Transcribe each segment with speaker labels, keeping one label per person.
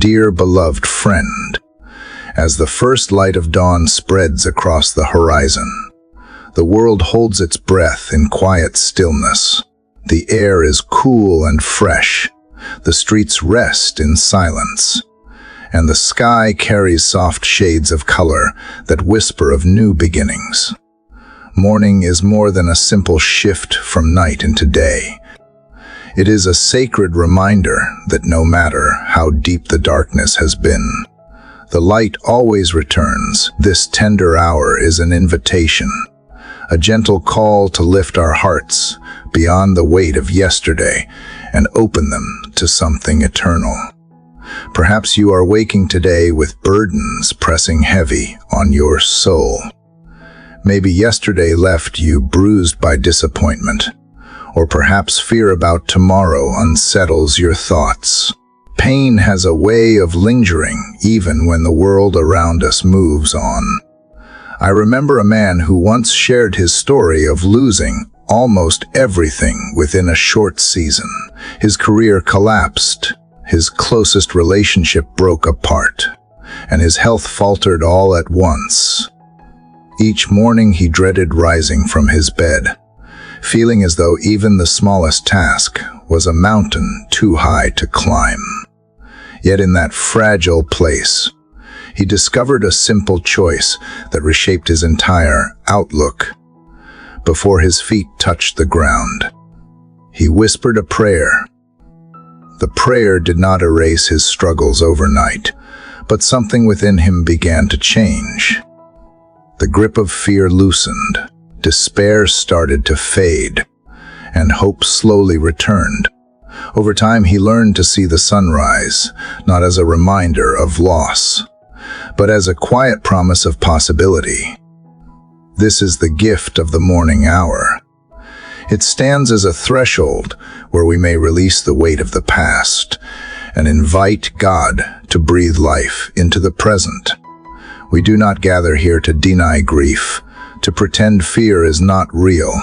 Speaker 1: Dear beloved friend, as the first light of dawn spreads across the horizon, the world holds its breath in quiet stillness. The air is cool and fresh, the streets rest in silence, and the sky carries soft shades of color that whisper of new beginnings. Morning is more than a simple shift from night into day. It is a sacred reminder that no matter how deep the darkness has been, the light always returns. This tender hour is an invitation, a gentle call to lift our hearts beyond the weight of yesterday and open them to something eternal. Perhaps you are waking today with burdens pressing heavy on your soul. Maybe yesterday left you bruised by disappointment, or perhaps fear about tomorrow unsettles your thoughts. Pain has a way of lingering even when the world around us moves on. I remember a man who once shared his story of losing almost everything within a short season. His career collapsed, his closest relationship broke apart, and his health faltered all at once. Each morning he dreaded rising from his bed, feeling as though even the smallest task was a mountain too high to climb. Yet in that fragile place, he discovered a simple choice that reshaped his entire outlook. Before his feet touched the ground, he whispered a prayer. The prayer did not erase his struggles overnight, but something within him began to change. The grip of fear loosened, despair started to fade, and hope slowly returned. Over time, he learned to see the sunrise, not as a reminder of loss, but as a quiet promise of possibility. This is the gift of the morning hour. It stands as a threshold where we may release the weight of the past and invite God to breathe life into the present. We do not gather here to deny grief, to pretend fear is not real,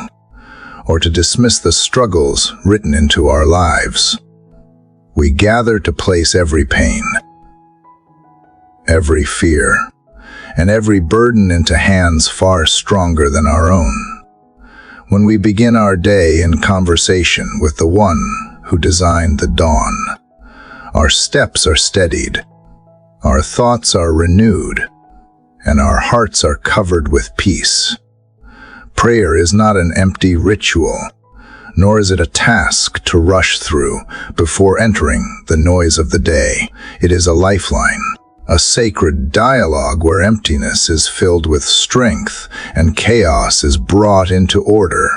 Speaker 1: or to dismiss the struggles written into our lives. We gather to place every pain, every fear, and every burden into hands far stronger than our own. When we begin our day in conversation with the one who designed the dawn, our steps are steadied, our thoughts are renewed, and our hearts are covered with peace. Prayer is not an empty ritual, nor is it a task to rush through before entering the noise of the day. It is a lifeline, a sacred dialogue where emptiness is filled with strength and chaos is brought into order.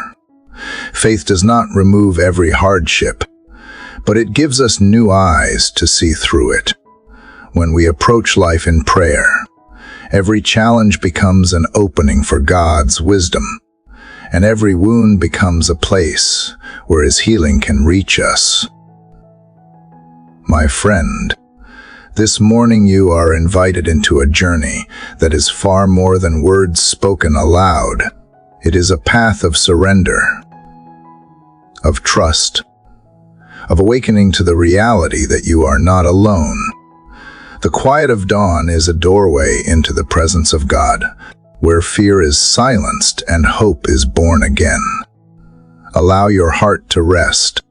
Speaker 1: Faith does not remove every hardship, but it gives us new eyes to see through it. When we approach life in prayer, every challenge becomes an opening for God's wisdom, and every wound becomes a place where His healing can reach us. My friend, this morning you are invited into a journey that is far more than words spoken aloud. It is a path of surrender, of trust, of awakening to the reality that you are not alone. The quiet of dawn is a doorway into the presence of God, where fear is silenced and hope is born again. Allow your heart to rest.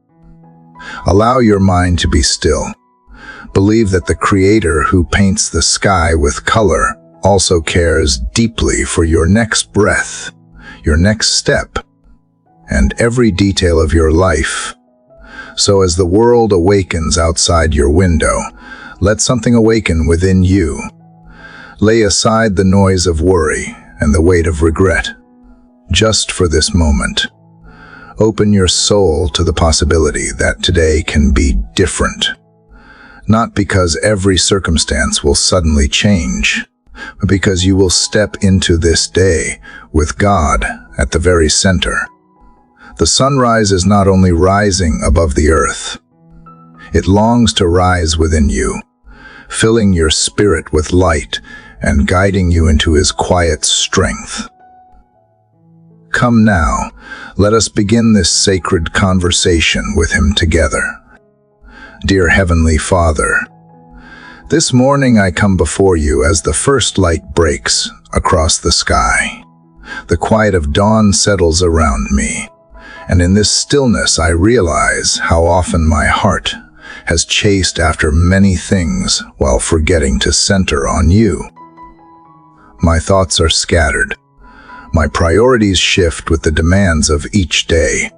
Speaker 1: Allow your mind to be still. Believe that the Creator who paints the sky with color also cares deeply for your next breath, your next step, and every detail of your life. So as the world awakens outside your window, let something awaken within you. Lay aside the noise of worry and the weight of regret, just for this moment. Open your soul to the possibility that today can be different. Not because every circumstance will suddenly change, but because you will step into this day with God at the very center. The sunrise is not only rising above the earth, it longs to rise within you, filling your spirit with light and guiding you into His quiet strength. Come now, let us begin this sacred conversation with Him together. Dear Heavenly Father, This morning I come before you as the first light breaks across the sky. The quiet of dawn settles around me, and in this stillness I realize how often my heart has chased after many things while forgetting to center on you. My thoughts are scattered. My priorities shift with the demands of each day,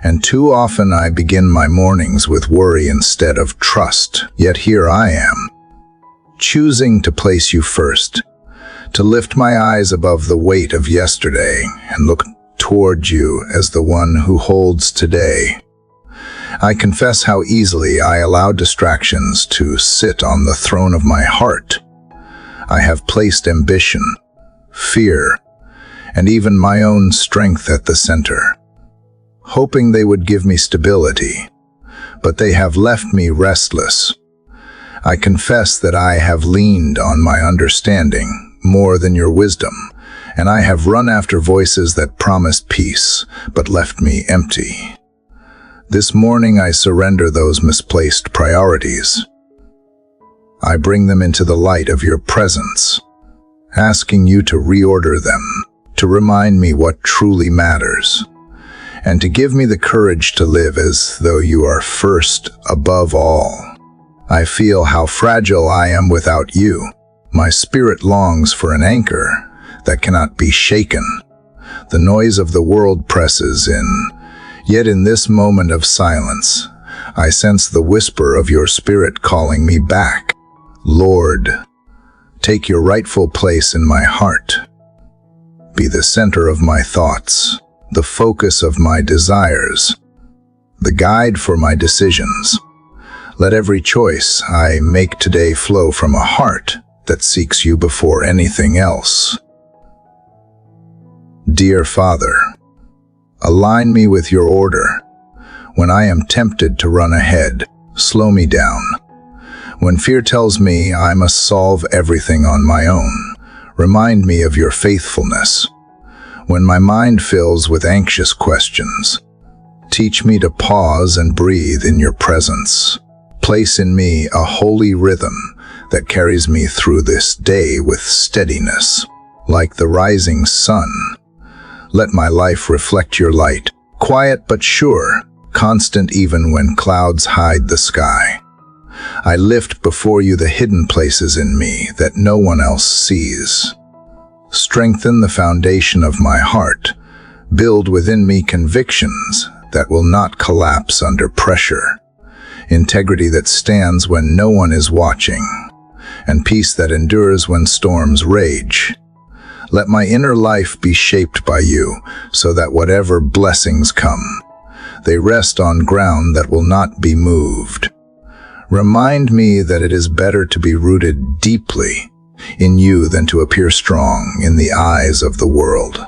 Speaker 1: and too often I begin my mornings with worry instead of trust. Yet here I am, choosing to place you first, to lift my eyes above the weight of yesterday and look toward you as the one who holds today. I confess how easily I allow distractions to sit on the throne of my heart. I have placed ambition, fear, and even my own strength at the center, hoping they would give me stability, but they have left me restless. I confess that I have leaned on my understanding more than your wisdom, and I have run after voices that promised peace but left me empty. This morning I surrender those misplaced priorities. I bring them into the light of your presence, asking you to reorder them, to remind me what truly matters, and to give me the courage to live as though you are first above all. I feel how fragile I am without you. My spirit longs for an anchor that cannot be shaken. The noise of the world presses in, yet in this moment of silence, I sense the whisper of your spirit calling me back. Lord, take your rightful place in my heart. Be the center of my thoughts, the focus of my desires, the guide for my decisions. Let every choice I make today flow from a heart that seeks you before anything else. Dear Father, align me with your order. When I am tempted to run ahead, slow me down. When fear tells me I must solve everything on my own, remind me of your faithfulness. When my mind fills with anxious questions, teach me to pause and breathe in your presence. Place in me a holy rhythm that carries me through this day with steadiness. Like the rising sun, let my life reflect your light, quiet but sure, constant even when clouds hide the sky. I lift before you the hidden places in me that no one else sees. Strengthen the foundation of my heart. Build within me convictions that will not collapse under pressure. Integrity that stands when no one is watching, and peace that endures when storms rage. Let my inner life be shaped by you, so that whatever blessings come, they rest on ground that will not be moved. Remind me that it is better to be rooted deeply in you than to appear strong in the eyes of the world.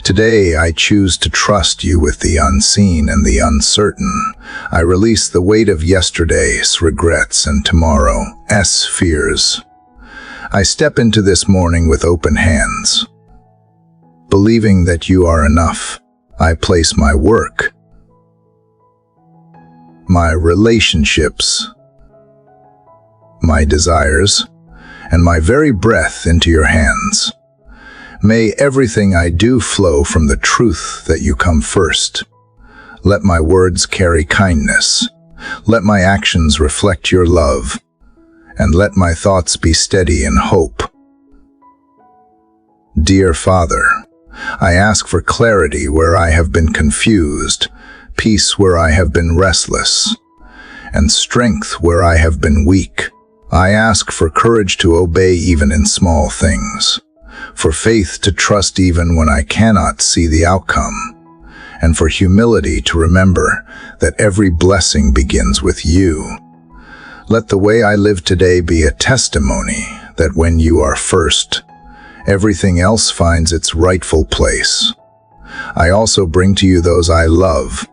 Speaker 1: Today I choose to trust you with the unseen and the uncertain. I release the weight of yesterday's regrets and tomorrow's fears. I step into this morning with open hands. Believing that you are enough, I place my work, my relationships, my desires, and my very breath into your hands. May everything I do flow from the truth that you come first. Let my words carry kindness. Let my actions reflect your love. And let my thoughts be steady in hope. Dear Father, I ask for clarity where I have been confused, peace where I have been restless, and strength where I have been weak. I ask for courage to obey even in small things, for faith to trust even when I cannot see the outcome, and for humility to remember that every blessing begins with you. Let the way I live today be a testimony that when you are first, everything else finds its rightful place. I also bring to you those I love.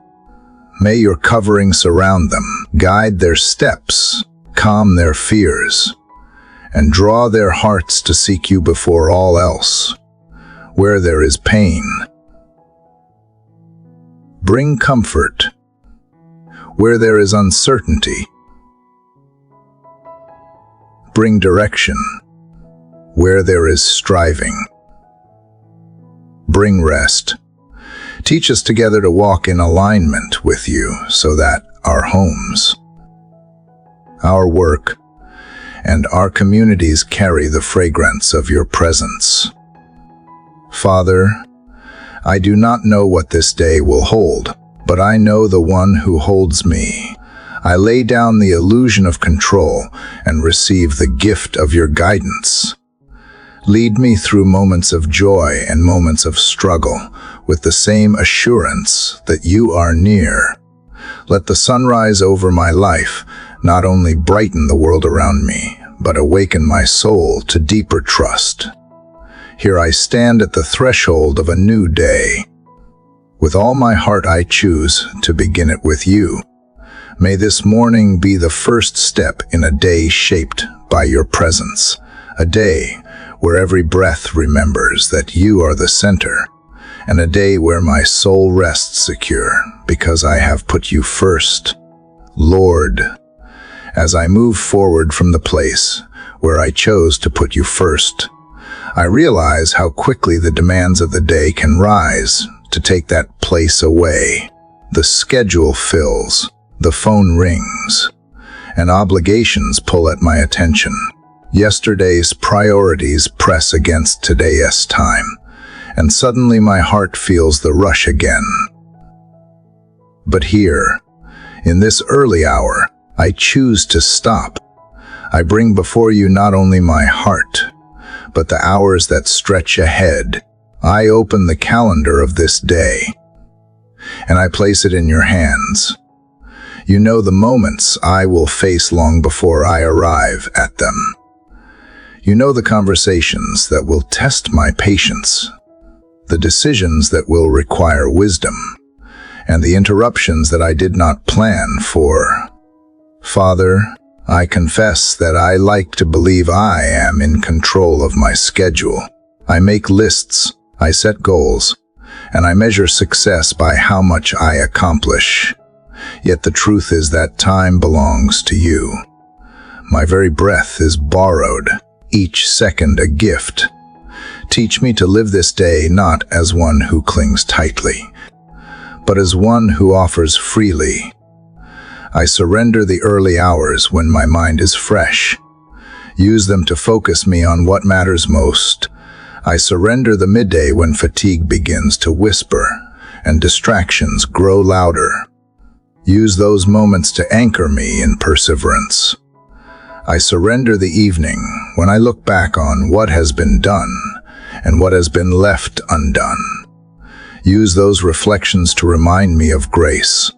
Speaker 1: May your covering surround them, guide their steps, calm their fears, and draw their hearts to seek you before all else. Where there is pain, bring comfort. Where there is uncertainty, Bring direction where there is striving. Bring rest. Teach us together to walk in alignment with you so that our homes, our work, and our communities carry the fragrance of your presence. Father, I do not know what this day will hold, but I know the one who holds me. I lay down the illusion of control and receive the gift of your guidance. Lead me through moments of joy and moments of struggle with the same assurance that you are near. Let the sunrise over my life not only brighten the world around me, but awaken my soul to deeper trust. Here I stand at the threshold of a new day. With all my heart I choose to begin it with you. May this morning be the first step in a day shaped by your presence, a day where every breath remembers that you are the center, and a day where my soul rests secure because I have put you first. Lord, as I move forward from the place where I chose to put you first, I realize how quickly the demands of the day can rise to take that place away. The schedule fills, the phone rings, and obligations pull at my attention. Yesterday's priorities press against today's time, and suddenly my heart feels the rush again. But here, in this early hour, I choose to stop. I bring before you not only my heart, but the hours that stretch ahead. I open the calendar of this day, and I place it in your hands. You know the moments I will face long before I arrive at them. You know the conversations that will test my patience, the decisions that will require wisdom, and the interruptions that I did not plan for. Father, I confess that I like to believe I am in control of my schedule. I make lists, I set goals, and I measure success by how much I accomplish. Yet the truth is that time belongs to you. My very breath is borrowed, each second a gift. Teach me to live this day not as one who clings tightly, but as one who offers freely. I surrender the early hours when my mind is fresh. Use them to focus me on what matters most. I surrender the midday when fatigue begins to whisper and distractions grow louder. Use those moments to anchor me in perseverance. I surrender the evening when I look back on what has been done and what has been left undone. Use those reflections to remind me of grace.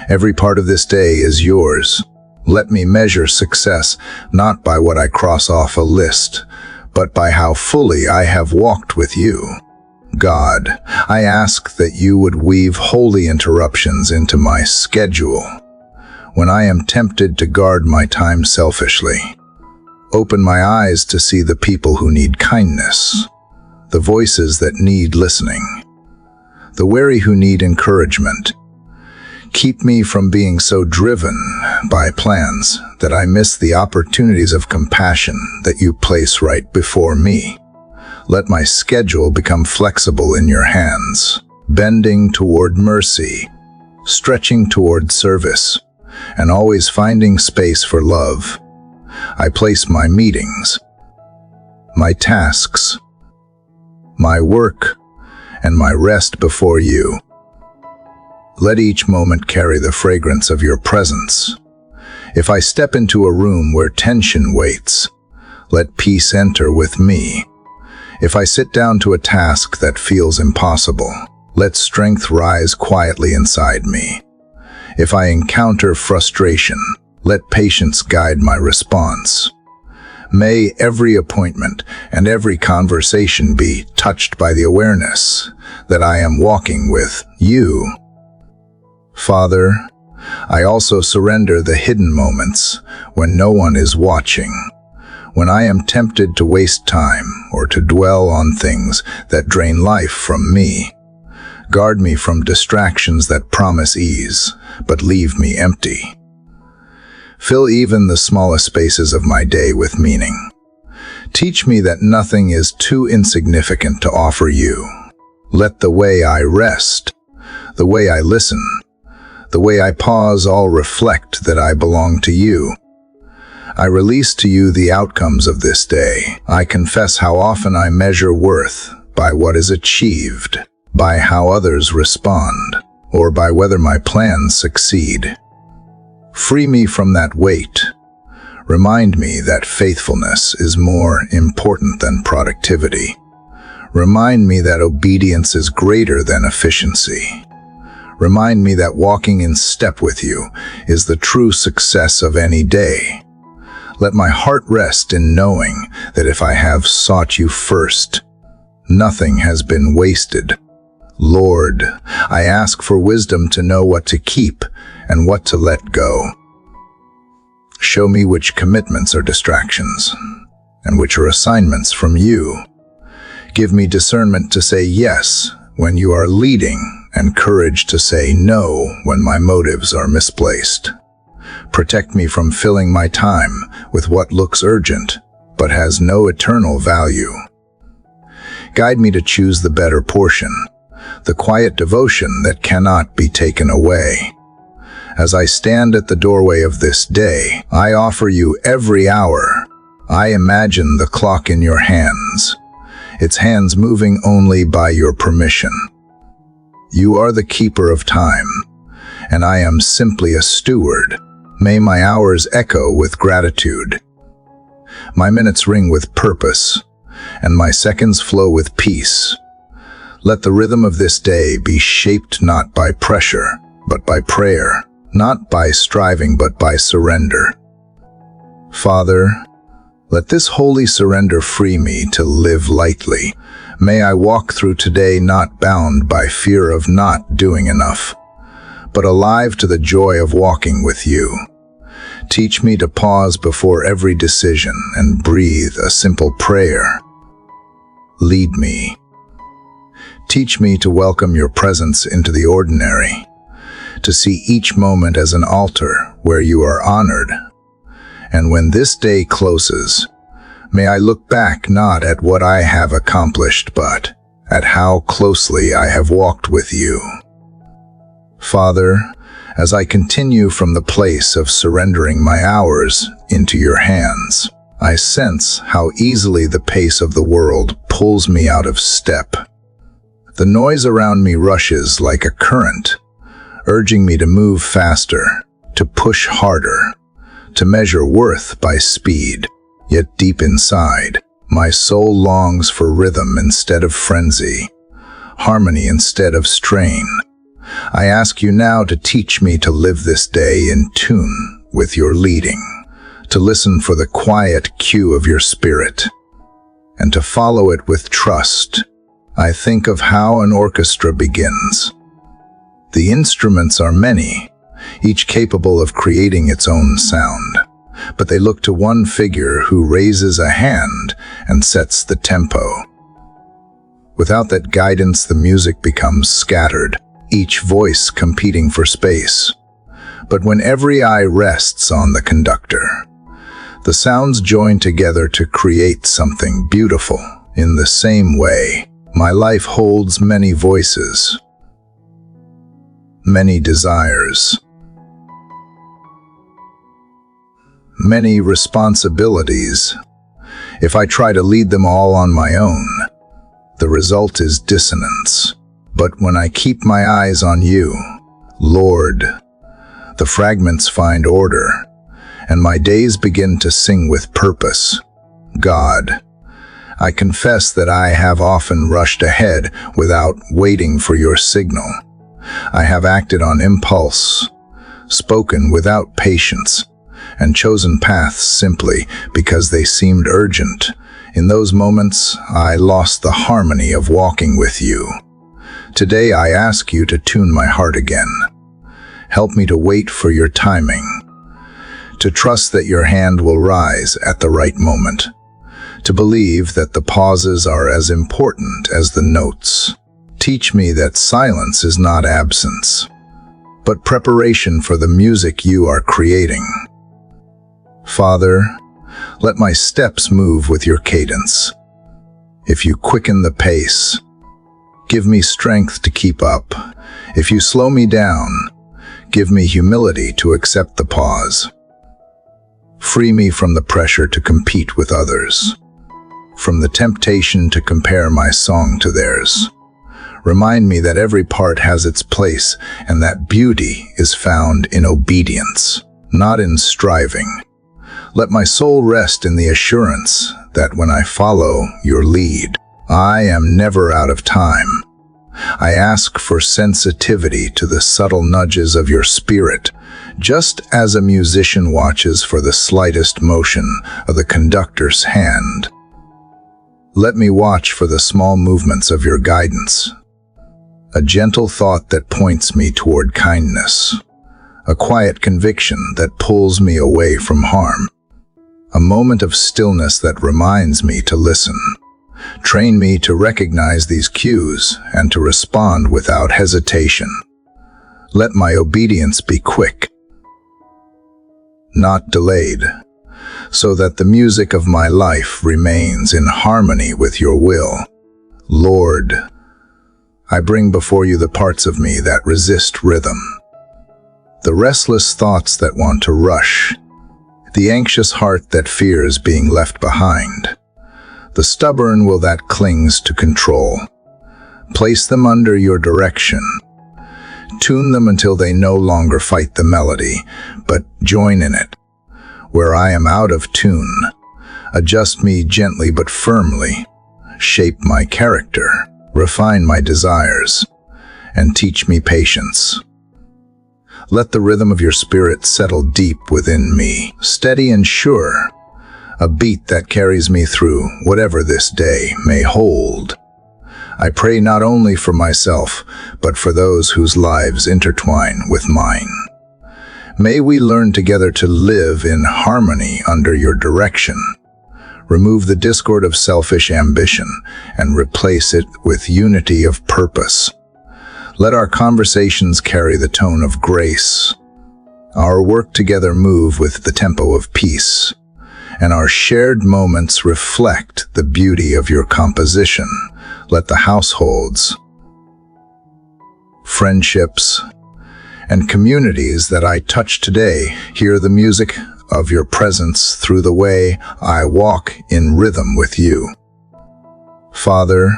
Speaker 1: Every part of this day is yours. Let me measure success not by what I cross off a list, but by how fully I have walked with you. God, I ask that you would weave holy interruptions into my schedule. When I am tempted to guard my time selfishly, open my eyes to see the people who need kindness, the voices that need listening, the weary who need encouragement. Keep me from being so driven by plans that I miss the opportunities of compassion that you place right before me. Let my schedule become flexible in your hands, bending toward mercy, stretching toward service, and always finding space for love. I place my meetings, my tasks, my work, and my rest before you. Let each moment carry the fragrance of your presence. If I step into a room where tension waits, let peace enter with me. If I sit down to a task that feels impossible, let strength rise quietly inside me. If I encounter frustration, let patience guide my response. May every appointment and every conversation be touched by the awareness that I am walking with you. Father, I also surrender the hidden moments when no one is watching, when I am tempted to waste time or to dwell on things that drain life from me. Guard me from distractions that promise ease but leave me empty. Fill even the smallest spaces of my day with meaning. Teach me that nothing is too insignificant to offer you. Let the way I rest, the way I listen, the way I pause all reflect that I belong to you. I release to you the outcomes of this day. I confess how often I measure worth by what is achieved, by how others respond, or by whether my plans succeed. Free me from that weight. Remind me that faithfulness is more important than productivity. Remind me that obedience is greater than efficiency. Remind me that walking in step with you is the true success of any day. Let my heart rest in knowing that if I have sought you first, nothing has been wasted. Lord, I ask for wisdom to know what to keep and what to let go. Show me which commitments are distractions and which are assignments from you. Give me discernment to say yes when you are leading and courage to say no when my motives are misplaced. Protect me from filling my time with what looks urgent but has no eternal value. Guide me to choose the better portion, the quiet devotion that cannot be taken away. As I stand at the doorway of this day, I offer you every hour. I imagine the clock in your hands, its hands moving only by your permission. You are the keeper of time, and I am simply a steward. May my hours echo with gratitude. My minutes ring with purpose, and my seconds flow with peace. Let the rhythm of this day be shaped not by pressure, but by prayer, not by striving, but by surrender. Father, let this holy surrender free me to live lightly. May I walk through today not bound by fear of not doing enough, but alive to the joy of walking with you. Teach me to pause before every decision and breathe a simple prayer. Lead me. Teach me to welcome your presence into the ordinary, to see each moment as an altar where you are honored. And when this day closes, may I look back not at what I have accomplished, but at how closely I have walked with you. Father, as I continue from the place of surrendering my hours into your hands, I sense how easily the pace of the world pulls me out of step. The noise around me rushes like a current, urging me to move faster, to push harder, to measure worth by speed. Yet deep inside, my soul longs for rhythm instead of frenzy, harmony instead of strain. I ask you now to teach me to live this day in tune with your leading, to listen for the quiet cue of your spirit, and to follow it with trust. I think of how an orchestra begins. The instruments are many, each capable of creating its own sound, but they look to one figure who raises a hand and sets the tempo. Without that guidance, the music becomes scattered, each voice competing for space. But when every eye rests on the conductor, the sounds join together to create something beautiful. In the same way, my life holds many voices, many desires, many responsibilities. If I try to lead them all on my own, the result is dissonance. But when I keep my eyes on you, Lord, the fragments find order, and my days begin to sing with purpose. God, I confess that I have often rushed ahead without waiting for your signal. I have acted on impulse, spoken without patience, and chosen paths simply because they seemed urgent. In those moments, I lost the harmony of walking with you. Today, I ask you to tune my heart again. Help me to wait for your timing, to trust that your hand will rise at the right moment, to believe that the pauses are as important as the notes. Teach me that silence is not absence, but preparation for the music you are creating. Father, let my steps move with your cadence. If you quicken the pace, give me strength to keep up. If you slow me down, give me humility to accept the pause. Free me from the pressure to compete with others, from the temptation to compare my song to theirs. Remind me that every part has its place and that beauty is found in obedience, not in striving. Let my soul rest in the assurance that when I follow your lead, I am never out of time. I ask for sensitivity to the subtle nudges of your spirit, just as a musician watches for the slightest motion of the conductor's hand. Let me watch for the small movements of your guidance, a gentle thought that points me toward kindness, a quiet conviction that pulls me away from harm, a moment of stillness that reminds me to listen. Train me to recognize these cues and to respond without hesitation. Let my obedience be quick, not delayed, so that the music of my life remains in harmony with your will. Lord, I bring before you the parts of me that resist rhythm, the restless thoughts that want to rush, the anxious heart that fears being left behind, the stubborn will that clings to control. Place them under your direction. Tune them until they no longer fight the melody, but join in it. Where I am out of tune, adjust me gently but firmly. Shape my character, refine my desires, and teach me patience. Let the rhythm of your spirit settle deep within me, steady and sure, a beat that carries me through whatever this day may hold. I pray not only for myself, but for those whose lives intertwine with mine. May we learn together to live in harmony under your direction. Remove the discord of selfish ambition and replace it with unity of purpose. Let our conversations carry the tone of grace, our work together move with the tempo of peace, and our shared moments reflect the beauty of your composition. Let the households, friendships, and communities that I touch today hear the music of your presence through the way I walk in rhythm with you. Father,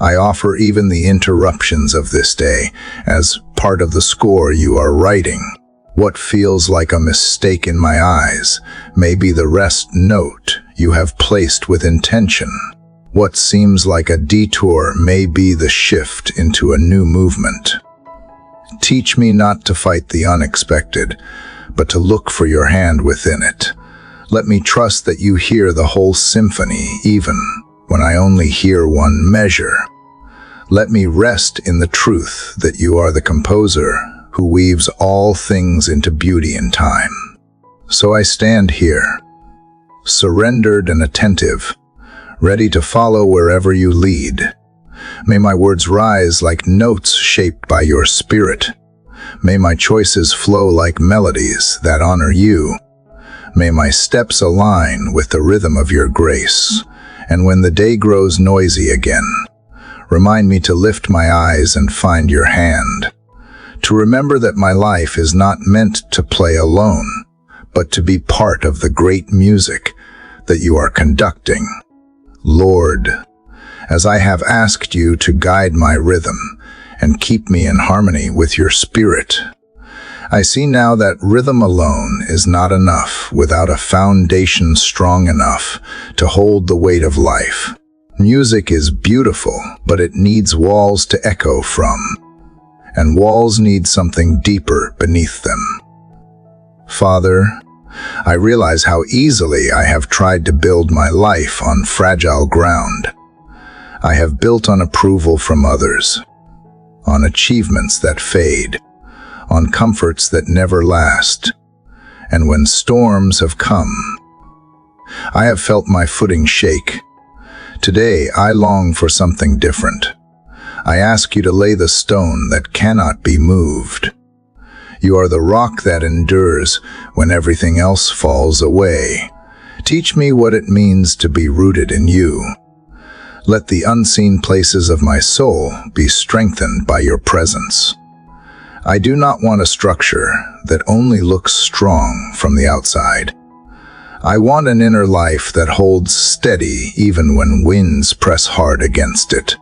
Speaker 1: I offer even the interruptions of this day as part of the score you are writing. What feels like a mistake in my eyes may be the rest note you have placed with intention. What seems like a detour may be the shift into a new movement. Teach me not to fight the unexpected, but to look for your hand within it. Let me trust that you hear the whole symphony, even when I only hear one measure. Let me rest in the truth that you are the composer who weaves all things into beauty and time. So I stand here, surrendered and attentive, ready to follow wherever you lead. May my words rise like notes shaped by your spirit. May my choices flow like melodies that honor you. May my steps align with the rhythm of your grace. And when the day grows noisy again, remind me to lift my eyes and find your hand. To remember that my life is not meant to play alone, but to be part of the great music that you are conducting. Lord, as I have asked you to guide my rhythm and keep me in harmony with your spirit, I see now that rhythm alone is not enough without a foundation strong enough to hold the weight of life. Music is beautiful, but it needs walls to echo from, and walls need something deeper beneath them. Father, I realize how easily I have tried to build my life on fragile ground. I have built on approval from others, on achievements that fade, on comforts that never last. And when storms have come, I have felt my footing shake. Today, I long for something different. I ask you to lay the stone that cannot be moved. You are the rock that endures when everything else falls away. Teach me what it means to be rooted in you. Let the unseen places of my soul be strengthened by your presence. I do not want a structure that only looks strong from the outside. I want an inner life that holds steady even when winds press hard against it.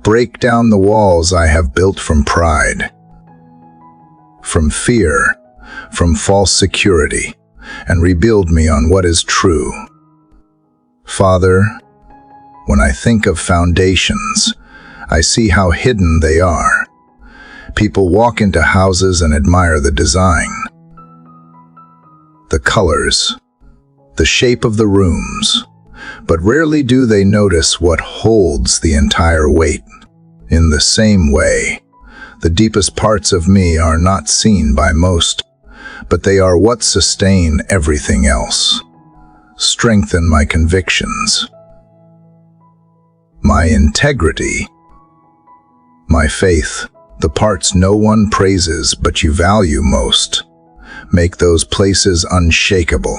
Speaker 1: Break down the walls I have built from pride, from fear, from false security, and rebuild me on what is true. Father, when I think of foundations, I see how hidden they are. People walk into houses and admire the design, the colors, the shape of the rooms, but rarely do they notice what holds the entire weight. In the same way, the deepest parts of me are not seen by most, but they are what sustain everything else. Strengthen my convictions, my integrity, my faith, the parts no one praises but you value most. Make those places unshakable.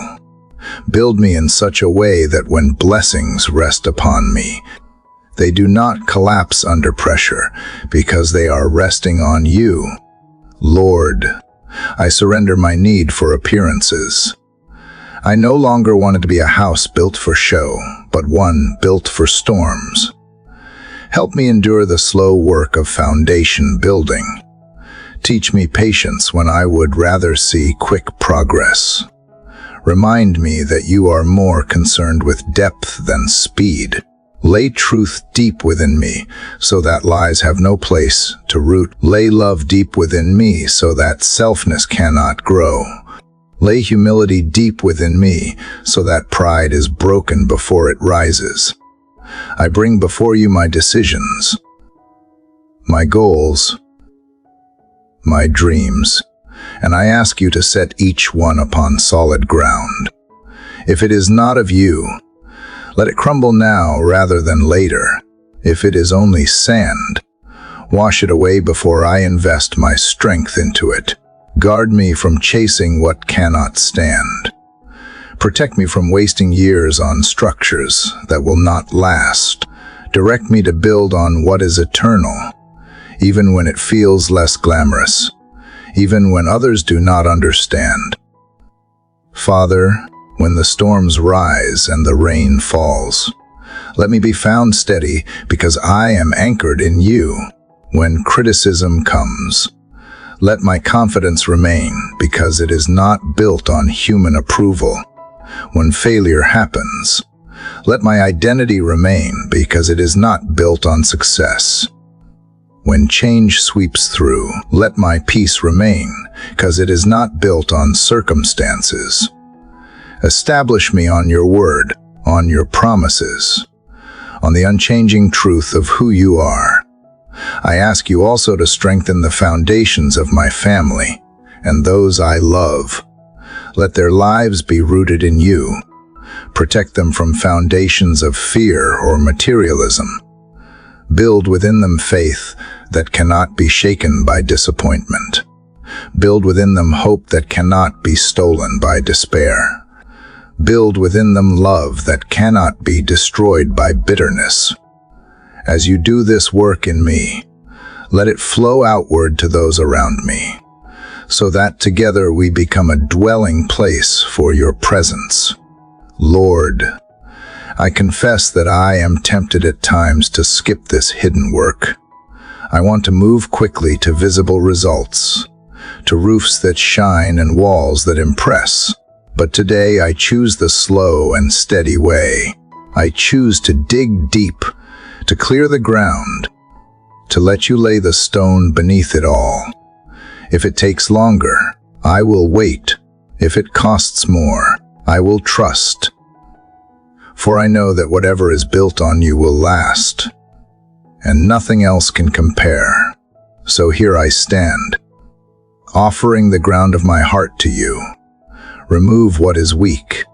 Speaker 1: Build me in such a way that when blessings rest upon me, they do not collapse under pressure because they are resting on you. Lord, I surrender my need for appearances. I no longer want it to be a house built for show, but one built for storms. Help me endure the slow work of foundation building. Teach me patience when I would rather see quick progress. Remind me that you are more concerned with depth than speed. Lay truth deep within me so that lies have no place to root. Lay love deep within me so that selfness cannot grow. Lay humility deep within me so that pride is broken before it rises. I bring before you my decisions, my goals, my dreams, and I ask you to set each one upon solid ground. If it is not of you, let it crumble now rather than later. If it is only sand, wash it away before I invest my strength into it. Guard me from chasing what cannot stand. Protect me from wasting years on structures that will not last. Direct me to build on what is eternal, even when it feels less glamorous, even when others do not understand. Father, when the storms rise and the rain falls, let me be found steady because I am anchored in you. When criticism comes, let my confidence remain because it is not built on human approval. When failure happens, let my identity remain because it is not built on success. When change sweeps through, let my peace remain because it is not built on circumstances. Establish me on your word, on your promises, on the unchanging truth of who you are. I ask you also to strengthen the foundations of my family and those I love. Let their lives be rooted in you. Protect them from foundations of fear or materialism. Build within them faith that cannot be shaken by disappointment. Build within them hope that cannot be stolen by despair. Build within them love that cannot be destroyed by bitterness. As you do this work in me, let it flow outward to those around me, so that together we become a dwelling place for your presence. Lord, I confess that I am tempted at times to skip this hidden work. I want to move quickly to visible results, to roofs that shine and walls that impress. But today I choose the slow and steady way. I choose to dig deep, to clear the ground, to let you lay the stone beneath it all. If it takes longer, I will wait. If it costs more, I will trust. For I know that whatever is built on you will last, and nothing else can compare. So here I stand, offering the ground of my heart to you. Remove what is weak,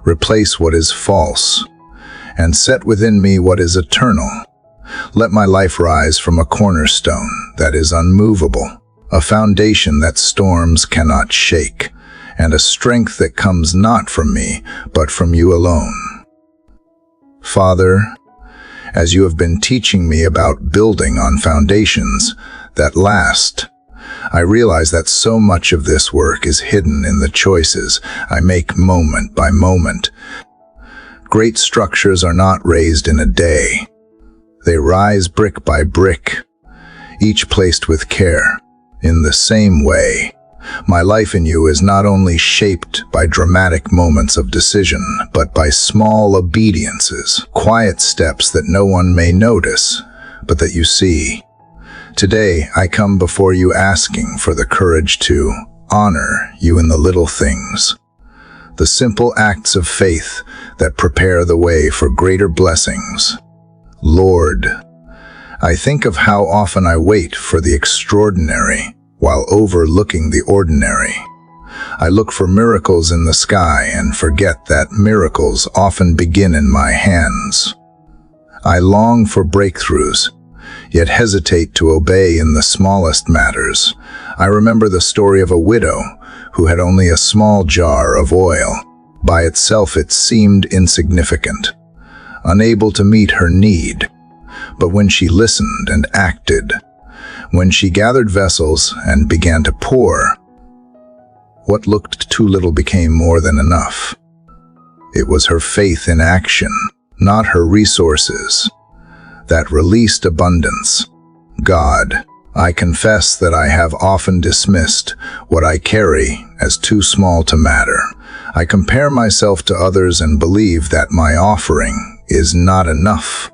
Speaker 1: replace what is false, and set within me what is eternal. Let my life rise from a cornerstone that is unmovable. a foundation that storms cannot shake, and a strength that comes not from me, but from you alone. Father, as you have been teaching me about building on foundations that last, I realize that so much of this work is hidden in the choices I make moment by moment. Great structures are not raised in a day. They rise brick by brick, each placed with care. In the same way, my life in you is not only shaped by dramatic moments of decision, but by small obediences, quiet steps that no one may notice, but that you see. Today, I come before you asking for the courage to honor you in the little things, the simple acts of faith that prepare the way for greater blessings. Lord, I think of how often I wait for the extraordinary while overlooking the ordinary. I look for miracles in the sky and forget that miracles often begin in my hands. I long for breakthroughs, yet hesitate to obey in the smallest matters. I remember the story of a widow who had only a small jar of oil. By itself it seemed insignificant, unable to meet her need. But when she listened and acted, when she gathered vessels and began to pour, what looked too little became more than enough. It was her faith in action, not her resources, that released abundance. God, I confess that I have often dismissed what I carry as too small to matter. I compare myself to others and believe that my offering is not enough.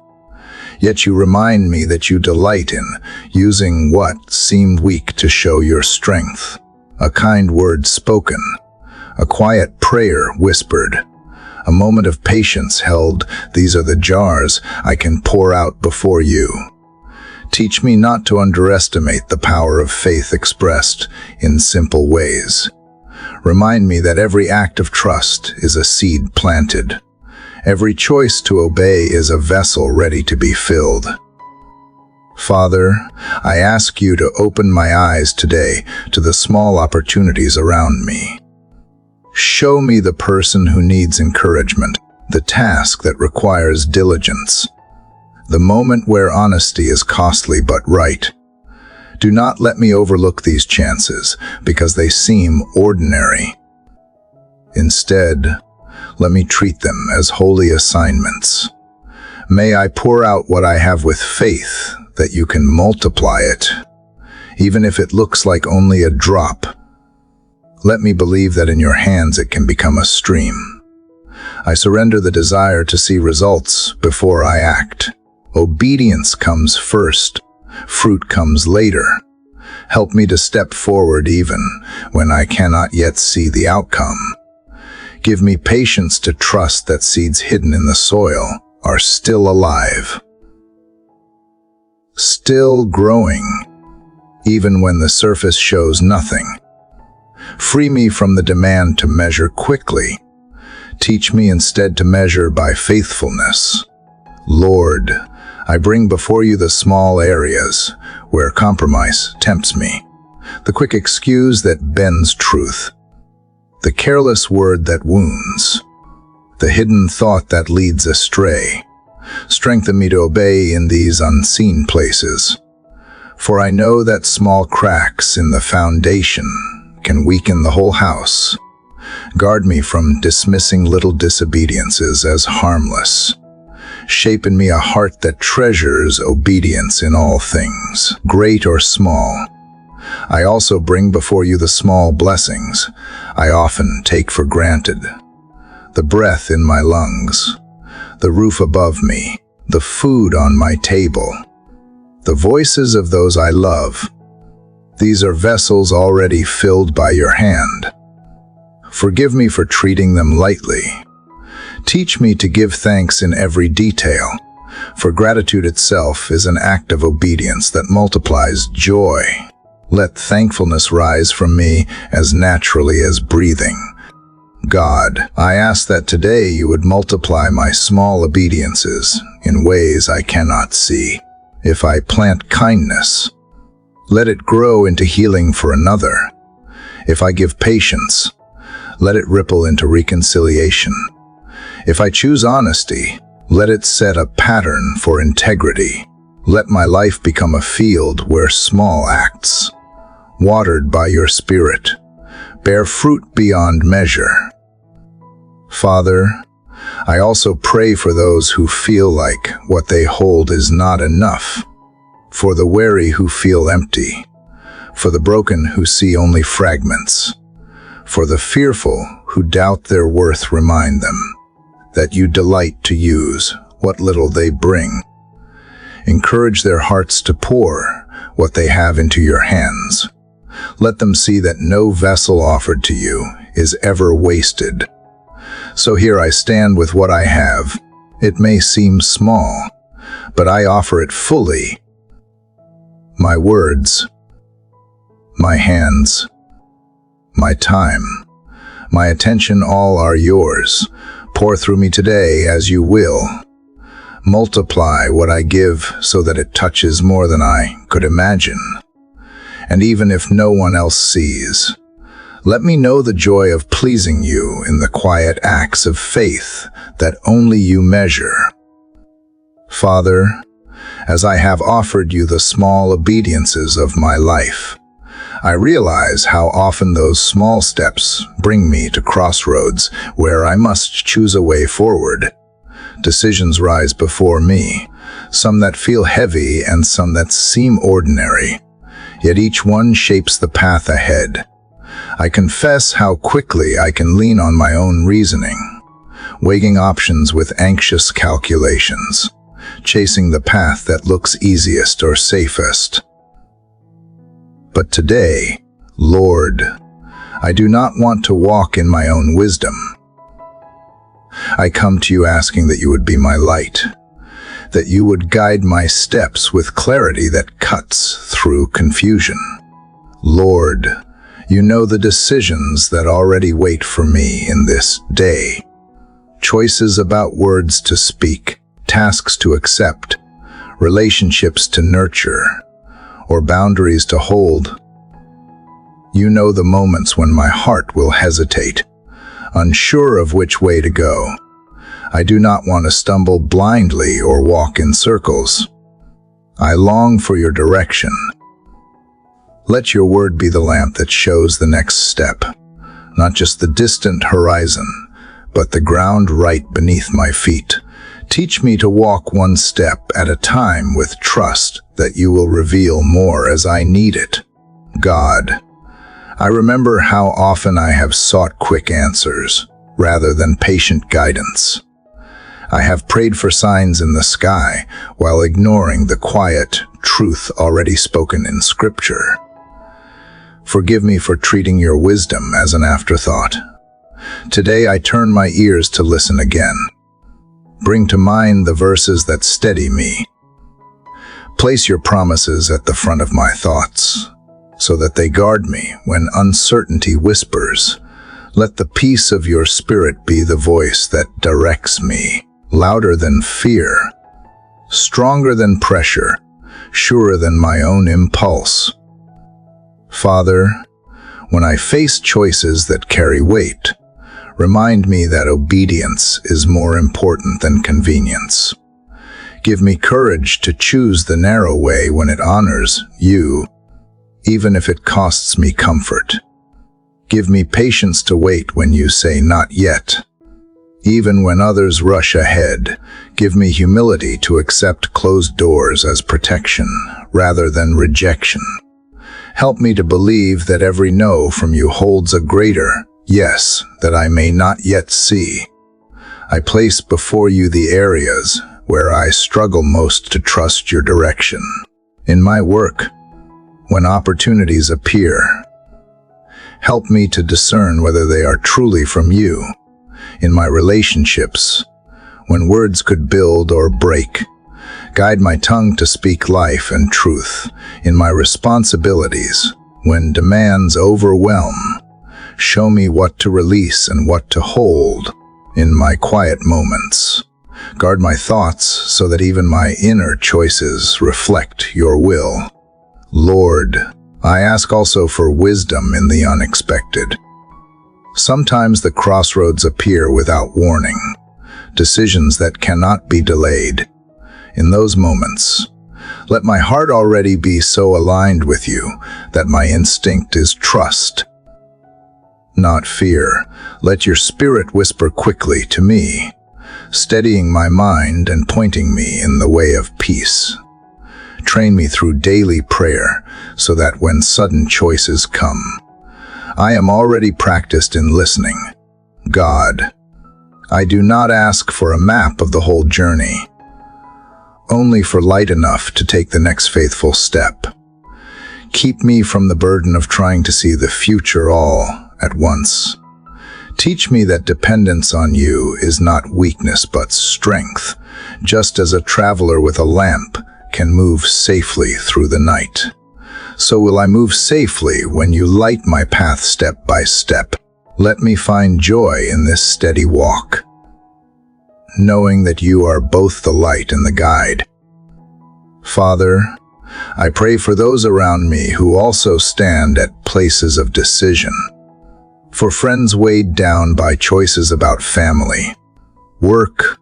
Speaker 1: Yet you remind me that you delight in using what seemed weak to show your strength. A kind word spoken, a quiet prayer whispered, a moment of patience held. These are the jars I can pour out before you. Teach me not to underestimate the power of faith expressed in simple ways. Remind me that every act of trust is a seed planted. Every choice to obey is a vessel ready to be filled. Father, I ask you to open my eyes today to the small opportunities around me. Show me the person who needs encouragement, the task that requires diligence, the moment where honesty is costly but right. Do not let me overlook these chances because they seem ordinary. Instead, let me treat them as holy assignments. May I pour out what I have with faith that you can multiply it, even if it looks like only a drop. Let me believe that in your hands it can become a stream. I surrender the desire to see results before I act. Obedience comes first, fruit comes later. Help me to step forward even when I cannot yet see the outcome. Give me patience to trust that seeds hidden in the soil are still alive, still growing, even when the surface shows nothing. Free me from the demand to measure quickly. Teach me instead to measure by faithfulness. Lord, I bring before you the small areas where compromise tempts me, the quick excuse that bends truth, the careless word that wounds, the hidden thought that leads astray. Strengthen me to obey in these unseen places, for I know that small cracks in the foundation can weaken the whole house. Guard me from dismissing little disobediences as harmless. Shape in me a heart that treasures obedience in all things, great or small. I also bring before you the small blessings I often take for granted. The breath in my lungs, the roof above me, the food on my table, the voices of those I love. These are vessels already filled by your hand. Forgive me for treating them lightly. Teach me to give thanks in every detail, for gratitude itself is an act of obedience that multiplies joy. Let thankfulness rise from me as naturally as breathing. God, I ask that today you would multiply my small obediences in ways I cannot see. If I plant kindness, let it grow into healing for another. If I give patience, let it ripple into reconciliation. If I choose honesty, let it set a pattern for integrity. Let my life become a field where small acts, watered by your Spirit, bear fruit beyond measure. Father, I also pray for those who feel like what they hold is not enough, for the weary who feel empty, for the broken who see only fragments, for the fearful who doubt their worth. Remind them that you delight to use what little they bring. Encourage their hearts to pour what they have into your hands. Let them see that no vessel offered to you is ever wasted. So here I stand with what I have. It may seem small, but I offer it fully. My words, my hands, my time, my attention, all are yours. Pour through me today as you will. Multiply what I give so that it touches more than I could imagine. And even if no one else sees, let me know the joy of pleasing you in the quiet acts of faith that only you measure. Father, as I have offered you the small obediences of my life, I realize how often those small steps bring me to crossroads where I must choose a way forward. Decisions rise before me, some that feel heavy and some that seem ordinary, yet each one shapes the path ahead. I confess how quickly I can lean on my own reasoning, weighing options with anxious calculations, chasing the path that looks easiest or safest. But today, Lord, I do not want to walk in my own wisdom. I come to you asking that you would be my light, that you would guide my steps with clarity that cuts through confusion. Lord, you know the decisions that already wait for me in this day. Choices about words to speak, tasks to accept, relationships to nurture, or boundaries to hold. You know the moments when my heart will hesitate, unsure of which way to go. I do not want to stumble blindly or walk in circles. I long for your direction. Let your word be the lamp that shows the next step, not just the distant horizon, but the ground right beneath my feet. Teach me to walk one step at a time with trust that you will reveal more as I need it. God, I remember how often I have sought quick answers rather than patient guidance. I have prayed for signs in the sky while ignoring the quiet truth already spoken in Scripture. Forgive me for treating your wisdom as an afterthought. Today I turn my ears to listen again. Bring to mind the verses that steady me. Place your promises at the front of my thoughts, so that they guard me when uncertainty whispers. Let the peace of your Spirit be the voice that directs me, louder than fear, stronger than pressure, surer than my own impulse. Father, when I face choices that carry weight, remind me that obedience is more important than convenience. Give me courage to choose the narrow way when it honors you, even if it costs me comfort. Give me patience to wait when you say not yet. Even when others rush ahead, give me humility to accept closed doors as protection rather than rejection. Help me to believe that every no from you holds a greater yes that I may not yet see. I place before you the areas where I struggle most to trust your direction. In my work, when opportunities appear, help me to discern whether they are truly from you. In my relationships, when words could build or break, guide my tongue to speak life and truth. In my responsibilities, when demands overwhelm, show me what to release and what to hold. In my quiet moments, guard my thoughts so that even my inner choices reflect your will. Lord, I ask also for wisdom in the unexpected. Sometimes the crossroads appear without warning, decisions that cannot be delayed. In those moments, let my heart already be so aligned with you that my instinct is trust, not fear. Let your spirit whisper quickly to me, steadying my mind and pointing me in the way of peace. Train me through daily prayer so that when sudden choices come, I am already practiced in listening. God, I do not ask for a map of the whole journey, only for light enough to take the next faithful step. Keep me from the burden of trying to see the future all at once. Teach me that dependence on you is not weakness but strength, just as a traveler with a lamp can move safely through the night. So will I move safely when you light my path step by step. Let me find joy in this steady walk, knowing that you are both the light and the guide. Father, I pray for those around me who also stand at places of decision, for friends weighed down by choices about family, work,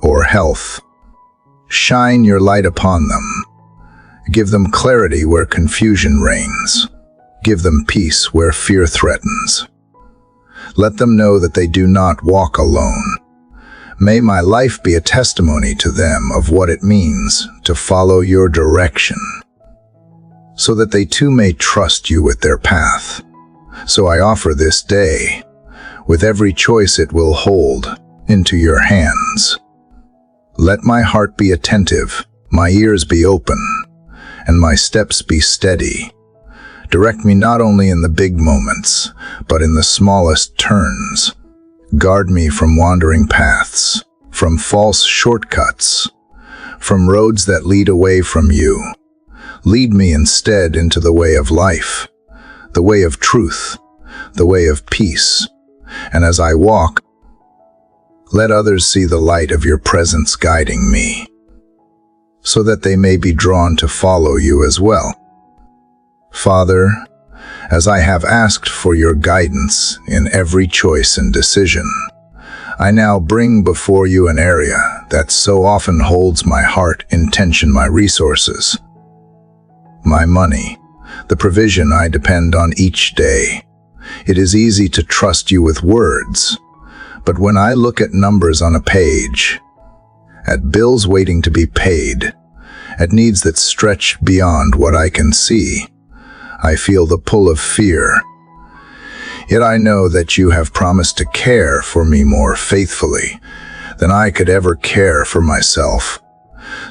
Speaker 1: or health. Shine your light upon them. Give them clarity where confusion reigns. Give them peace where fear threatens. Let them know that they do not walk alone. May my life be a testimony to them of what it means to follow your direction, so that they too may trust you with their path. So I offer this day, with every choice it will hold, into your hands. Let my heart be attentive, my ears be open, and my steps be steady. Direct me not only in the big moments, but in the smallest turns. Guard me from wandering paths, from false shortcuts, from roads that lead away from you. Lead me instead into the way of life, the way of truth, the way of peace. And as I walk, let others see the light of your presence guiding me, so that they may be drawn to follow you as well. Father, as I have asked for your guidance in every choice and decision, I now bring before you an area that so often holds my heart in tension: my resources, my money, the provision I depend on each day. It is easy to trust you with words, but when I look at numbers on a page, at bills waiting to be paid, at needs that stretch beyond what I can see, I feel the pull of fear. Yet I know that you have promised to care for me more faithfully than I could ever care for myself.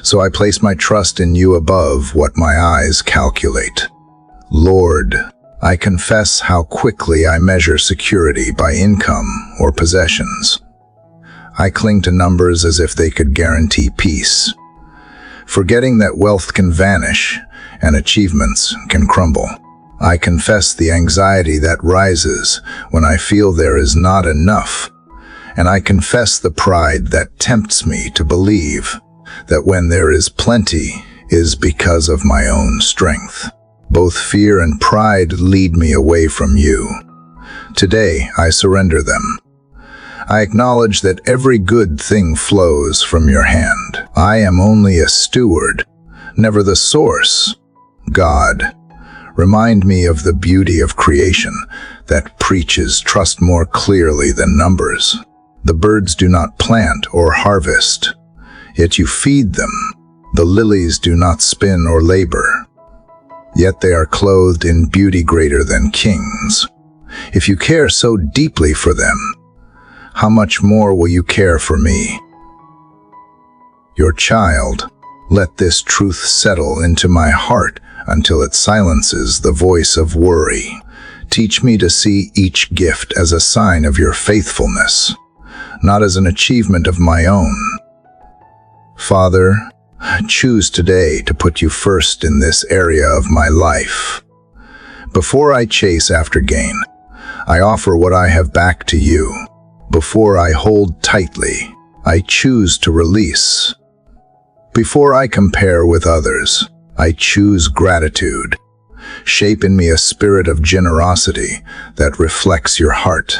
Speaker 1: So I place my trust in you above what my eyes calculate. Lord, I confess how quickly I measure security by income or possessions. I cling to numbers as if they could guarantee peace, forgetting that wealth can vanish and achievements can crumble. I confess the anxiety that rises when I feel there is not enough, and I confess the pride that tempts me to believe that when there is plenty is because of my own strength. Both fear and pride lead me away from you. Today, I surrender them. I acknowledge that every good thing flows from your hand. I am only a steward, never the source. God, remind me of the beauty of creation that preaches trust more clearly than numbers. The birds do not plant or harvest, yet you feed them. The lilies do not spin or labor, yet they are clothed in beauty greater than kings. If you care so deeply for them, how much more will you care for me? Your child, let this truth settle into my heart until it silences the voice of worry. Teach me to see each gift as a sign of your faithfulness, not as an achievement of my own. Father, choose today to put you first in this area of my life. Before I chase after gain, I offer what I have back to you. Before I hold tightly, I choose to release. Before I compare with others, I choose gratitude. Shape in me a spirit of generosity that reflects your heart.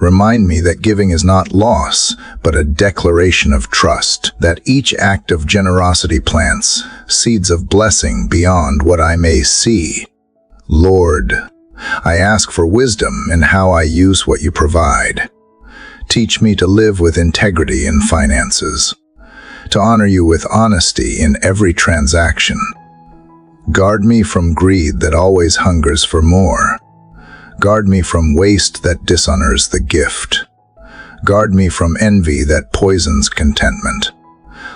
Speaker 1: Remind me that giving is not loss, but a declaration of trust, that each act of generosity plants seeds of blessing beyond what I may see. Lord, I ask for wisdom in how I use what you provide. Teach me to live with integrity in finances, to honor you with honesty in every transaction. Guard me from greed that always hungers for more. Guard me from waste that dishonors the gift. Guard me from envy that poisons contentment.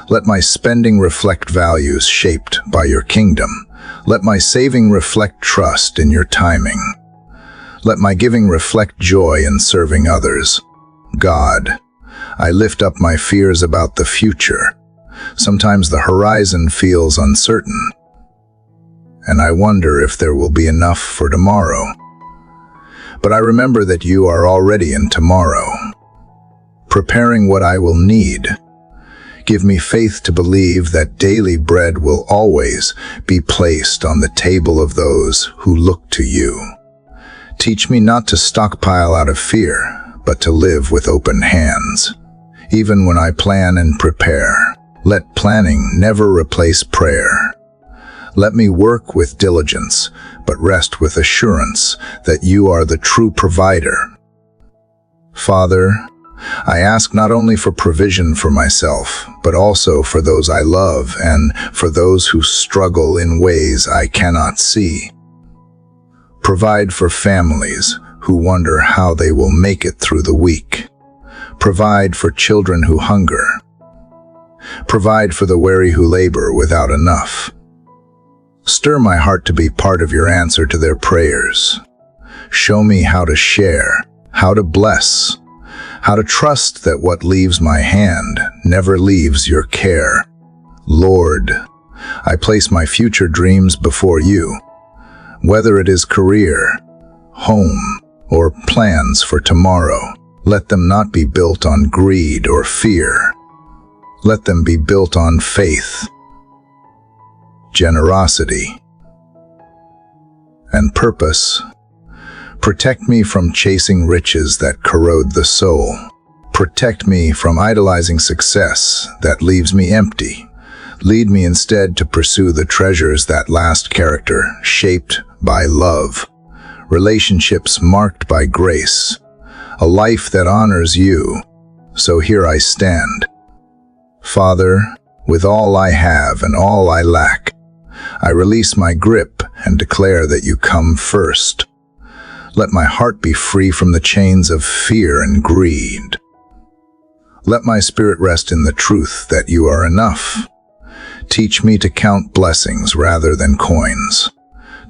Speaker 1: Let my spending reflect values shaped by your kingdom. Let my saving reflect trust in your timing. Let my giving reflect joy in serving others. God, I lift up my fears about the future. Sometimes the horizon feels uncertain, and I wonder if there will be enough for tomorrow. But I remember that you are already in tomorrow, preparing what I will need. Give me faith to believe that daily bread will always be placed on the table of those who look to you. Teach me not to stockpile out of fear, but to live with open hands. Even when I plan and prepare, let planning never replace prayer. Let me work with diligence, but rest with assurance that you are the true provider. Father, I ask not only for provision for myself, but also for those I love and for those who struggle in ways I cannot see. Provide for families who wonder how they will make it through the week. Provide for children who hunger. Provide for the weary who labor without enough. Stir my heart to be part of your answer to their prayers. Show me how to share, how to bless, how to trust that what leaves my hand never leaves your care. Lord, I place my future dreams before you. Whether it is career, home, or plans for tomorrow, let them not be built on greed or fear. Let them be built on faith, generosity, and purpose. Protect me from chasing riches that corrode the soul. Protect me from idolizing success that leaves me empty. Lead me instead to pursue the treasures that last, character shaped by love, relationships marked by grace, a life that honors you. So here I stand. Father, with all I have and all I lack, I release my grip and declare that you come first. Let my heart be free from the chains of fear and greed. Let my spirit rest in the truth that you are enough. Teach me to count blessings rather than coins,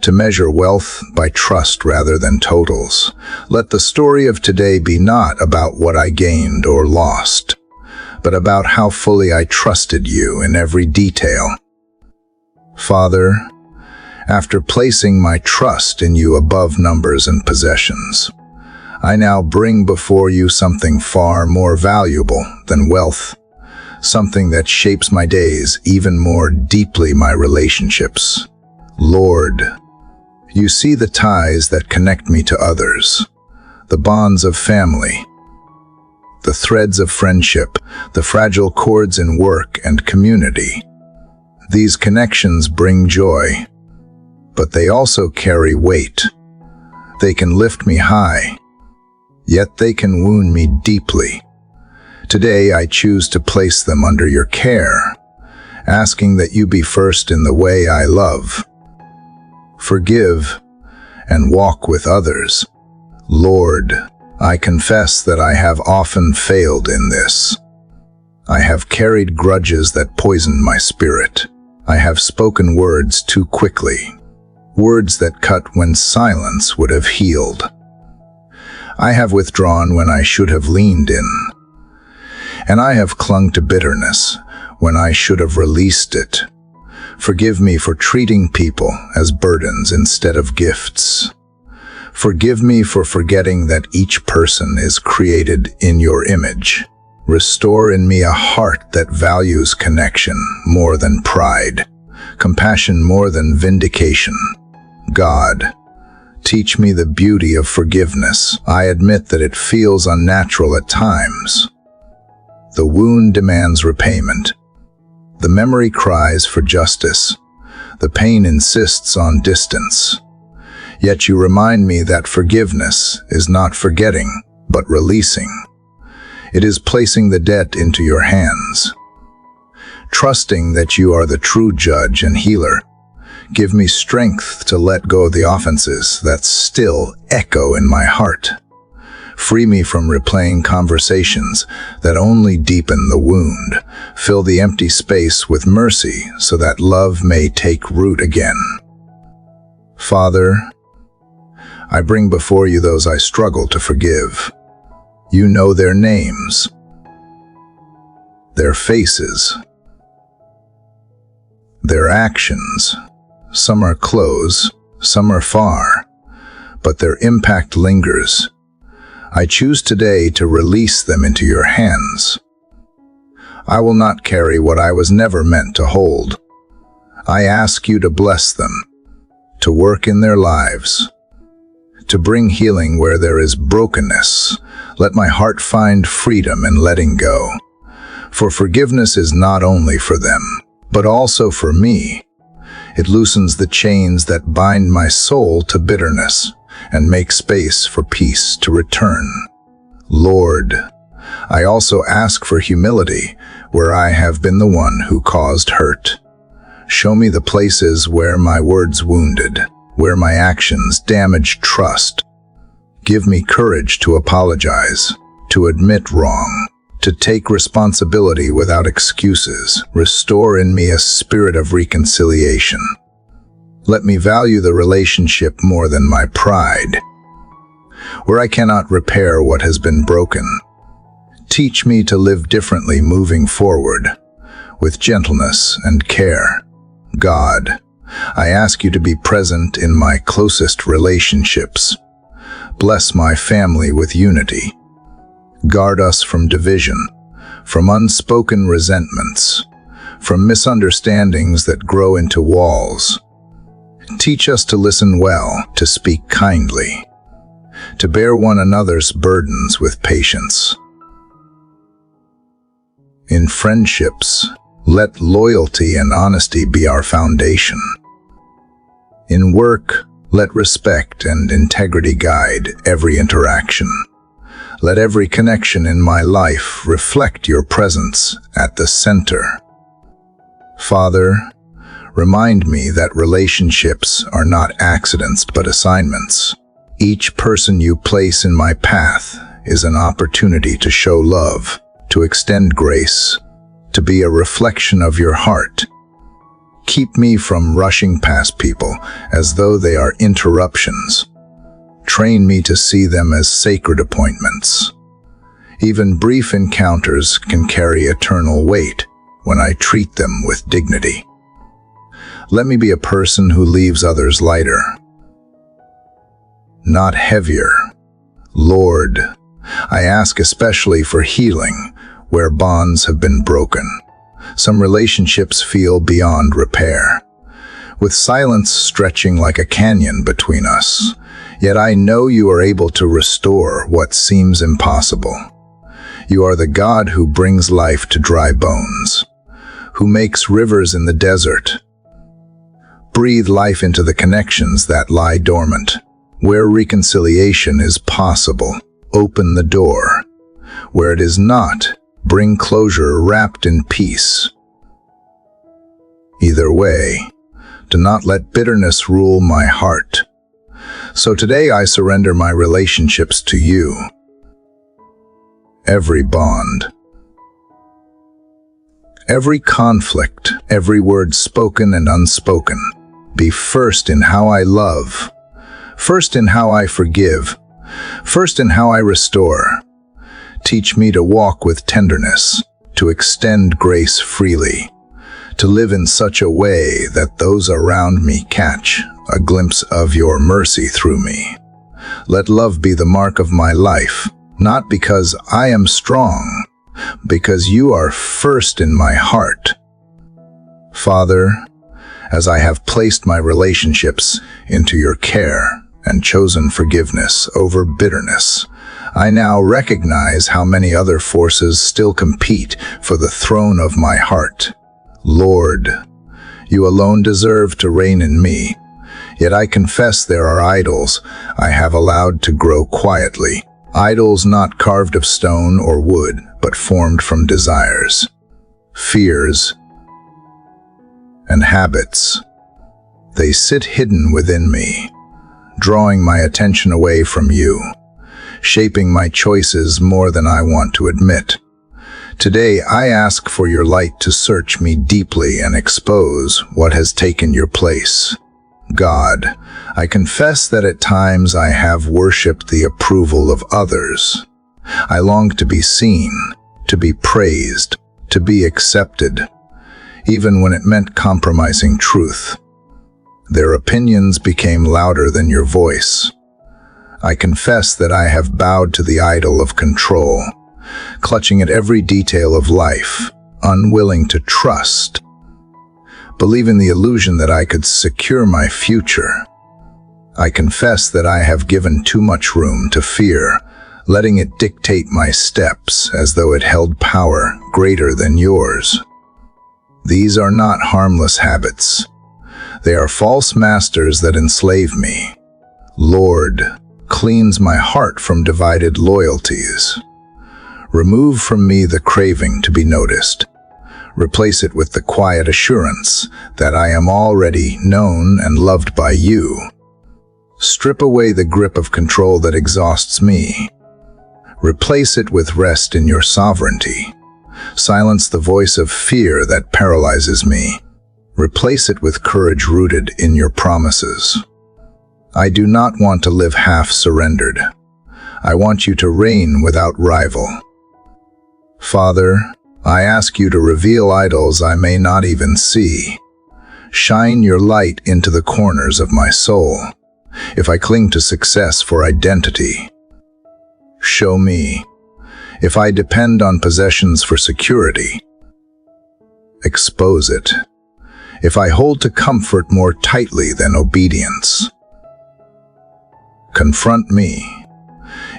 Speaker 1: to measure wealth by trust rather than totals. Let the story of today be not about what I gained or lost, but about how fully I trusted you in every detail. Father, after placing my trust in you above numbers and possessions, I now bring before you something far more valuable than wealth, something that shapes my days, even more deeply my relationships. Lord, you see the ties that connect me to others, the bonds of family, the threads of friendship, the fragile cords in work and community. These connections bring joy, but they also carry weight. They can lift me high, yet they can wound me deeply. Today I choose to place them under your care, asking that you be first in the way I love, forgive, and walk with others. Lord, I confess that I have often failed in this. I have carried grudges that poisoned my spirit. I have spoken words too quickly, words that cut when silence would have healed. I have withdrawn when I should have leaned in, and I have clung to bitterness when I should have released it. Forgive me for treating people as burdens instead of gifts. Forgive me for forgetting that each person is created in your image. Restore in me a heart that values connection more than pride, compassion more than vindication. God, teach me the beauty of forgiveness. I admit that it feels unnatural at times. The wound demands repayment. The memory cries for justice. The pain insists on distance. Yet you remind me that forgiveness is not forgetting, but releasing. It is placing the debt into your hands. Trusting that you are the true judge and healer. Give me strength to let go of the offenses that still echo in my heart. Free me from replaying conversations that only deepen the wound. Fill the empty space with mercy so that love may take root again. Father, I bring before you those I struggle to forgive. You know their names, their faces, their actions. Some are close, some are far, but their impact lingers. I choose today to release them into your hands. I will not carry what I was never meant to hold. I ask you to bless them, to work in their lives, to bring healing where there is brokenness. Let my heart find freedom in letting go. For forgiveness is not only for them, but also for me. It loosens the chains that bind my soul to bitterness and make space for peace to return. Lord, I also ask for humility where I have been the one who caused hurt. Show me the places where my words wounded, where my actions damaged trust. Give me courage to apologize, to admit wrong, to take responsibility without excuses. Restore in me a spirit of reconciliation. Let me value the relationship more than my pride. Where I cannot repair what has been broken, teach me to live differently moving forward, with gentleness and care. God, I ask you to be present in my closest relationships. Bless my family with unity. Guard us from division, from unspoken resentments, from misunderstandings that grow into walls. Teach us to listen well, to speak kindly, to bear one another's burdens with patience. In friendships, let loyalty and honesty be our foundation. In work, let respect and integrity guide every interaction. Let every connection in my life reflect your presence at the center. Father, remind me that relationships are not accidents but assignments. Each person you place in my path is an opportunity to show love, to extend grace, to be a reflection of your heart. Keep me from rushing past people as though they are interruptions. Train me to see them as sacred appointments. Even brief encounters can carry eternal weight when I treat them with dignity. Let me be a person who leaves others lighter, not heavier. Lord, I ask especially for healing where bonds have been broken. Some relationships feel beyond repair, with silence stretching like a canyon between us. Yet I know you are able to restore what seems impossible. You are the God who brings life to dry bones, who makes rivers in the desert. Breathe life into the connections that lie dormant. Where reconciliation is possible, open the door. Where it is not, bring closure wrapped in peace. Either way, do not let bitterness rule my heart. So today I surrender my relationships to you. Every bond, every conflict, every word spoken and unspoken, be first in how I love, first in how I forgive, first in how I restore. Teach me to walk with tenderness, to extend grace freely, to live in such a way that those around me catch a glimpse of your mercy through me. Let love be the mark of my life, not because I am strong, because you are first in my heart. Father, as I have placed my relationships into your care and chosen forgiveness over bitterness. I now recognize how many other forces still compete for the throne of my heart. Lord, you alone deserve to reign in me, yet I confess there are idols I have allowed to grow quietly. Idols not carved of stone or wood, but formed from desires, fears, and habits. They sit hidden within me, drawing my attention away from you, shaping my choices more than I want to admit. Today, I ask for your light to search me deeply and expose what has taken your place. God, I confess that at times I have worshipped the approval of others. I long to be seen, to be praised, to be accepted, even when it meant compromising truth. Their opinions became louder than your voice. I confess that I have bowed to the idol of control, clutching at every detail of life, unwilling to trust, believe in the illusion that I could secure my future. I confess that I have given too much room to fear, letting it dictate my steps as though it held power greater than yours. These are not harmless habits. They are false masters that enslave me. Lord, cleanse my heart from divided loyalties. Remove from me the craving to be noticed. Replace it with the quiet assurance that I am already known and loved by you. Strip away the grip of control that exhausts me. Replace it with rest in your sovereignty. Silence the voice of fear that paralyzes me. Replace it with courage rooted in your promises. I do not want to live half-surrendered. I want you to reign without rival. Father, I ask you to reveal idols I may not even see. Shine your light into the corners of my soul. If I cling to success for identity, show me. If I depend on possessions for security, expose it. If I hold to comfort more tightly than obedience, confront me.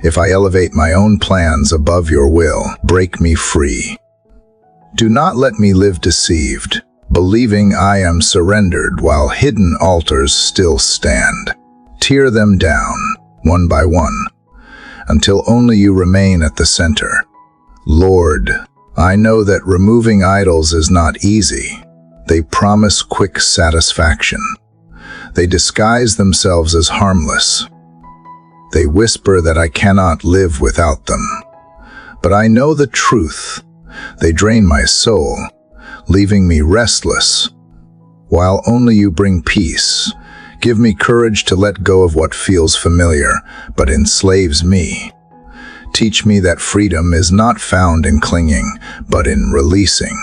Speaker 1: If I elevate my own plans above your will, break me free. Do not let me live deceived, believing I am surrendered while hidden altars still stand. Tear them down, one by one, until only you remain at the center. Lord, I know that removing idols is not easy. They promise quick satisfaction. They disguise themselves as harmless. They whisper that I cannot live without them. But I know the truth. They drain my soul, leaving me restless, while only you bring peace. Give me courage to let go of what feels familiar, but enslaves me. Teach me that freedom is not found in clinging, but in releasing.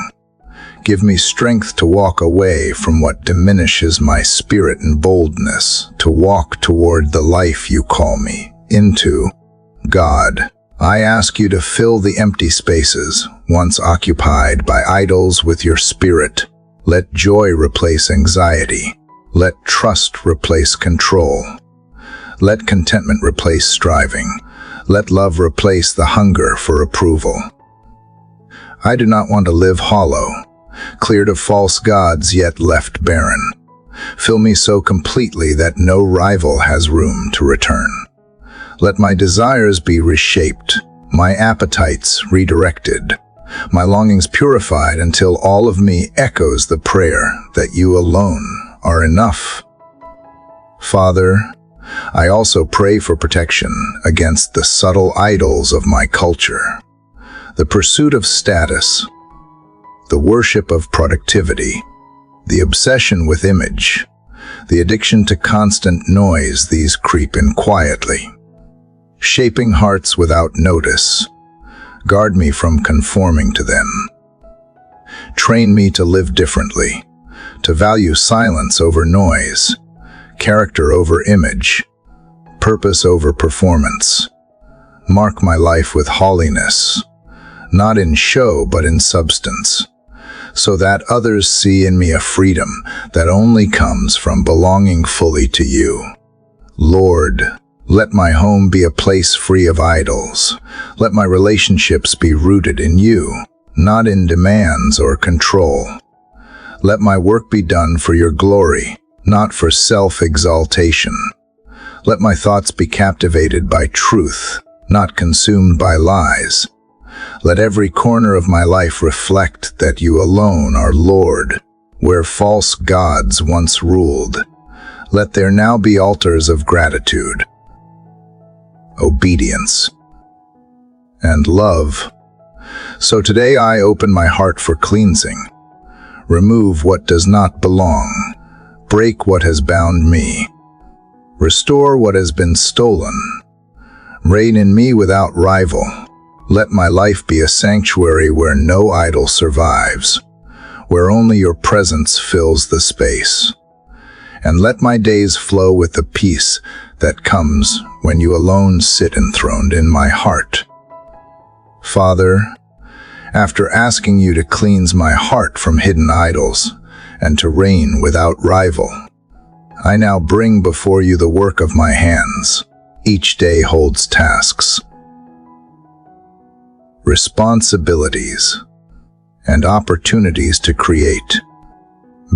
Speaker 1: Give me strength to walk away from what diminishes my spirit and boldness, to walk toward the life you call me into. God, I ask you to fill the empty spaces once occupied by idols with your spirit. Let joy replace anxiety. Let trust replace control. Let contentment replace striving. Let love replace the hunger for approval. I do not want to live hollow, cleared of false gods yet left barren. Fill me so completely that no rival has room to return. Let my desires be reshaped, my appetites redirected, my longings purified until all of me echoes the prayer that you alone are enough. Father, I also pray for protection against the subtle idols of my culture, the pursuit of status, the worship of productivity, the obsession with image, the addiction to constant noise. These creep in quietly, shaping hearts without notice. Guard me from conforming to them. Train me to live differently, to value silence over noise, character over image, purpose over performance. Mark my life with holiness, not in show but in substance. so that others see in me a freedom that only comes from belonging fully to you. Lord, let my home be a place free of idols. Let my relationships be rooted in you, not in demands or control. Let my work be done for your glory, not for self-exaltation. Let my thoughts be captivated by truth, not consumed by lies. Let every corner of my life reflect that you alone are Lord. Where false gods once ruled, let there now be altars of gratitude, obedience, and love. So today I open my heart for cleansing. Remove what does not belong. Break what has bound me. Restore what has been stolen. Reign in me without rival. Let my life be a sanctuary where no idol survives, where only your presence fills the space. And let my days flow with the peace that comes when you alone sit enthroned in my heart. Father, after asking you to cleanse my heart from hidden idols and to reign without rival, I now bring before you the work of my hands. Each day holds tasks, responsibilities, and opportunities to create,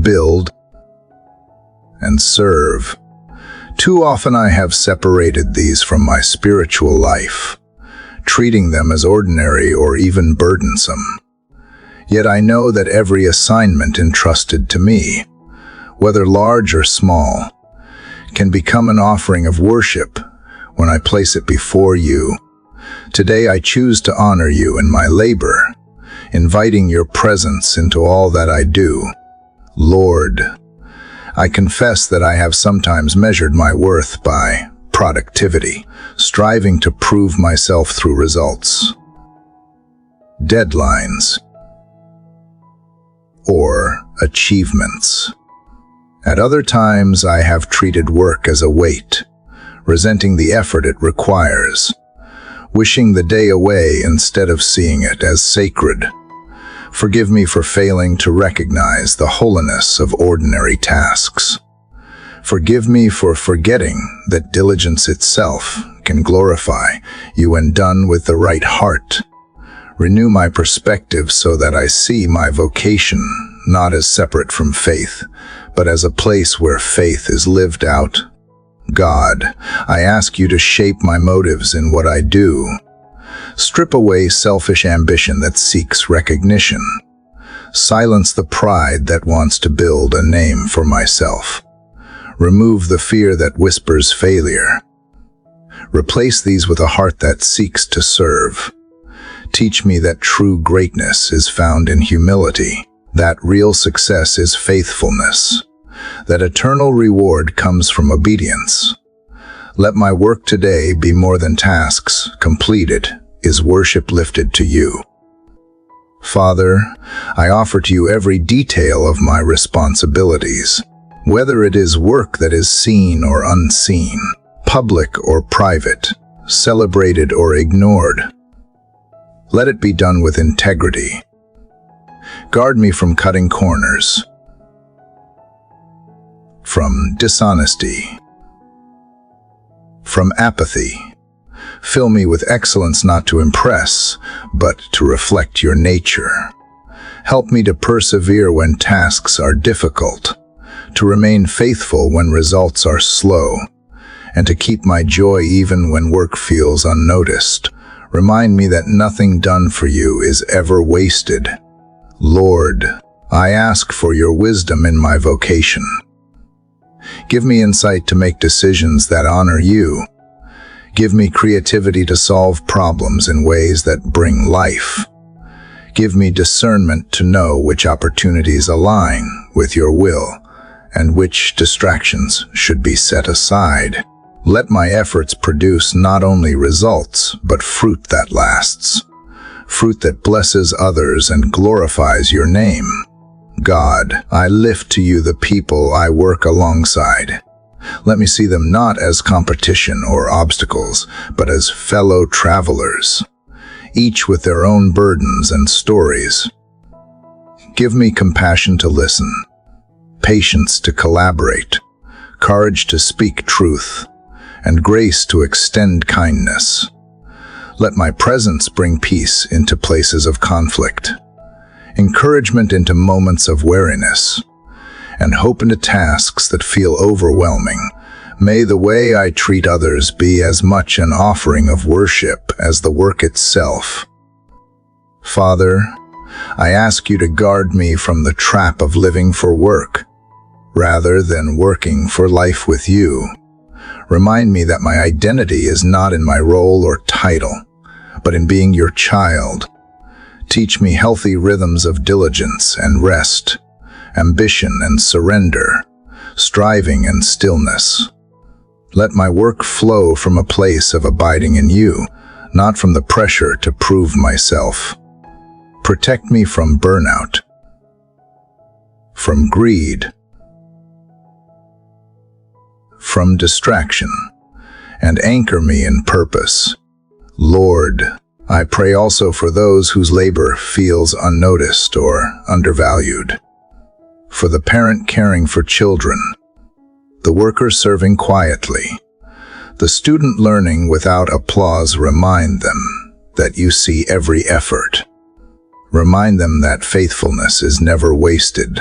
Speaker 1: build, and serve. Too often I have separated these from my spiritual life, treating them as ordinary or even burdensome. Yet I know that every assignment entrusted to me, whether large or small, can become an offering of worship when I place it before you. Today I choose to honor you in my labor, inviting your presence into all that I do. Lord, I confess that I have sometimes measured my worth by productivity, striving to prove myself through results, deadlines, or achievements. At other times, I have treated work as a weight, resenting the effort it requires, wishing the day away instead of seeing it as sacred. Forgive me for failing to recognize the holiness of ordinary tasks. Forgive me for forgetting that diligence itself can glorify you when done with the right heart. Renew my perspective so that I see my vocation not as separate from faith, but as a place where faith is lived out. God, I ask you to shape my motives in what I do. Strip away selfish ambition that seeks recognition. Silence the pride that wants to build a name for myself. Remove the fear that whispers failure. Replace these with a heart that seeks to serve. Teach me that true greatness is found in humility, that real success is faithfulness, that eternal reward comes from obedience. Let my work today be more than tasks completed, is worship lifted to you. Father, I offer to you every detail of my responsibilities, whether it is work that is seen or unseen, public or private, celebrated or ignored. Let it be done with integrity. Guard me from cutting corners, from dishonesty, from apathy. Fill me with excellence not to impress, but to reflect your nature. Help me to persevere when tasks are difficult, to remain faithful when results are slow, and to keep my joy even when work feels unnoticed. Remind me that nothing done for you is ever wasted. Lord, I ask for your wisdom in my vocation. Give me insight to make decisions that honor you. Give me creativity to solve problems in ways that bring life. Give me discernment to know which opportunities align with your will and which distractions should be set aside. Let my efforts produce not only results, but fruit that lasts. Fruit that blesses others and glorifies your name. God, I lift to you the people I work alongside. Let me see them not as competition or obstacles, but as fellow travelers, each with their own burdens and stories. Give me compassion to listen, patience to collaborate, courage to speak truth, and grace to extend kindness. Let my presence bring peace into places of conflict, encouragement into moments of weariness, and hope into tasks that feel overwhelming. May the way I treat others be as much an offering of worship as the work itself. Father, I ask you to guard me from the trap of living for work, rather than working for life with you. Remind me that my identity is not in my role or title, but in being your child. Teach me healthy rhythms of diligence and rest, ambition and surrender, striving and stillness. Let my work flow from a place of abiding in you, not from the pressure to prove myself. Protect me from burnout, from greed, from distraction, and anchor me in purpose. Lord, I pray also for those whose labor feels unnoticed or undervalued, for the parent caring for children, the worker serving quietly, the student learning without applause. Remind them that you see every effort. Remind them that faithfulness is never wasted,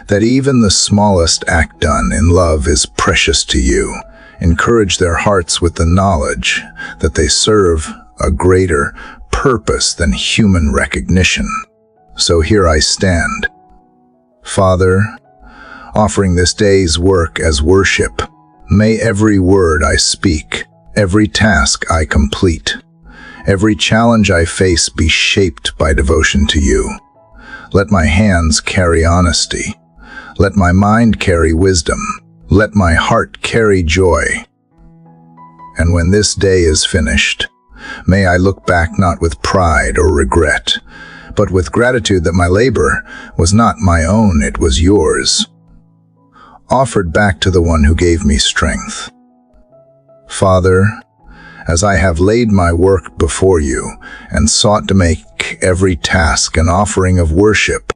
Speaker 1: that even the smallest act done in love is precious to you. Encourage their hearts with the knowledge that they serve a greater purpose than human recognition. So here I stand, Father, offering this day's work as worship. May every word I speak, every task I complete, every challenge I face be shaped by devotion to you. Let my hands carry honesty. Let my mind carry wisdom. Let my heart carry joy. And when this day is finished, may I look back not with pride or regret, but with gratitude that my labor was not my own, it was yours, offered back to the one who gave me strength. Father, as I have laid my work before you and sought to make every task an offering of worship,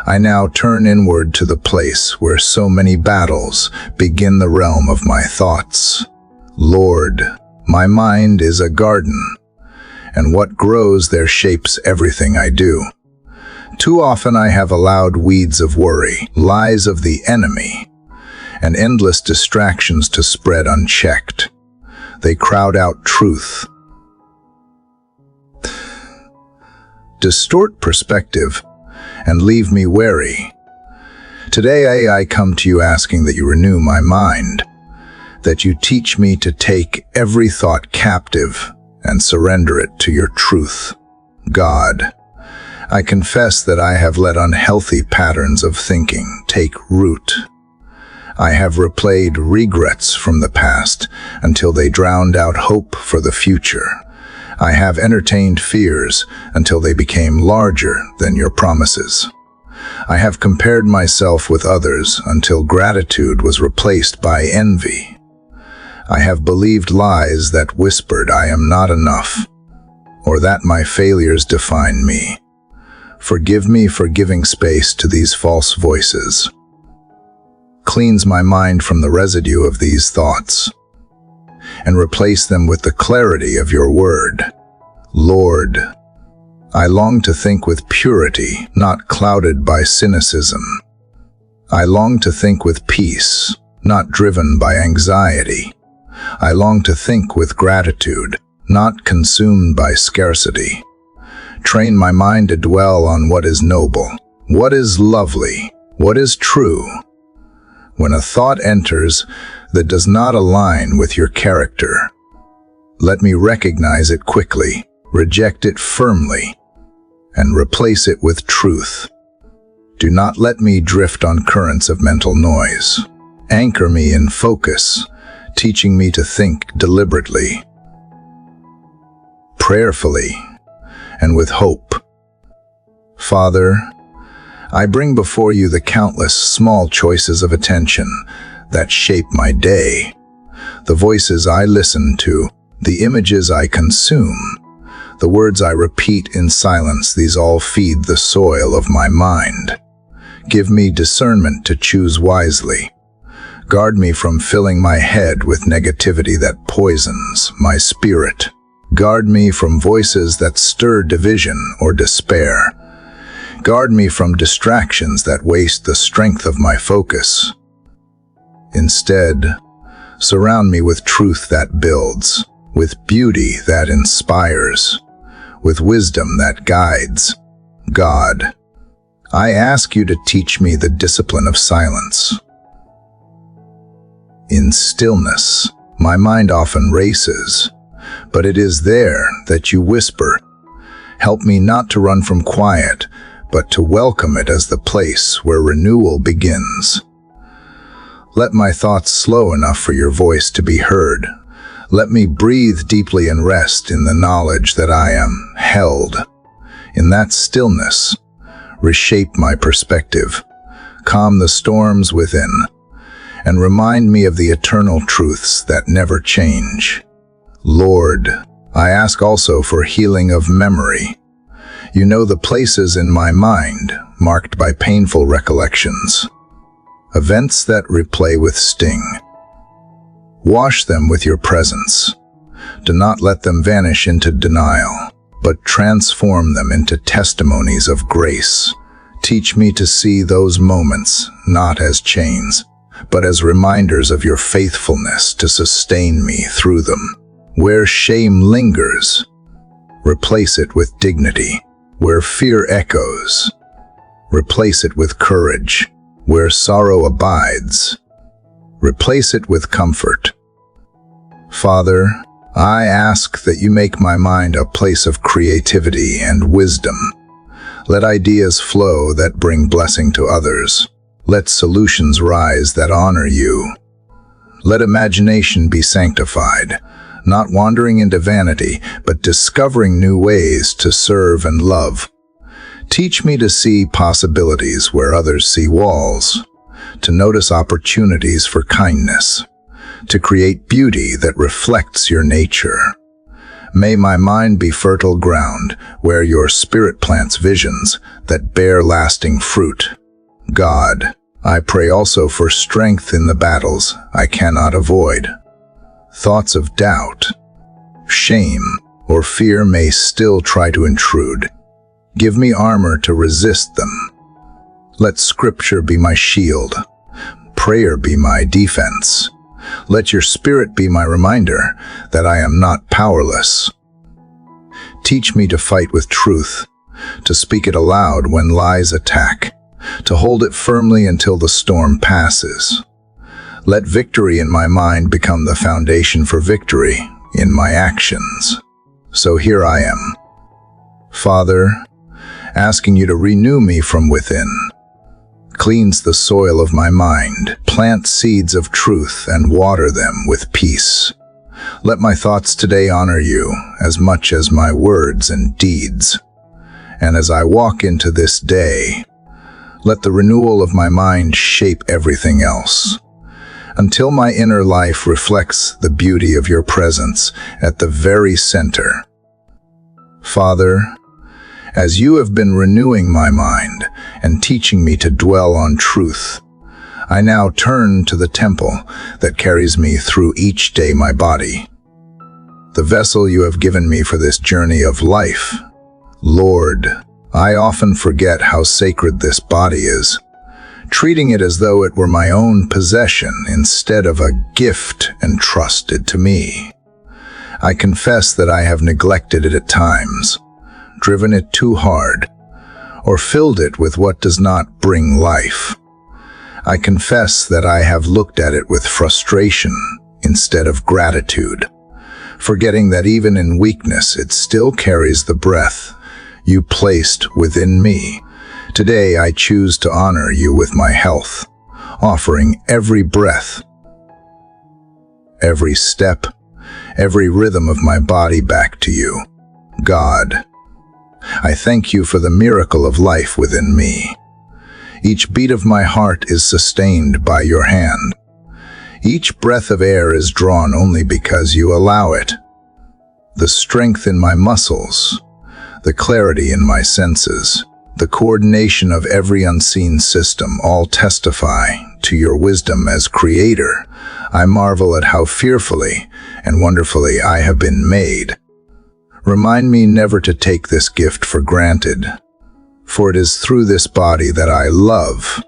Speaker 1: I now turn inward to the place where so many battles begin, the realm of my thoughts. Lord, my mind is a garden, and what grows there shapes everything I do. Too often I have allowed weeds of worry, lies of the enemy, and endless distractions to spread unchecked. They crowd out truth, distort perspective, and leave me wary. Today I come to you asking that you renew my mind, that you teach me to take every thought captive and surrender it to your truth. God, I confess that I have let unhealthy patterns of thinking take root. I have replayed regrets from the past until they drowned out hope for the future. I have entertained fears until they became larger than your promises. I have compared myself with others until gratitude was replaced by envy. I have believed lies that whispered I am not enough, or that my failures define me. Forgive me for giving space to these false voices. Cleanse my mind from the residue of these thoughts, and replace them with the clarity of your word. Lord, I long to think with purity, not clouded by cynicism. I long to think with peace, not driven by anxiety. I long to think with gratitude, not consumed by scarcity. Train my mind to dwell on what is noble, what is lovely, what is true. When a thought enters that does not align with your character, let me recognize it quickly, reject it firmly, and replace it with truth. Do not let me drift on currents of mental noise. Anchor me in focus, teaching me to think deliberately, prayerfully, and with hope. Father, I bring before you the countless small choices of attention that shape my day, the voices I listen to, the images I consume, The words I repeat in silence, these all feed the soil of my mind. Give me discernment to choose wisely. Guard me from filling my head with negativity that poisons my spirit. Guard me from voices that stir division or despair. Guard me from distractions that waste the strength of my focus. Instead, surround me with truth that builds, with beauty that inspires, with wisdom that guides. God, I ask you to teach me the discipline of silence. In stillness, my mind often races, but it is there that you whisper. Help me not to run from quiet, but to welcome it as the place where renewal begins. Let my thoughts slow enough for your voice to be heard. Let me breathe deeply and rest in the knowledge that I am held. In that stillness, reshape my perspective, calm the storms within, and remind me of the eternal truths that never change. Lord, I ask also for healing of memory. You know the places in my mind marked by painful recollections, events that replay with sting. Wash them with your presence. Do not let them vanish into denial, but transform them into testimonies of grace. Teach me to see those moments not as chains, but as reminders of your faithfulness to sustain me through them. Where shame lingers, replace it with dignity. Where fear echoes, replace it with courage. Where sorrow abides, replace it with comfort. Father, I ask that you make my mind a place of creativity and wisdom. Let ideas flow that bring blessing to others. Let solutions rise that honor you. Let imagination be sanctified, not wandering into vanity, but discovering new ways to serve and love. Teach me to see possibilities where others see walls, to notice opportunities for kindness, to create beauty that reflects your nature. May my mind be fertile ground where your spirit plants visions that bear lasting fruit. God, I pray also for strength in the battles I cannot avoid. Thoughts of doubt, shame, or fear may still try to intrude. Give me armor to resist them. Let Scripture be my shield, prayer be my defense. Let your Spirit be my reminder that I am not powerless. Teach me to fight with truth, to speak it aloud when lies attack, to hold it firmly until the storm passes. Let victory in my mind become the foundation for victory in my actions. So here I am, Father, asking you to renew me from within. Cleanse the soil of my mind, plant seeds of truth, and water them with peace. Let my thoughts today honor you as much as my words and deeds. And as I walk into this day, let the renewal of my mind shape everything else, until my inner life reflects the beauty of your presence at the very center. Father, as you have been renewing my mind and teaching me to dwell on truth, I now turn to the temple that carries me through each day, my body, the vessel you have given me for this journey of life. Lord, I often forget how sacred this body is, treating it as though it were my own possession instead of a gift entrusted to me. I confess that I have neglected it at times, driven it too hard, or filled it with what does not bring life. I confess that I have looked at it with frustration instead of gratitude, forgetting that even in weakness it still carries the breath you placed within me. Today I choose to honor you with my health, offering every breath, every step, every rhythm of my body back to you. God, I thank you for the miracle of life within me. Each beat of my heart is sustained by your hand. Each breath of air is drawn only because you allow it. the strength in my muscles, the clarity in my senses, the coordination of every unseen system all testify to your wisdom as Creator. I marvel at how fearfully and wonderfully I have been made. Remind me never to take this gift for granted, for it is through this body that I love,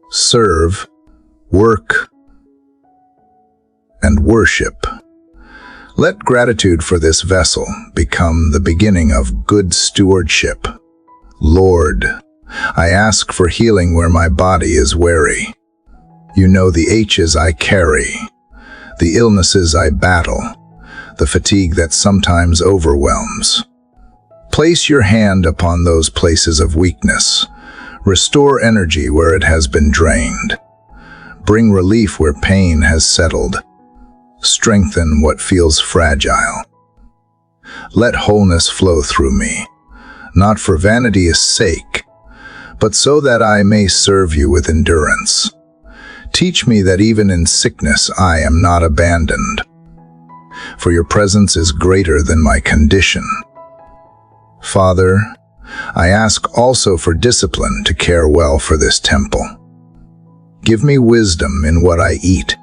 Speaker 1: serve, work, and worship. Let gratitude for this vessel become the beginning of good stewardship. Lord, I ask for healing where my body is weary. You know the aches I carry, the illnesses I battle, the fatigue that sometimes overwhelms. Place your hand upon those places of weakness. Restore energy where it has been drained. Bring relief where pain has settled. Strengthen what feels fragile. Let wholeness flow through me, not for vanity's sake, but so that I may serve you with endurance. Teach me that even in sickness I am not abandoned, for your presence is greater than my condition. Father, I ask also for discipline to care well for this temple. Give me wisdom in what I eat,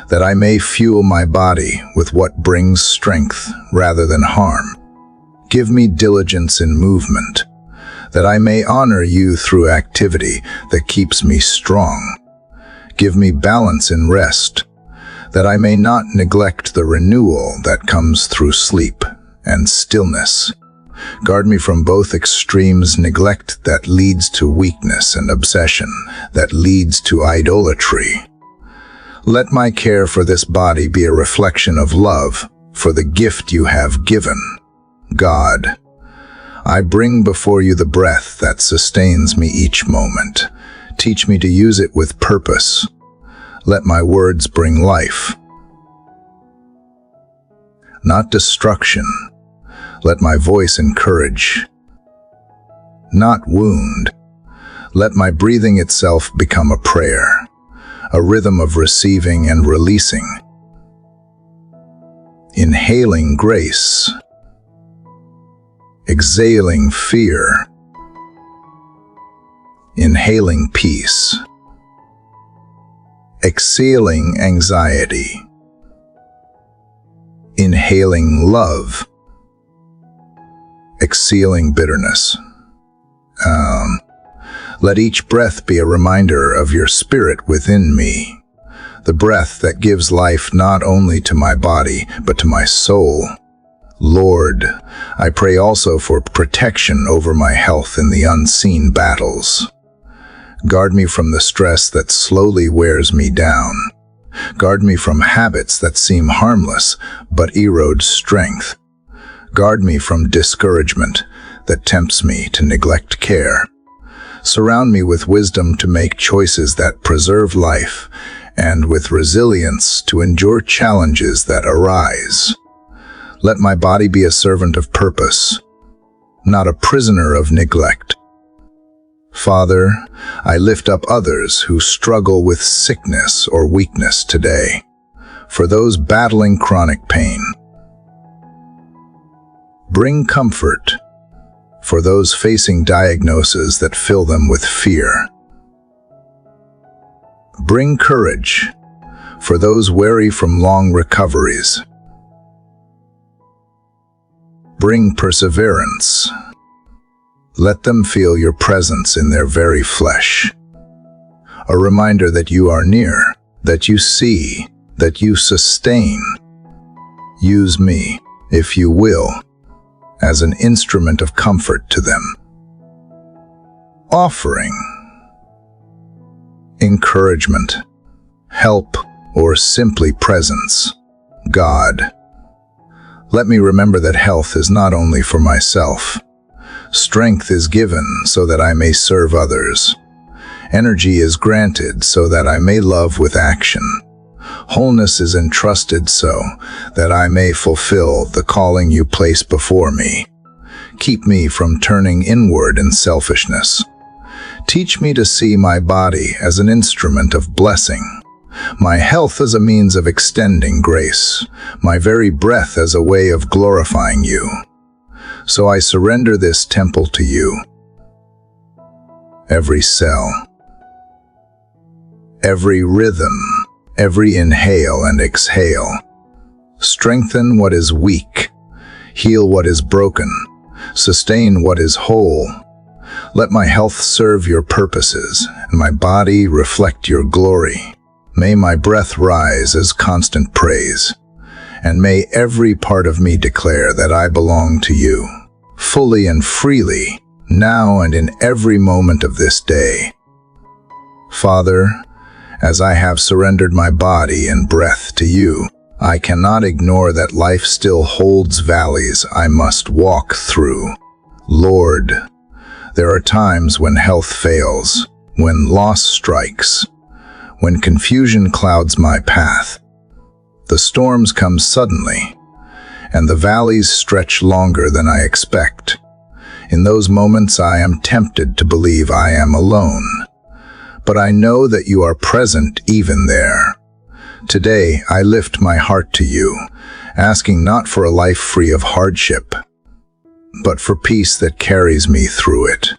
Speaker 1: that I may fuel my body with what brings strength rather than harm. Give me diligence in movement, that I may honor you through activity that keeps me strong. Give me balance in rest, that I may not neglect the renewal that comes through sleep and stillness. Guard me from both extremes, neglect that leads to weakness and obsession that leads to idolatry. Let my care for this body be a reflection of love for the gift you have given. God, I bring before you the breath that sustains me each moment. Teach me to use it with purpose. Let my words bring life, not destruction. Let my voice encourage, not wound. Let my breathing itself become a prayer, a rhythm of receiving and releasing. Inhaling grace, exhaling fear, inhaling peace, exhaling anxiety, inhaling love, exhaling bitterness. Let each breath be a reminder of your spirit within me, the breath that gives life not only to my body, but to my soul. Lord, I pray also for protection over my health in the unseen battles. Guard me from the stress that slowly wears me down. Guard me from habits that seem harmless, but erode strength. Guard me from discouragement that tempts me to neglect care. Surround me with wisdom to make choices that preserve life, and with resilience to endure challenges that arise. Let my body be a servant of purpose, not a prisoner of neglect. Father, I lift up others who struggle with sickness or weakness today, for those battling chronic pain. Bring comfort for those facing diagnoses that fill them with fear. Bring courage for those weary from long recoveries. Bring perseverance. Let them feel your presence in their very flesh. A reminder that you are near, that you see, that you sustain. Use me, if you will, as an instrument of comfort to them. Offering encouragement, help, or simply presence. God, let me remember that health is not only for myself. Strength is given so that I may serve others. Energy is granted so that I may love with action. Wholeness is entrusted so that I may fulfill the calling you place before me. Keep me from turning inward in selfishness. Teach me to see my body as an instrument of blessing, my health as a means of extending grace, my very breath as a way of glorifying you. So I surrender this temple to you. Every cell, every rhythm, every inhale and exhale. Strengthen what is weak, heal what is broken, sustain what is whole. Let my health serve your purposes, and my body reflect your glory. May my breath rise as constant praise, and may every part of me declare that I belong to you, fully and freely, now and in every moment of this day. Father, as I have surrendered my body and breath to you, I cannot ignore that life still holds valleys I must walk through. Lord, there are times when health fails, when loss strikes, when confusion clouds my path. The storms come suddenly, and the valleys stretch longer than I expect. In those moments I am tempted to believe I am alone, but I know that you are present even there. Today I lift my heart to you, asking not for a life free of hardship, but for peace that carries me through it.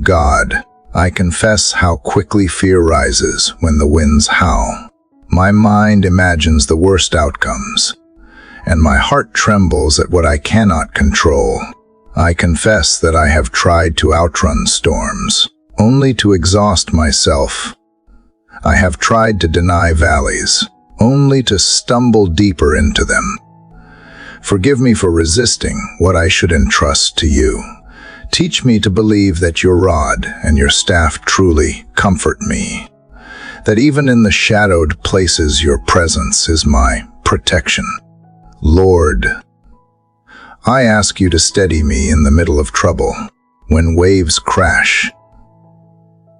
Speaker 1: God, I confess how quickly fear rises when the winds howl. My mind imagines the worst outcomes, and my heart trembles at what I cannot control. I confess that I have tried to outrun storms, only to exhaust myself. I have tried to deny valleys, only to stumble deeper into them. Forgive me for resisting what I should entrust to you. Teach me to believe that your rod and your staff truly comfort me, that even in the shadowed places your presence is my protection. Lord, I ask you to steady me in the middle of trouble, when waves crash.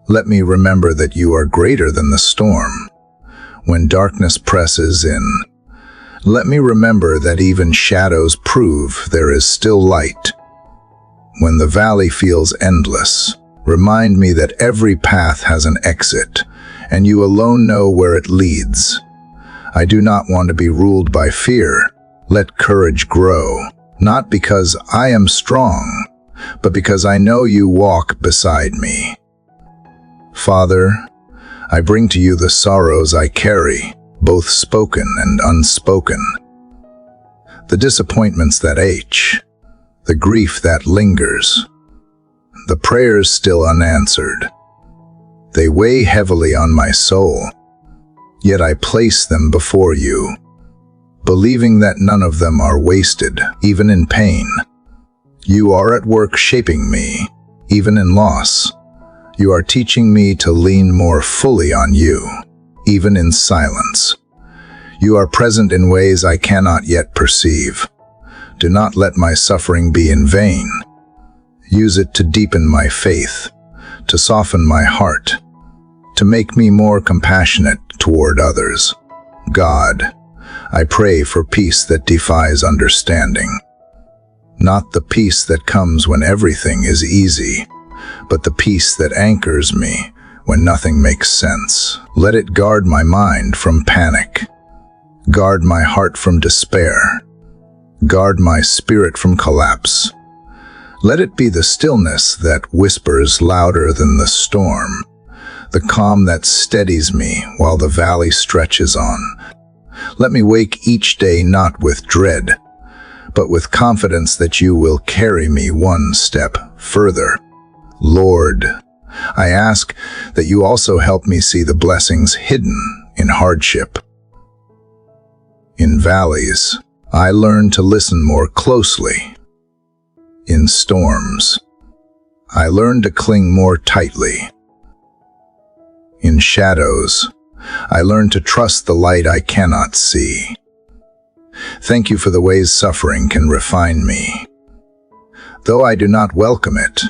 Speaker 1: Let me remember that you are greater than the storm. When darkness presses in, let me remember that even shadows prove there is still light. When the valley feels endless, remind me that every path has an exit, and you alone know where it leads. I do not want to be ruled by fear. Let courage grow, not because I am strong, but because I know you walk beside me. Father, I bring to you the sorrows I carry, both spoken and unspoken. The disappointments that ache, the grief that lingers, the prayers still unanswered. They weigh heavily on my soul, yet I place them before you, believing that none of them are wasted, even in pain. You are at work shaping me, even in loss. You are teaching me to lean more fully on you, even in silence. You are present in ways I cannot yet perceive. Do not let my suffering be in vain. Use it to deepen my faith, to soften my heart, to make me more compassionate toward others. God, I pray for peace that defies understanding. Not the peace that comes when everything is easy, but the peace that anchors me when nothing makes sense. Let it guard my mind from panic. Guard my heart from despair. Guard my spirit from collapse. Let it be the stillness that whispers louder than the storm, the calm that steadies me while the valley stretches on. Let me wake each day not with dread, but with confidence that you will carry me one step further. Lord, I ask that you also help me see the blessings hidden in hardship. In valleys, I learn to listen more closely. In storms, I learn to cling more tightly. In shadows, I learn to trust the light I cannot see. Thank you for the ways suffering can refine me. Though I do not welcome it,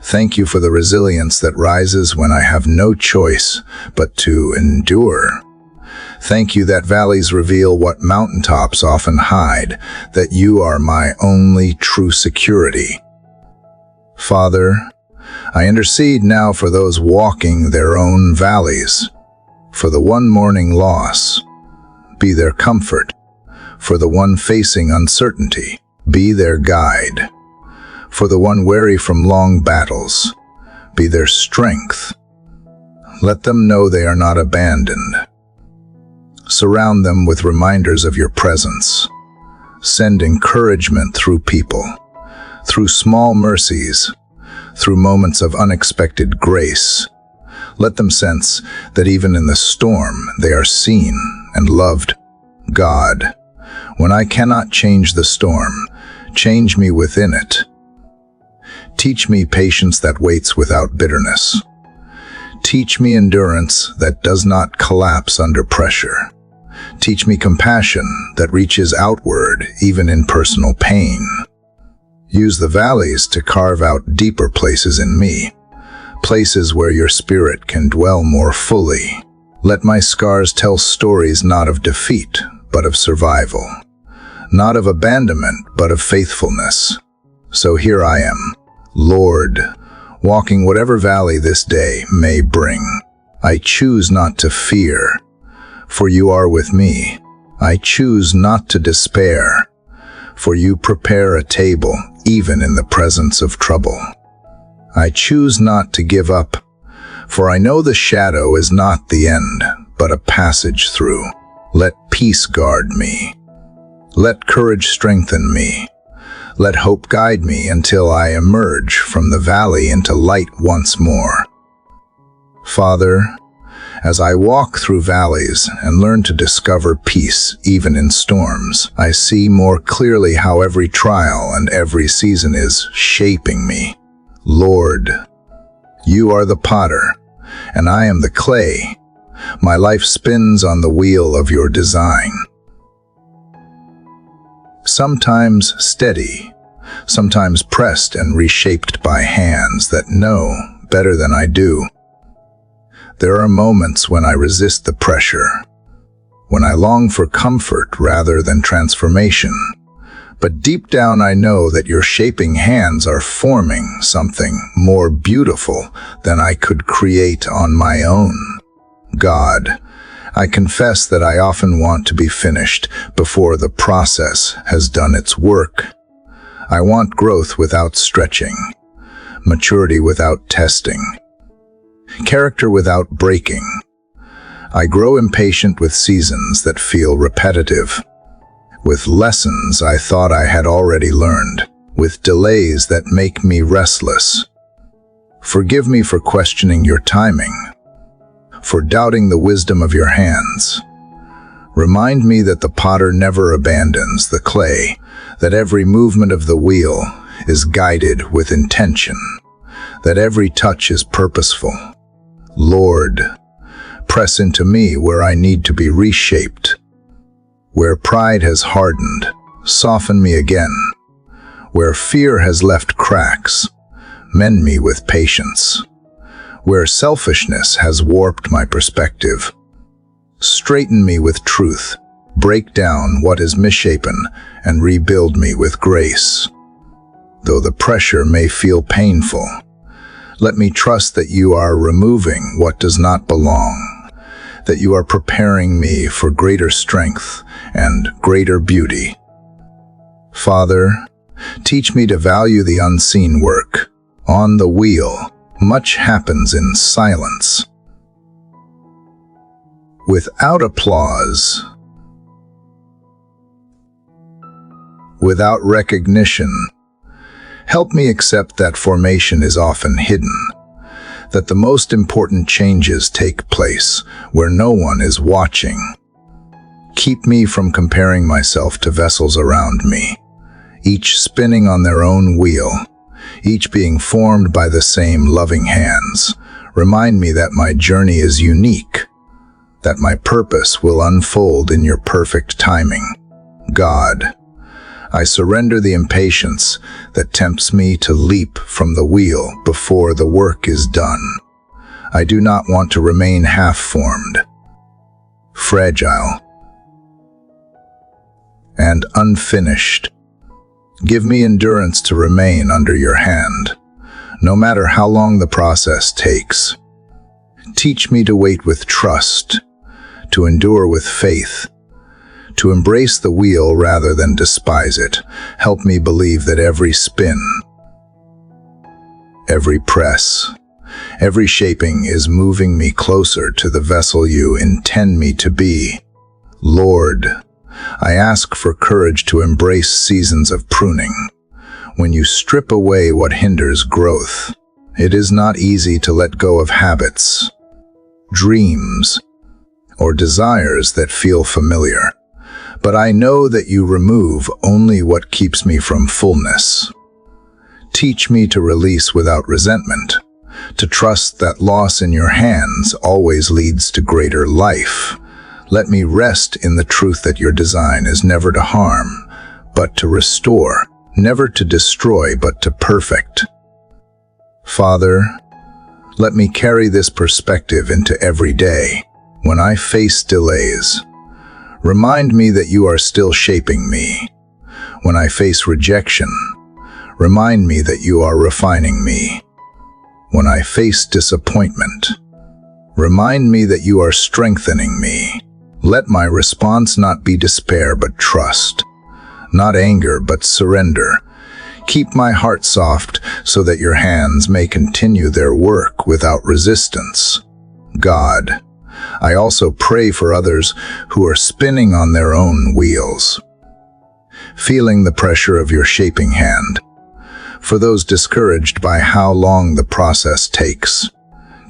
Speaker 1: thank you for the resilience that rises when I have no choice but to endure. Thank you that valleys reveal what mountaintops often hide, that you are my only true security. Father, I intercede now for those walking their own valleys, For the one mourning loss, be their comfort. For the one facing uncertainty, be their guide. For the one weary from long battles, be their strength. Let them know they are not abandoned. Surround them with reminders of your presence. Send encouragement through people, through small mercies, through moments of unexpected grace. Let them sense that even in the storm they are seen and loved. God, when I cannot change the storm, change me within it. Teach me patience that waits without bitterness. Teach me endurance that does not collapse under pressure. Teach me compassion that reaches outward even in personal pain. Use the valleys to carve out deeper places in me, places where your spirit can dwell more fully. Let my scars tell stories not of defeat, but of survival, not of abandonment, but of faithfulness. So here I am, Lord, walking whatever valley this day may bring. I choose not to fear, for you are with me. I choose not to despair, for you prepare a table even in the presence of trouble. I choose not to give up, for I know the shadow is not the end, but a passage through. Let peace guard me. Let courage strengthen me. Let hope guide me until I emerge from the valley into light once more. Father, as I walk through valleys and learn to discover peace even in storms, I see more clearly how every trial and every season is shaping me. Lord, you are the potter, and I am the clay. My life spins on the wheel of your design. Sometimes steady, sometimes pressed and reshaped by hands that know better than I do. There are moments when I resist the pressure, when I long for comfort rather than transformation. But deep down I know that your shaping hands are forming something more beautiful than I could create on my own. God, I confess that I often want to be finished before the process has done its work. I want growth without stretching, maturity without testing, character without breaking. I grow impatient with seasons that feel repetitive, with lessons I thought I had already learned, with delays that make me restless. Forgive me for questioning your timing, for doubting the wisdom of your hands. Remind me that the potter never abandons the clay, that every movement of the wheel is guided with intention, that every touch is purposeful. Lord, press into me where I need to be reshaped. Where pride has hardened, soften me again. Where fear has left cracks, mend me with patience. Where selfishness has warped my perspective, straighten me with truth. Break down what is misshapen and rebuild me with grace. Though the pressure may feel painful, let me trust that you are removing what does not belong, that you are preparing me for greater strength and greater beauty. Father, teach me to value the unseen work. On the wheel, much happens in silence. Without applause, without recognition, help me accept that formation is often hidden, that the most important changes take place where no one is watching. Keep me from comparing myself to vessels around me, each spinning on their own wheel, each being formed by the same loving hands. Remind me that my journey is unique, that my purpose will unfold in your perfect timing. God, I surrender the impatience that tempts me to leap from the wheel before the work is done. I do not want to remain half-formed, fragile, and unfinished. Give me endurance to remain under your hand, no matter how long the process takes. Teach me to wait with trust, to endure with faith, to embrace the wheel rather than despise it. Help me believe that every spin, every press, every shaping is moving me closer to the vessel you intend me to be. Lord, I ask for courage to embrace seasons of pruning, when you strip away what hinders growth. It is not easy to let go of habits, dreams, or desires that feel familiar, but I know that you remove only what keeps me from fullness. Teach me to release without resentment, to trust that loss in your hands always leads to greater life. Let me rest in the truth that your design is never to harm, but to restore, never to destroy, but to perfect. Father, let me carry this perspective into every day. When I face delays, remind me that you are still shaping me. When I face rejection, remind me that you are refining me. When I face disappointment, remind me that you are strengthening me. Let my response not be despair but trust, not anger but surrender. Keep my heart soft so that your hands may continue their work without resistance. God, I also pray for others who are spinning on their own wheels, feeling the pressure of your shaping hand. For those discouraged by how long the process takes,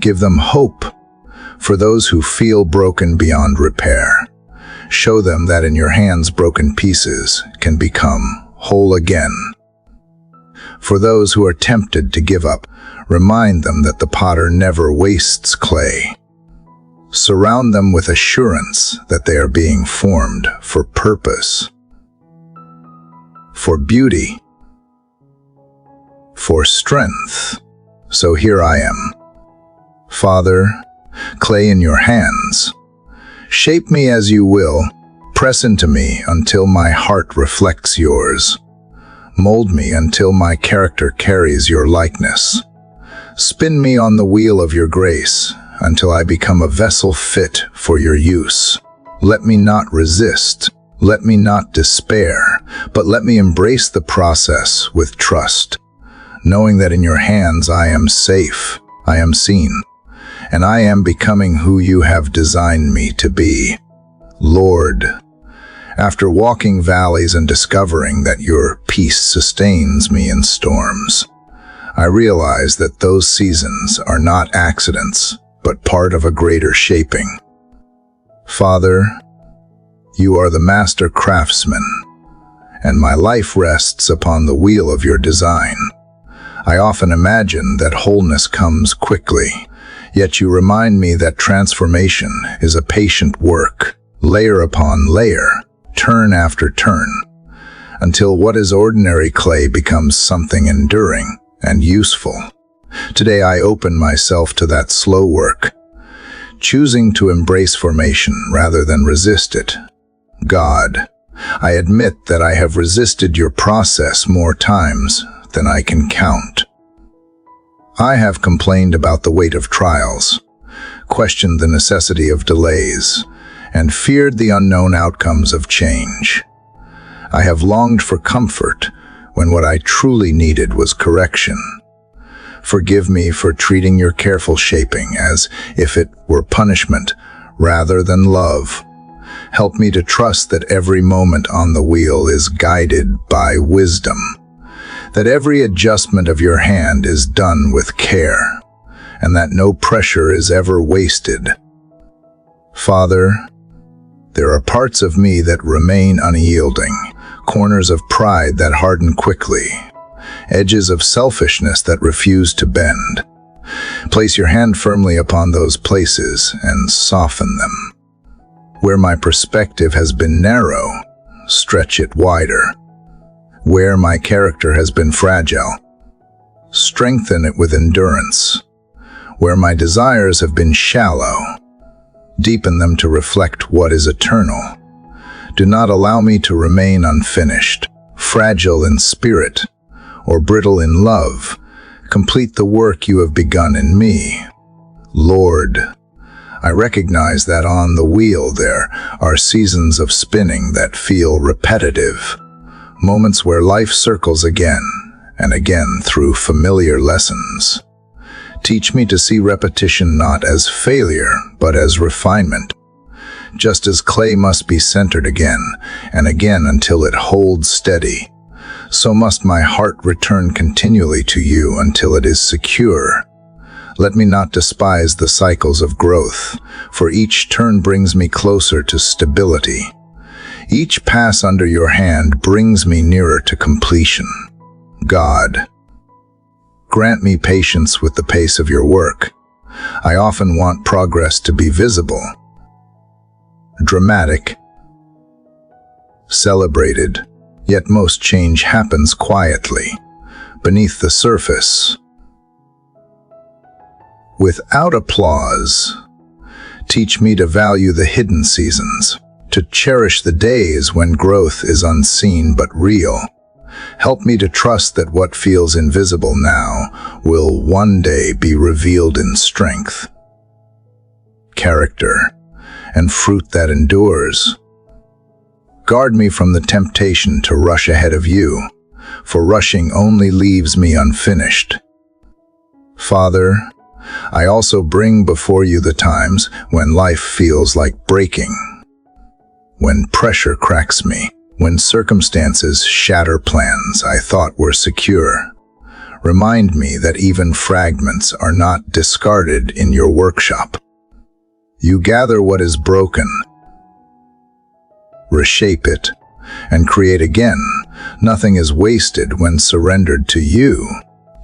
Speaker 1: give them hope. For those who feel broken beyond repair, show them that in your hands broken pieces can become whole again. For those who are tempted to give up, remind them that the potter never wastes clay. Surround them with assurance that they are being formed for purpose, for beauty, for strength. So here I am, Father, clay in your hands. Shape me as you will. Press into me until my heart reflects yours. Mold me until my character carries your likeness. Spin me on the wheel of your grace until I become a vessel fit for your use. Let me not resist. Let me not despair, but let me embrace the process with trust, knowing that in your hands I am safe, I am seen, and I am becoming who you have designed me to be. Lord, after walking valleys and discovering that your peace sustains me in storms, I realize that those seasons are not accidents, but part of a greater shaping. Father, you are the master craftsman, and my life rests upon the wheel of your design. I often imagine that wholeness comes quickly, yet you remind me that transformation is a patient work, layer upon layer, turn after turn, until what is ordinary clay becomes something enduring and useful. Today I open myself to that slow work, choosing to embrace formation rather than resist it. God, I admit that I have resisted your process more times than I can count. I have complained about the weight of trials, questioned the necessity of delays, and feared the unknown outcomes of change. I have longed for comfort when what I truly needed was correction. Forgive me for treating your careful shaping as if it were punishment rather than love. Help me to trust that every moment on the wheel is guided by wisdom, that every adjustment of your hand is done with care, and that no pressure is ever wasted. Father, there are parts of me that remain unyielding, corners of pride that harden quickly, edges of selfishness that refuse to bend. Place your hand firmly upon those places and soften them. Where my perspective has been narrow, stretch it wider. Where my character has been fragile, strengthen it with endurance. Where my desires have been shallow, deepen them to reflect what is eternal. Do not allow me to remain unfinished, fragile in spirit, or brittle in love. Complete the work you have begun in me. Lord, I recognize that on the wheel there are seasons of spinning that feel repetitive, moments where life circles again and again through familiar lessons. Teach me to see repetition not as failure, but as refinement. Just as clay must be centered again and again until it holds steady, so must my heart return continually to you until it is secure. Let me not despise the cycles of growth, for each turn brings me closer to stability. Each pass under your hand brings me nearer to completion. God, grant me patience with the pace of your work. I often want progress to be visible, dramatic, celebrated, yet most change happens quietly, beneath the surface. Without applause, teach me to value the hidden seasons, to cherish the days when growth is unseen but real. Help me to trust that what feels invisible now will one day be revealed in strength, character, and fruit that endures. Guard me from the temptation to rush ahead of you, for rushing only leaves me unfinished. Father, I also bring before you the times when life feels like breaking, when pressure cracks me, when circumstances shatter plans I thought were secure. Remind me that even fragments are not discarded in your workshop. You gather what is broken, reshape it, and create again. Nothing is wasted when surrendered to you.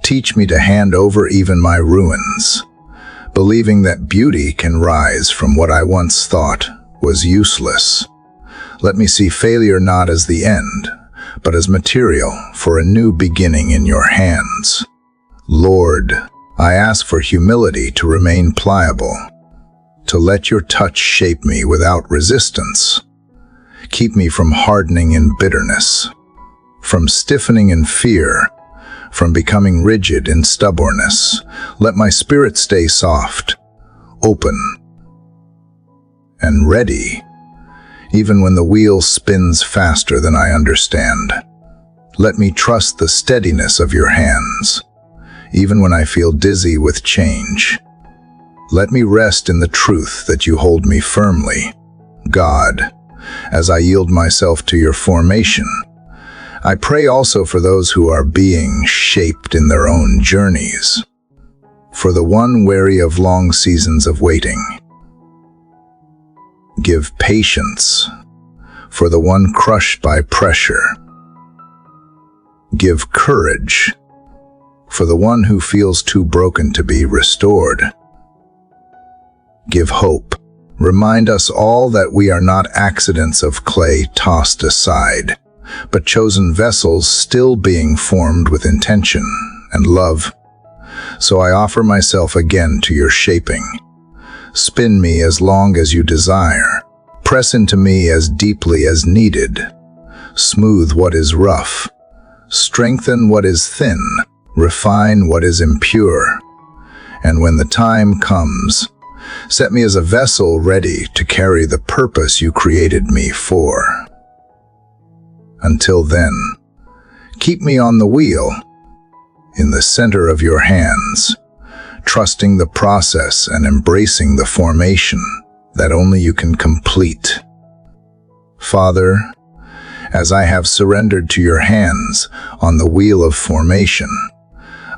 Speaker 1: Teach me to hand over even my ruins, believing that beauty can rise from what I once thought was useless. Let me see failure not as the end, but as material for a new beginning in your hands. Lord, I ask for humility to remain pliable, to let your touch shape me without resistance. Keep me from hardening in bitterness, from stiffening in fear, from becoming rigid in stubbornness. Let my spirit stay soft, open, and ready, even when the wheel spins faster than I understand. Let me trust the steadiness of your hands, even when I feel dizzy with change. Let me rest in the truth that you hold me firmly. God, as I yield myself to your formation, I pray also for those who are being shaped in their own journeys, for the one weary of long seasons of waiting. Give patience for the one crushed by pressure. Give courage for the one who feels too broken to be restored. Give hope. Remind us all that we are not accidents of clay tossed aside, but chosen vessels still being formed with intention and love. So I offer myself again to your shaping. Spin me as long as you desire. Press into me as deeply as needed. Smooth what is rough. Strengthen what is thin. Refine what is impure. And when the time comes, set me as a vessel ready to carry the purpose you created me for. Until then, keep me on the wheel, in the center of your hands, trusting the process and embracing the formation that only you can complete. Father, as I have surrendered to your hands on the wheel of formation,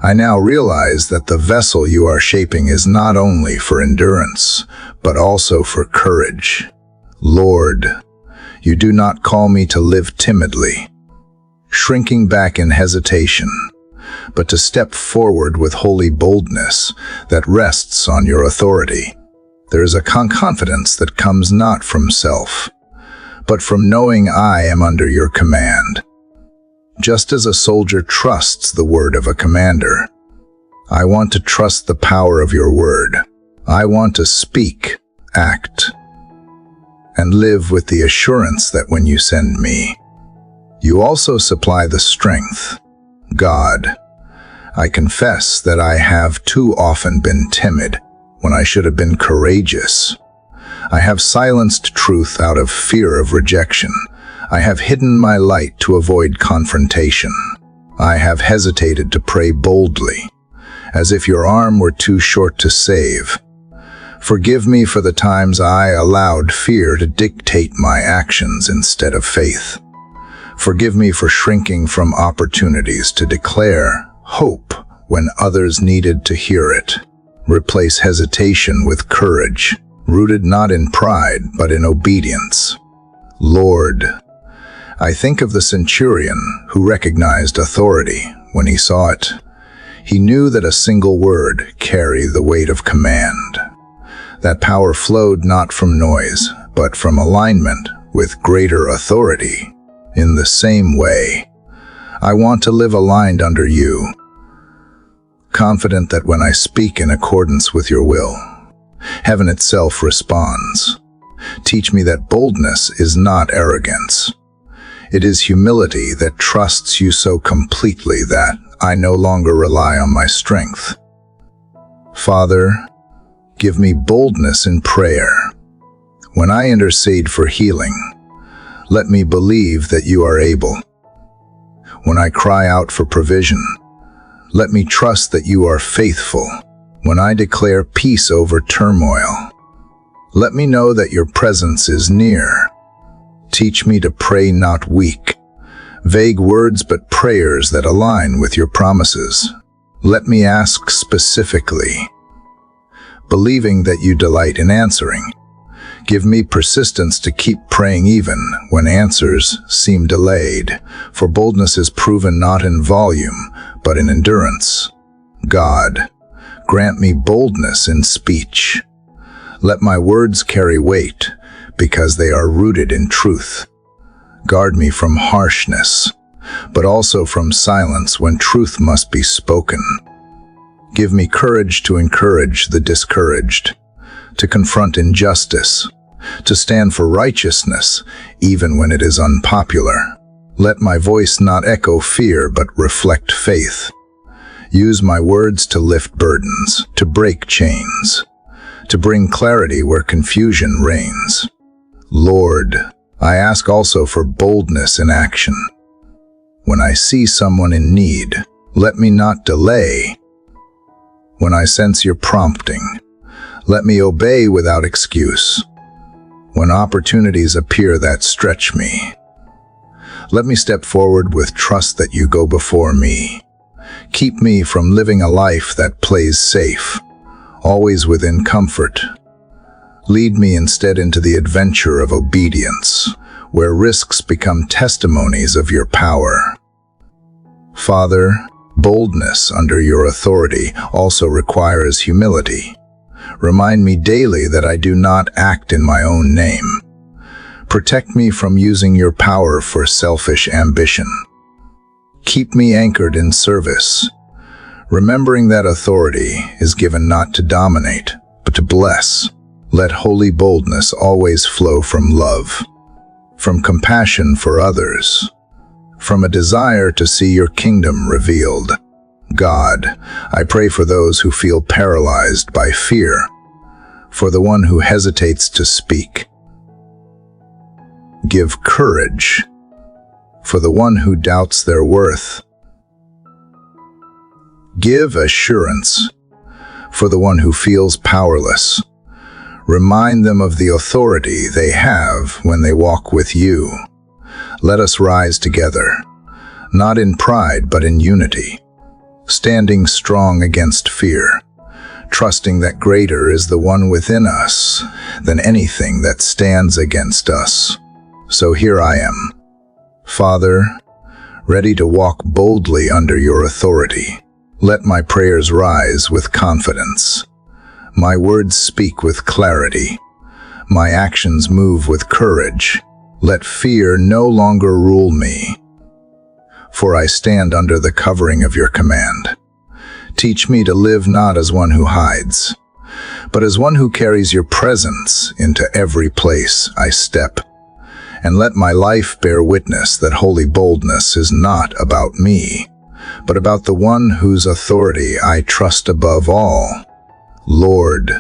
Speaker 1: I now realize that the vessel you are shaping is not only for endurance, but also for courage. Lord, you do not call me to live timidly, shrinking back in hesitation, but to step forward with holy boldness that rests on your authority. There is a confidence that comes not from self, but from knowing I am under your command. Just as a soldier trusts the word of a commander, I want to trust the power of your word. I want to speak, act, and live with the assurance that when you send me, you also supply the strength. God, I confess that I have too often been timid when I should have been courageous. I have silenced truth out of fear of rejection. I have hidden my light to avoid confrontation. I have hesitated to pray boldly, as if your arm were too short to save. Forgive me for the times I allowed fear to dictate my actions instead of faith. Forgive me for shrinking from opportunities to declare hope when others needed to hear it. Replace hesitation with courage, rooted not in pride but in obedience. Lord, I think of the centurion who recognized authority when he saw it. He knew that a single word carried the weight of command. That power flowed not from noise, but from alignment with greater authority. In the same way, I want to live aligned under you, confident that when I speak in accordance with your will, heaven itself responds. Teach me that boldness is not arrogance. It is humility that trusts you so completely that I no longer rely on my strength. Father, give me boldness in prayer. When I intercede for healing, let me believe that you are able. When I cry out for provision, let me trust that you are faithful. When I declare peace over turmoil, let me know that your presence is near. Teach me to pray not weak, vague words but prayers that align with your promises. Let me ask specifically, believing that you delight in answering. Give me persistence to keep praying even when answers seem delayed, for boldness is proven not in volume, but in endurance. God, grant me boldness in speech. Let my words carry weight, because they are rooted in truth. Guard me from harshness, but also from silence when truth must be spoken. Give me courage to encourage the discouraged, to confront injustice, to stand for righteousness, even when it is unpopular. Let my voice not echo fear, but reflect faith. Use my words to lift burdens, to break chains, to bring clarity where confusion reigns. Lord, I ask also for boldness in action. When I see someone in need, let me not delay. When I sense your prompting, let me obey without excuse. When opportunities appear that stretch me, let me step forward with trust that you go before me. Keep me from living a life that plays safe, always within comfort. Lead me instead into the adventure of obedience, where risks become testimonies of your power. Father, boldness under your authority also requires humility. Remind me daily that I do not act in my own name. Protect me from using your power for selfish ambition. Keep me anchored in service, remembering that authority is given not to dominate, but to bless. Let holy boldness always flow from love, from compassion for others, from a desire to see your kingdom revealed. God, I pray for those who feel paralyzed by fear, for the one who hesitates to speak. Give courage for the one who doubts their worth. Give assurance for the one who feels powerless. Remind them of the authority they have when they walk with you. Let us rise together, not in pride but in unity, standing strong against fear, trusting that greater is the one within us than anything that stands against us. So here I am, Father, ready to walk boldly under your authority. Let my prayers rise with confidence. My words speak with clarity. My actions move with courage. Let fear no longer rule me, for I stand under the covering of your command. Teach me to live not as one who hides, but as one who carries your presence into every place I step. And let my life bear witness that holy boldness is not about me, but about the one whose authority I trust above all. Lord,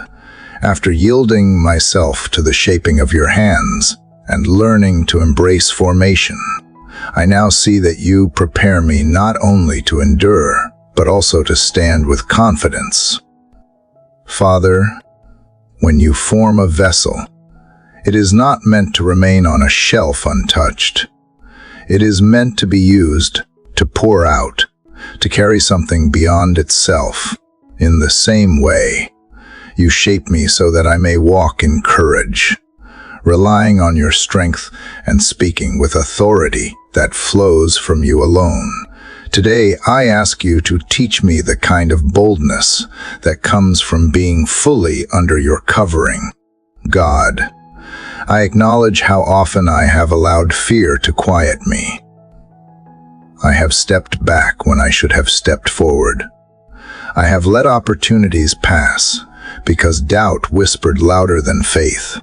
Speaker 1: After yielding myself to the shaping of your hands and learning to embrace formation, I now see that you prepare me not only to endure, but also to stand with confidence. Father, when you form a vessel, it is not meant to remain on a shelf untouched. It is meant to be used, to pour out, to carry something beyond itself. In the same way, you shape me so that I may walk in courage, relying on your strength and speaking with authority that flows from you alone. Today, I ask you to teach me the kind of boldness that comes from being fully under your covering. God, I acknowledge how often I have allowed fear to quiet me. I have stepped back when I should have stepped forward. I have let opportunities pass because doubt whispered louder than faith.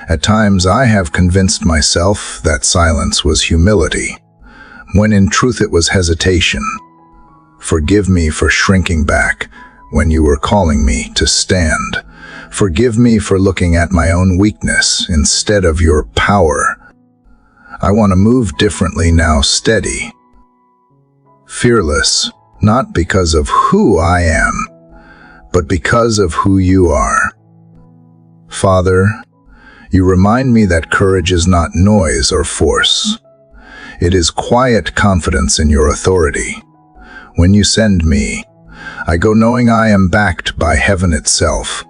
Speaker 1: At times, I have convinced myself that silence was humility, when in truth it was hesitation. Forgive me for shrinking back when you were calling me to stand. Forgive me for looking at my own weakness instead of your power. I want to move differently now, steady, fearless, not because of who I am, but because of who you are. Father, you remind me that courage is not noise or force. It is quiet confidence in your authority. When you send me, I go knowing I am backed by heaven itself.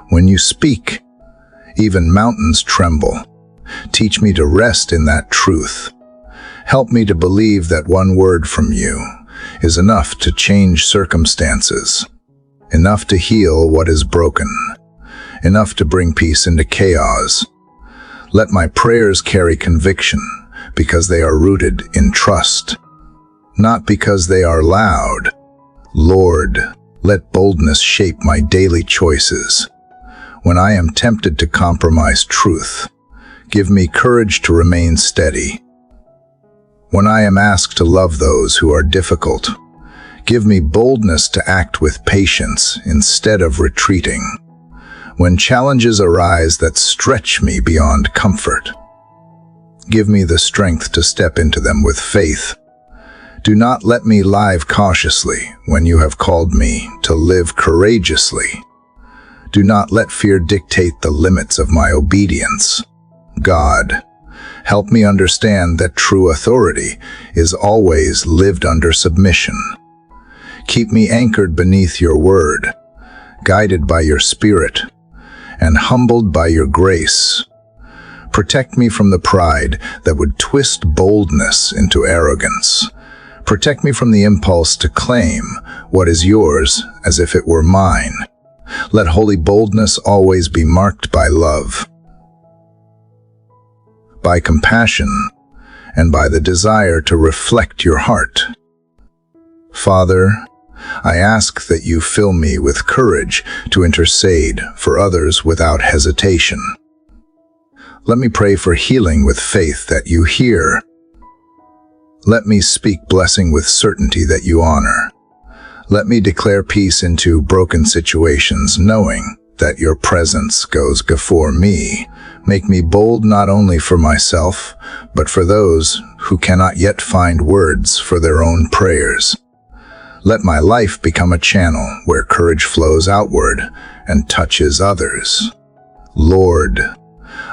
Speaker 1: When you speak, even mountains tremble. Teach me to rest in that truth. Help me to believe that one word from you is enough to change circumstances, enough to heal what is broken, enough to bring peace into chaos. Let my prayers carry conviction because they are rooted in trust, not because they are loud. Lord, let boldness shape my daily choices. When I am tempted to compromise truth, give me courage to remain steady. When I am asked to love those who are difficult, give me boldness to act with patience instead of retreating. When challenges arise that stretch me beyond comfort, give me the strength to step into them with faith. Do not let me live cautiously when you have called me to live courageously. Do not let fear dictate the limits of my obedience. God, help me understand that true authority is always lived under submission. Keep me anchored beneath your word, guided by your spirit, and humbled by your grace. Protect me from the pride that would twist boldness into arrogance. Protect me from the impulse to claim what is yours as if it were mine. Let holy boldness always be marked by love, by compassion, and by the desire to reflect your heart. Father, I ask that you fill me with courage to intercede for others without hesitation. Let me pray for healing with faith that you hear. Let me speak blessing with certainty that you honor. Let me declare peace into broken situations, knowing that your presence goes before me. Make me bold not only for myself, but for those who cannot yet find words for their own prayers. Let my life become a channel where courage flows outward and touches others. Lord,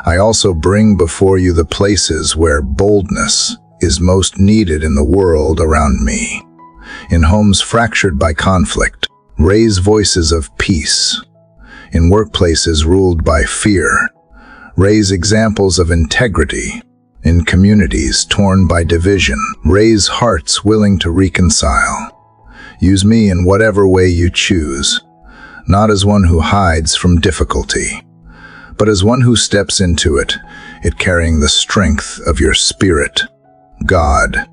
Speaker 1: I also bring before you the places where boldness is most needed in the world around me. In homes fractured by conflict, raise voices of peace. In workplaces ruled by fear, raise examples of integrity. In communities torn by division, raise hearts willing to reconcile. Use me in whatever way you choose, not as one who hides from difficulty, but as one who steps into it carrying the strength of your spirit. God,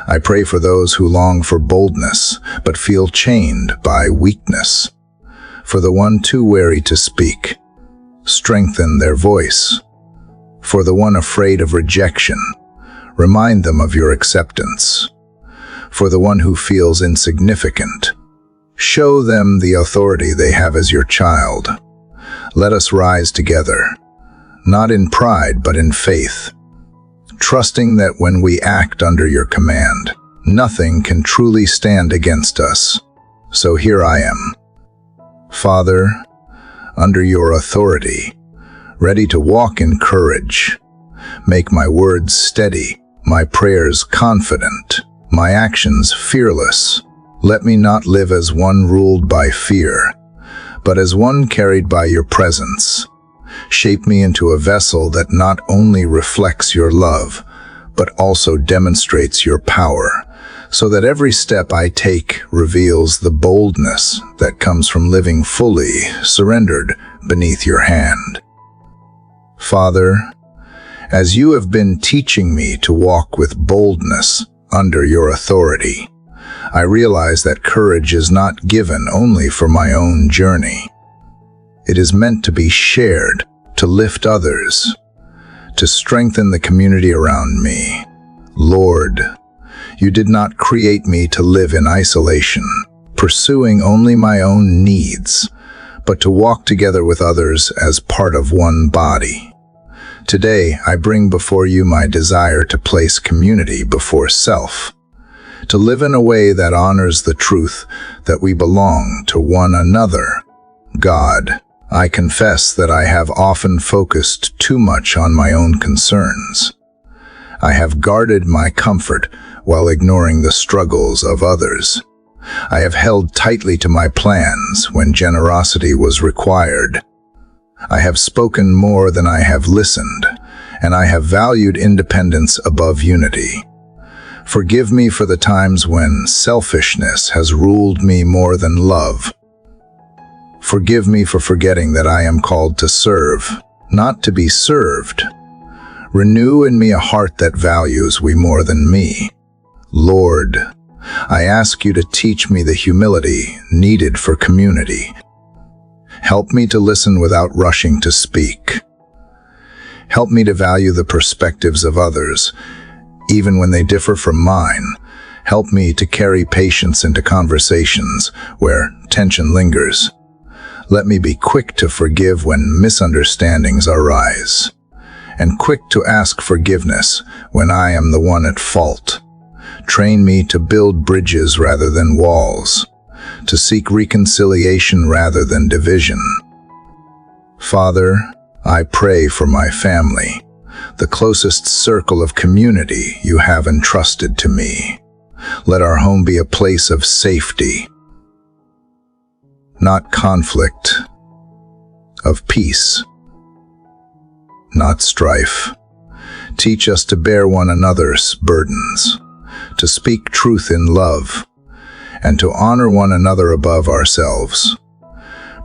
Speaker 1: I pray for those who long for boldness but feel chained by weakness. For the one too wary to speak, strengthen their voice. For the one afraid of rejection, remind them of your acceptance. For the one who feels insignificant, show them the authority they have as your child. Let us rise together, not in pride but in faith, trusting that when we act under your command, nothing can truly stand against us. So here I am, Father, under your authority, ready to walk in courage. Make my words steady, my prayers confident, my actions fearless. Let me not live as one ruled by fear, but as one carried by your presence. Shape me into a vessel that not only reflects your love, but also demonstrates your power, so that every step I take reveals the boldness that comes from living fully surrendered beneath your hand. Father, as you have been teaching me to walk with boldness under your authority, I realize that courage is not given only for my own journey. It is meant to be shared, to lift others, to strengthen the community around me. Lord, you did not create me to live in isolation, pursuing only my own needs, but to walk together with others as part of one body. Today, I bring before you my desire to place community before self, to live in a way that honors the truth that we belong to one another. God, I confess that I have often focused too much on my own concerns. I have guarded my comfort while ignoring the struggles of others. I have held tightly to my plans when generosity was required. I have spoken more than I have listened, and I have valued independence above unity. Forgive me for the times when selfishness has ruled me more than love. Forgive me for forgetting that I am called to serve, not to be served. Renew in me a heart that values we more than me. Lord, I ask you to teach me the humility needed for community. Help me to listen without rushing to speak. Help me to value the perspectives of others, even when they differ from mine. Help me to carry patience into conversations where tension lingers. Let me be quick to forgive when misunderstandings arise, and quick to ask forgiveness when I am the one at fault. Train me to build bridges rather than walls, to seek reconciliation rather than division. Father, I pray for my family, the closest circle of community you have entrusted to me. Let our home be a place of safety, not conflict, of peace, not strife. Teach us to bear one another's burdens, to speak truth in love, and to honor one another above ourselves.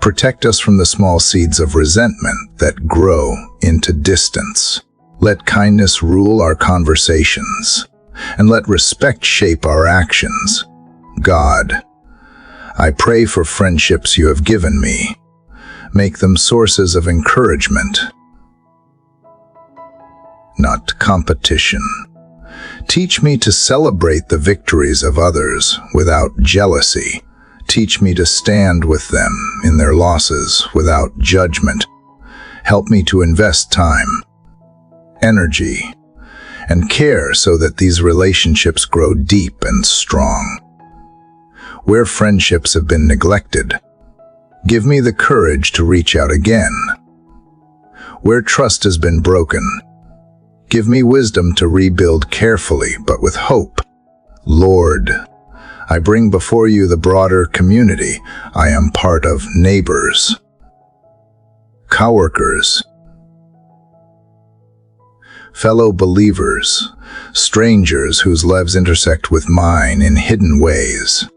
Speaker 1: Protect us from the small seeds of resentment that grow into distance. Let kindness rule our conversations, and let respect shape our actions. God, I pray for friendships you have given me. Make them sources of encouragement, not competition. Teach me to celebrate the victories of others without jealousy. Teach me to stand with them in their losses without judgment. Help me to invest time, energy, and care so that these relationships grow deep and strong. Where friendships have been neglected, give me the courage to reach out again. Where trust has been broken, give me wisdom to rebuild carefully but with hope. Lord, I bring before you the broader community I am part of: neighbors, coworkers, fellow believers, strangers whose lives intersect with mine in hidden ways.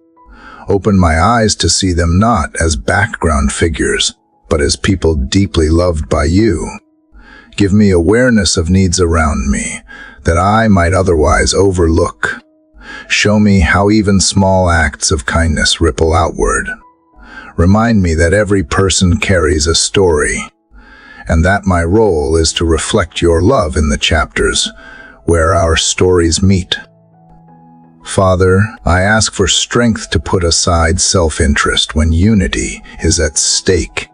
Speaker 1: Open my eyes to see them not as background figures, but as people deeply loved by you. Give me awareness of needs around me that I might otherwise overlook. Show me how even small acts of kindness ripple outward. Remind me that every person carries a story, and that my role is to reflect your love in the chapters where our stories meet. Father, I ask for strength to put aside self-interest when unity is at stake.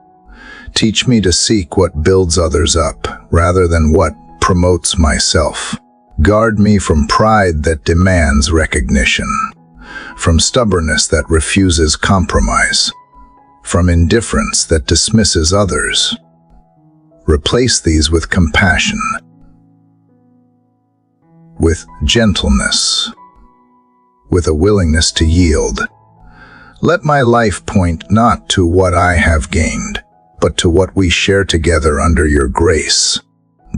Speaker 1: Teach me to seek what builds others up, rather than what promotes myself. Guard me from pride that demands recognition, from stubbornness that refuses compromise, from indifference that dismisses others. Replace these with compassion, with gentleness, with a willingness to yield. Let my life point not to what I have gained, but to what we share together under your grace.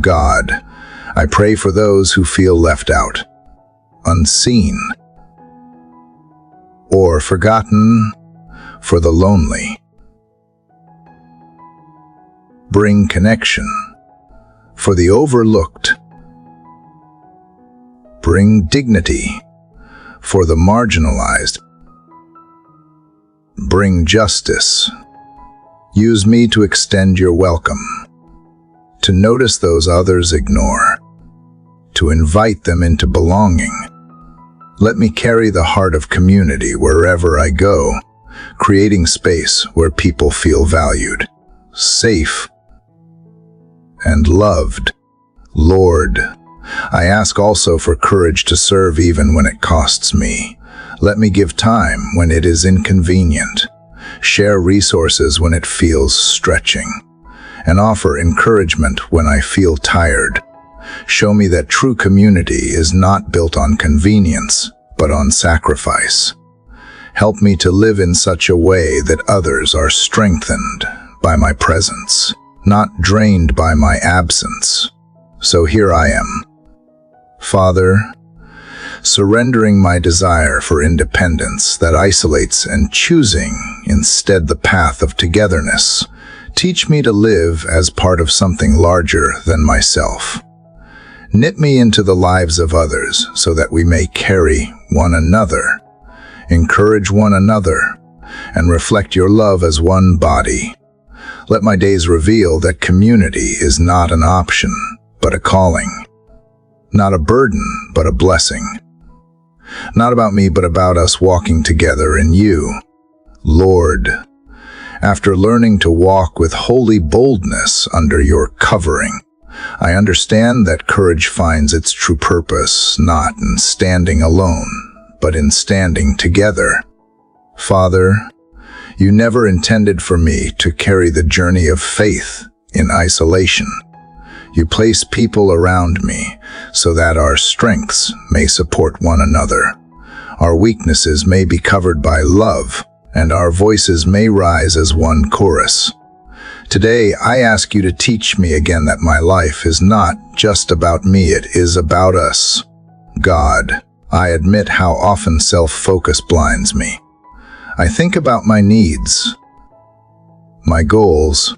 Speaker 1: God, I pray for those who feel left out, unseen, or forgotten, for the lonely. Bring connection for the overlooked. Bring dignity for the marginalized. Bring justice. Use me to extend your welcome, to notice those others ignore, to invite them into belonging. Let me carry the heart of community wherever I go, creating space where people feel valued, safe, and loved. Lord, I ask also for courage to serve even when it costs me. Let me give time when it is inconvenient, share resources when it feels stretching, and offer encouragement when I feel tired. Show me that true community is not built on convenience, but on sacrifice. Help me to live in such a way that others are strengthened by my presence, not drained by my absence. So here I am, Father, surrendering my desire for independence that isolates and choosing instead the path of togetherness. Teach me to live as part of something larger than myself. Knit me into the lives of others so that we may carry one another, encourage one another, and reflect your love as one body. Let my days reveal that community is not an option, but a calling. Not a burden, but a blessing. Not about me, but about us walking together in you. Lord, after learning to walk with holy boldness under your covering, I understand that courage finds its true purpose not in standing alone, but in standing together. Father, you never intended for me to carry the journey of faith in isolation. You place people around me so that our strengths may support one another. Our weaknesses may be covered by love, and our voices may rise as one chorus. Today, I ask you to teach me again that my life is not just about me, it is about us. God, I admit how often self-focus blinds me. I think about my needs, my goals,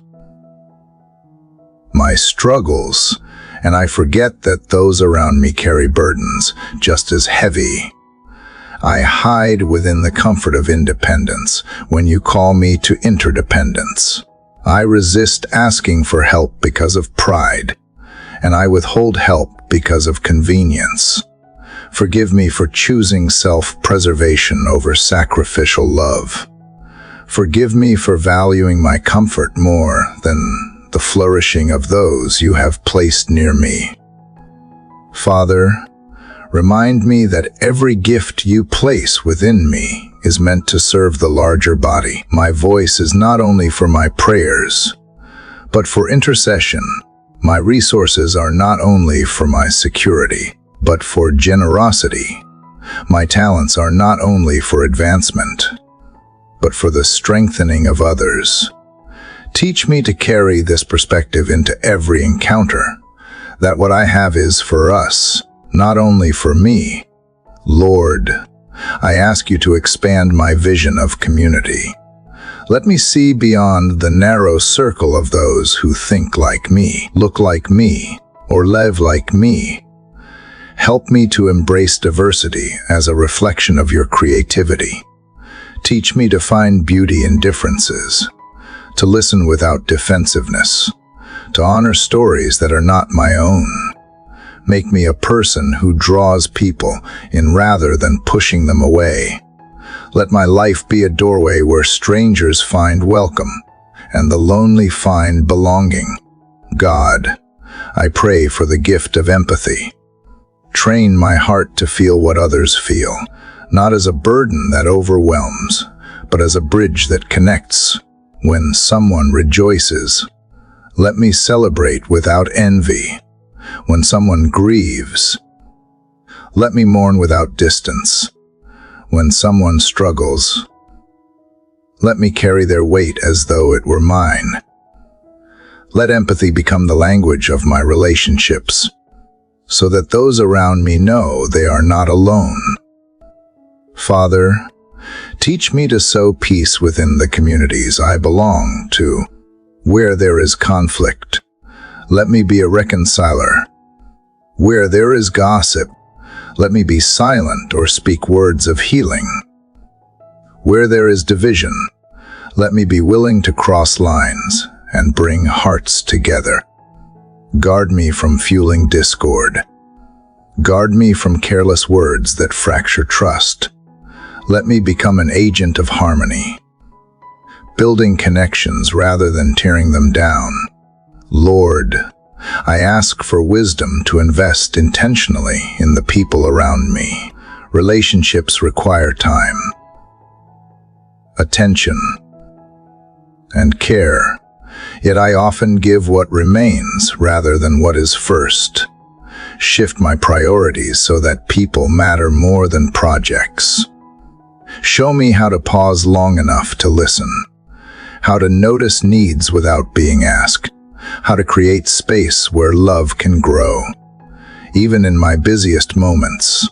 Speaker 1: my struggles, and I forget that those around me carry burdens just as heavy. I hide within the comfort of independence when you call me to interdependence. I resist asking for help because of pride, and I withhold help because of convenience. Forgive me for choosing self-preservation over sacrificial love. Forgive me for valuing my comfort more than the flourishing of those you have placed near me. Father, remind me that every gift you place within me is meant to serve the larger body. My voice is not only for my prayers, but for intercession. My resources are not only for my security, but for generosity. My talents are not only for advancement, but for the strengthening of others. Teach me to carry this perspective into every encounter, that what I have is for us, not only for me. Lord, I ask you to expand my vision of community. Let me see beyond the narrow circle of those who think like me, look like me, or live like me. Help me to embrace diversity as a reflection of your creativity. Teach me to find beauty in differences, to listen without defensiveness, to honor stories that are not my own. Make me a person who draws people in rather than pushing them away. Let my life be a doorway where strangers find welcome, and the lonely find belonging. God, I pray for the gift of empathy. Train my heart to feel what others feel, not as a burden that overwhelms, but as a bridge that connects. When someone rejoices, let me celebrate without envy. When someone grieves, let me mourn without distance. When someone struggles, let me carry their weight as though it were mine. Let empathy become the language of my relationships, so that those around me know they are not alone. Father, teach me to sow peace within the communities I belong to. Where there is conflict, let me be a reconciler. Where there is gossip, let me be silent or speak words of healing. Where there is division, let me be willing to cross lines and bring hearts together. Guard me from fueling discord. Guard me from careless words that fracture trust. Let me become an agent of harmony, building connections rather than tearing them down. Lord, I ask for wisdom to invest intentionally in the people around me. Relationships require time, attention, and care, yet I often give what remains rather than what is first. Shift my priorities so that people matter more than projects. Show me how to pause long enough to listen, how to notice needs without being asked, how to create space where love can grow. Even in my busiest moments,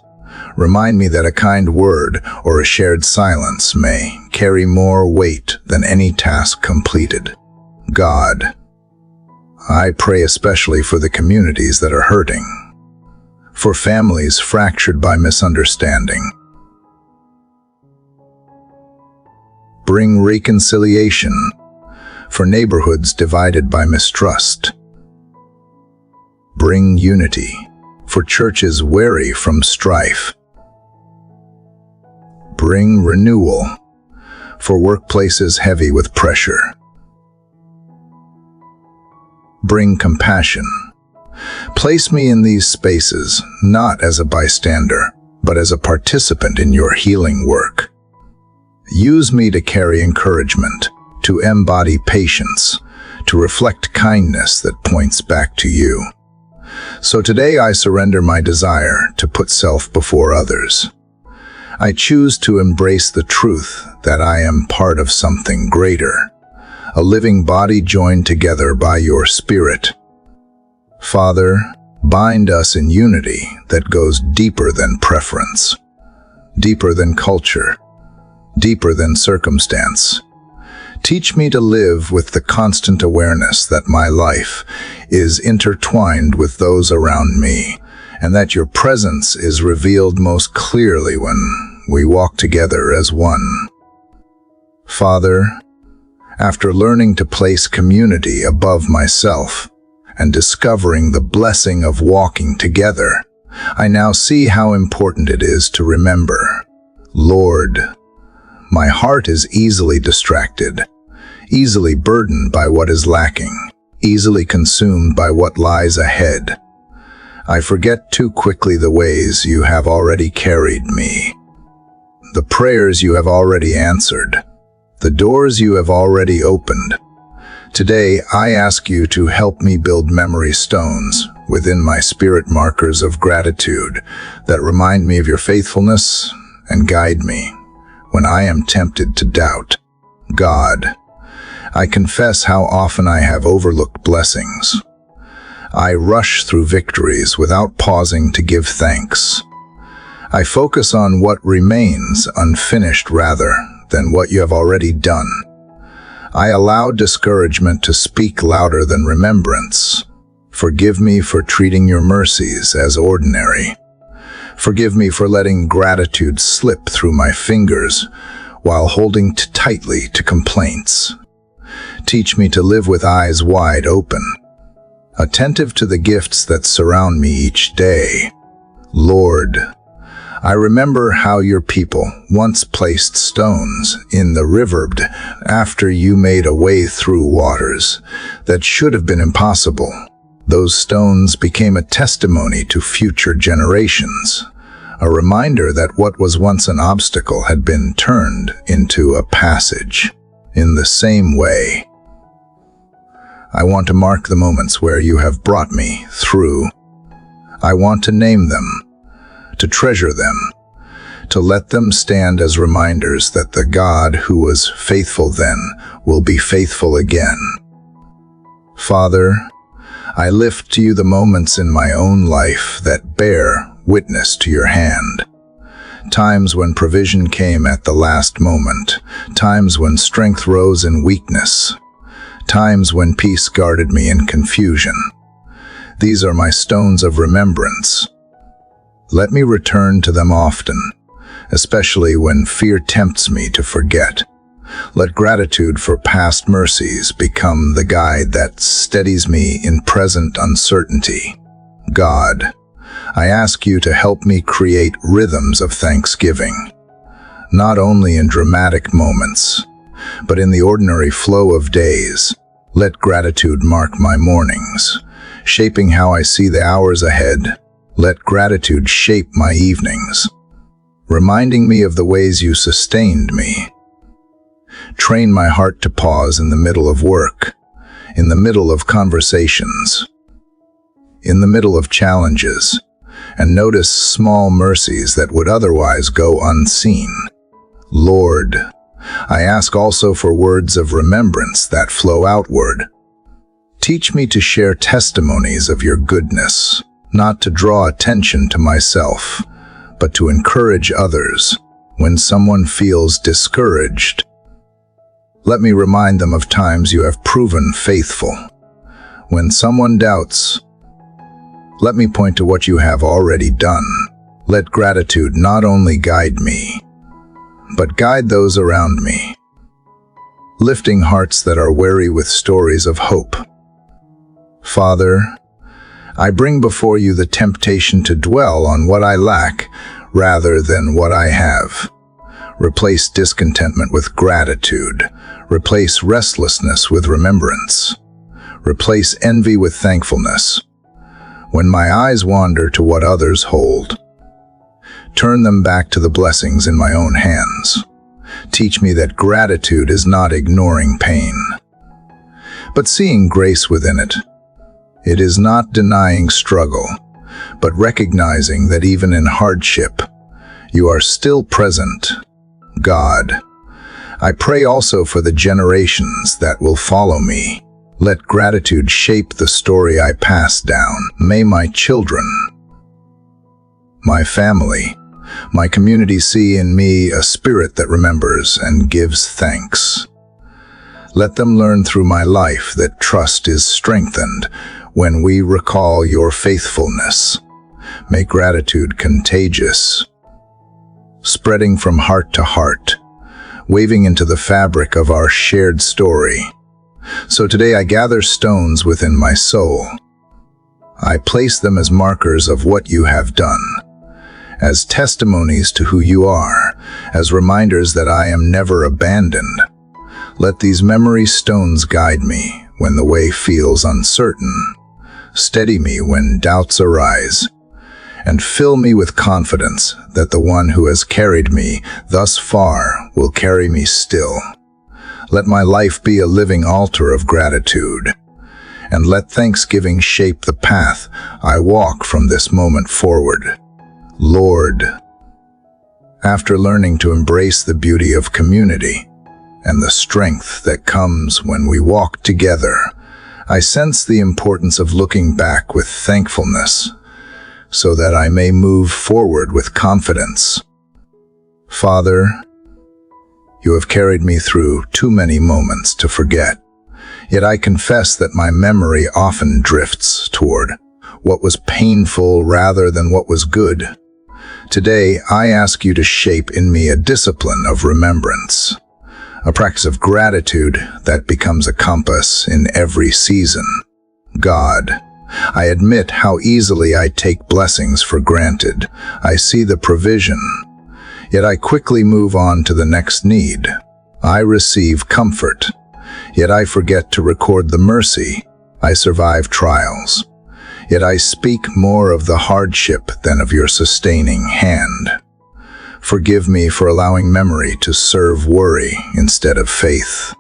Speaker 1: remind me that a kind word or a shared silence may carry more weight than any task completed. God, I pray especially for the communities that are hurting, for families fractured by misunderstanding. Bring reconciliation for neighborhoods divided by mistrust. Bring unity for churches weary from strife. Bring renewal for workplaces heavy with pressure. Bring compassion. Place me in these spaces not as a bystander, but as a participant in your healing work. Use me to carry encouragement, to embody patience, to reflect kindness that points back to you. So today I surrender my desire to put self before others. I choose to embrace the truth that I am part of something greater, a living body joined together by your Spirit. Father, bind us in unity that goes deeper than preference, deeper than culture, deeper than circumstance. Teach me to live with the constant awareness that my life is intertwined with those around me, and that your presence is revealed most clearly when we walk together as one. Father, after learning to place community above myself and discovering the blessing of walking together, I now see how important it is to remember. Lord, my heart is easily distracted, easily burdened by what is lacking, easily consumed by what lies ahead. I forget too quickly the ways you have already carried me, the prayers you have already answered, the doors you have already opened. Today, I ask you to help me build memory stones within my spirit, markers of gratitude that remind me of your faithfulness and guide me when I am tempted to doubt. God, I confess how often I have overlooked blessings. I rush through victories without pausing to give thanks. I focus on what remains unfinished rather than what you have already done. I allow discouragement to speak louder than remembrance. Forgive me for treating your mercies as ordinary. Forgive me for letting gratitude slip through my fingers while holding tightly to complaints. Teach me to live with eyes wide open, attentive to the gifts that surround me each day. Lord, I remember how your people once placed stones in the river after you made a way through waters that should have been impossible. Those stones became a testimony to future generations, a reminder that what was once an obstacle had been turned into a passage. In the same way, I want to mark the moments where you have brought me through. I want to name them, to treasure them, to let them stand as reminders that the God who was faithful then will be faithful again. Father, I lift to you the moments in my own life that bear witness to your hand. Times when provision came at the last moment, times when strength rose in weakness, times when peace guarded me in confusion. These are my stones of remembrance. Let me return to them often, especially when fear tempts me to forget. Let gratitude for past mercies become the guide that steadies me in present uncertainty. God, I ask you to help me create rhythms of thanksgiving, not only in dramatic moments, but in the ordinary flow of days. Let gratitude mark my mornings, shaping how I see the hours ahead. Let gratitude shape my evenings, reminding me of the ways you sustained me. Train my heart to pause in the middle of work, in the middle of conversations, in the middle of challenges, and notice small mercies that would otherwise go unseen. Lord, I ask also for words of remembrance that flow outward. Teach me to share testimonies of your goodness, not to draw attention to myself, but to encourage others. When someone feels discouraged, let me remind them of times you have proven faithful. When someone doubts, let me point to what you have already done. Let gratitude not only guide me, but guide those around me, lifting hearts that are weary with stories of hope. Father, I bring before you the temptation to dwell on what I lack rather than what I have. Replace discontentment with gratitude. Replace restlessness with remembrance. Replace envy with thankfulness. When my eyes wander to what others hold, turn them back to the blessings in my own hands. Teach me that gratitude is not ignoring pain, but seeing grace within it. It is not denying struggle, but recognizing that even in hardship, you are still present. God, I pray also for the generations that will follow me. Let gratitude shape the story I pass down. May my children, my family, my community see in me a spirit that remembers and gives thanks. Let them learn through my life that trust is strengthened when we recall your faithfulness. Make gratitude contagious, spreading from heart to heart, waving into the fabric of our shared story. So today I gather stones within my soul. I place them as markers of what you have done, as testimonies to who you are, as reminders that I am never abandoned. Let these memory stones guide me when the way feels uncertain, steady me when doubts arise, and fill me with confidence that the one who has carried me thus far will carry me still. Let my life be a living altar of gratitude, and let thanksgiving shape the path I walk from this moment forward. Lord, after learning to embrace the beauty of community and the strength that comes when we walk together, I sense the importance of looking back with thankfulness so that I may move forward with confidence. Father, you have carried me through too many moments to forget, yet I confess that my memory often drifts toward what was painful rather than what was good. Today, I ask you to shape in me a discipline of remembrance, a practice of gratitude that becomes a compass in every season. God, I admit how easily I take blessings for granted. I see the provision, yet I quickly move on to the next need. I receive comfort, yet I forget to record the mercy. I survive trials, yet I speak more of the hardship than of your sustaining hand. Forgive me for allowing memory to serve worry instead of faith.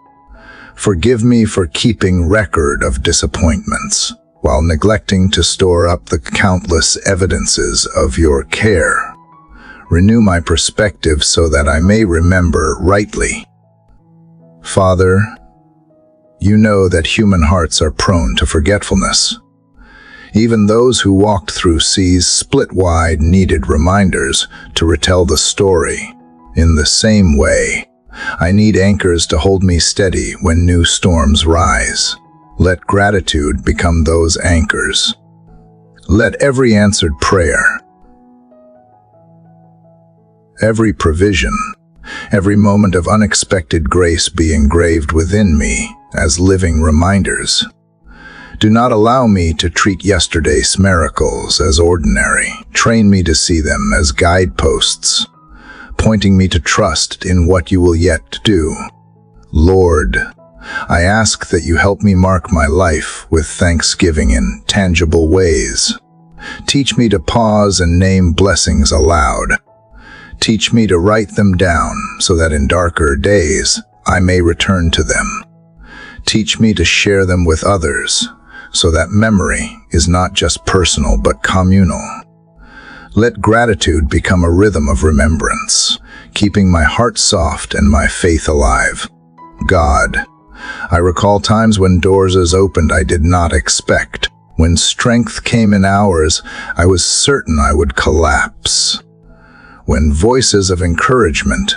Speaker 1: Forgive me for keeping record of disappointments, while neglecting to store up the countless evidences of your care. Renew my perspective so that I may remember rightly. Father, you know that human hearts are prone to forgetfulness. Even those who walked through seas split wide needed reminders to retell the story. In the same way, I need anchors to hold me steady when new storms rise. Let gratitude become those anchors. Let every answered prayer, every provision, every moment of unexpected grace be engraved within me as living reminders. Do not allow me to treat yesterday's miracles as ordinary. Train me to see them as guideposts, pointing me to trust in what you will yet do. Lord, I ask that you help me mark my life with thanksgiving in tangible ways. Teach me to pause and name blessings aloud. Teach me to write them down so that in darker days I may return to them. Teach me to share them with others so that memory is not just personal but communal. Let gratitude become a rhythm of remembrance, keeping my heart soft and my faith alive. God, I recall times when doors opened I did not expect. When strength came in hours, I was certain I would collapse. When voices of encouragement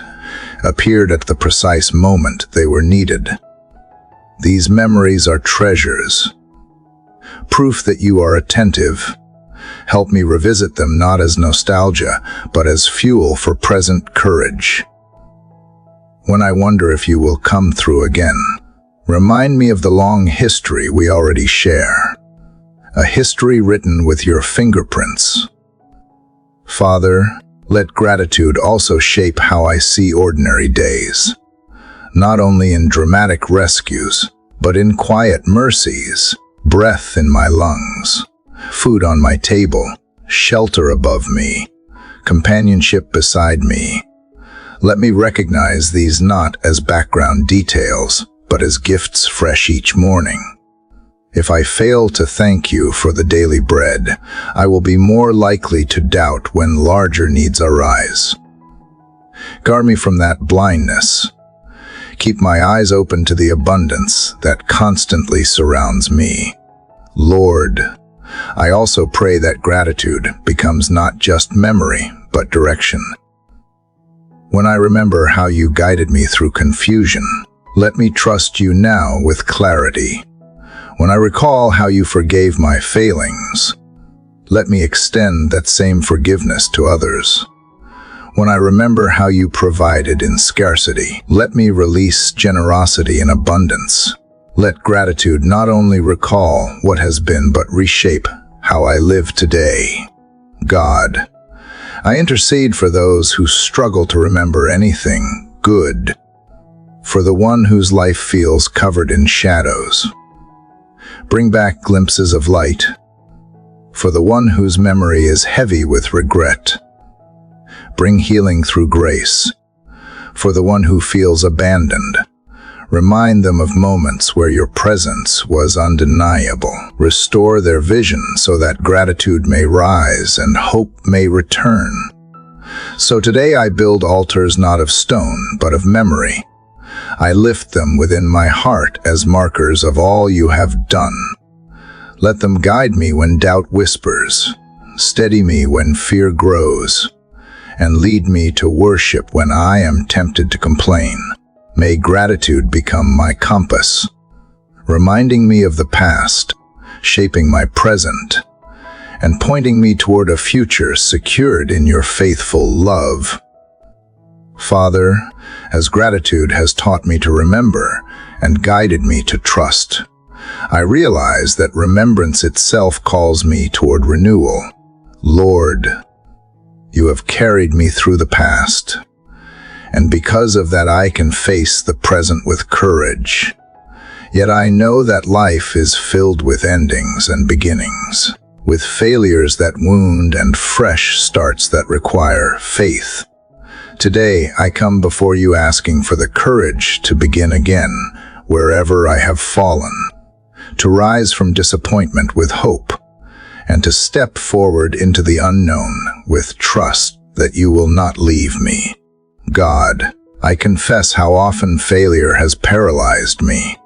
Speaker 1: appeared at the precise moment they were needed. These memories are treasures, proof that you are attentive. Help me revisit them not as nostalgia, but as fuel for present courage. When I wonder if you will come through again, remind me of the long history we already share, a history written with your fingerprints. Father, let gratitude also shape how I see ordinary days, not only in dramatic rescues, but in quiet mercies, breath in my lungs, food on my table, shelter above me, companionship beside me. Let me recognize these not as background details, but as gifts fresh each morning. If I fail to thank you for the daily bread, I will be more likely to doubt when larger needs arise. Guard me from that blindness. Keep my eyes open to the abundance that constantly surrounds me. Lord, I also pray that gratitude becomes not just memory, but direction. When I remember how you guided me through confusion, let me trust you now with clarity. When I recall how you forgave my failings, let me extend that same forgiveness to others. When I remember how you provided in scarcity, let me release generosity in abundance. Let gratitude not only recall what has been, but reshape how I live today. God, I intercede for those who struggle to remember anything good, for the one whose life feels covered in shadows. Bring back glimpses of light, for the one whose memory is heavy with regret. Bring healing through grace, for the one who feels abandoned. Remind them of moments where your presence was undeniable. Restore their vision so that gratitude may rise and hope may return. So today I build altars not of stone, but of memory. I lift them within my heart as markers of all you have done. Let them guide me when doubt whispers, steady me when fear grows, and lead me to worship when I am tempted to complain. May gratitude become my compass, reminding me of the past, shaping my present, and pointing me toward a future secured in your faithful love. Father, as gratitude has taught me to remember and guided me to trust, I realize that remembrance itself calls me toward renewal. Lord, you have carried me through the past, and because of that I can face the present with courage. Yet I know that life is filled with endings and beginnings, with failures that wound and fresh starts that require faith. Today, I come before you asking for the courage to begin again wherever I have fallen, to rise from disappointment with hope, and to step forward into the unknown with trust that you will not leave me. God, I confess how often failure has paralyzed me.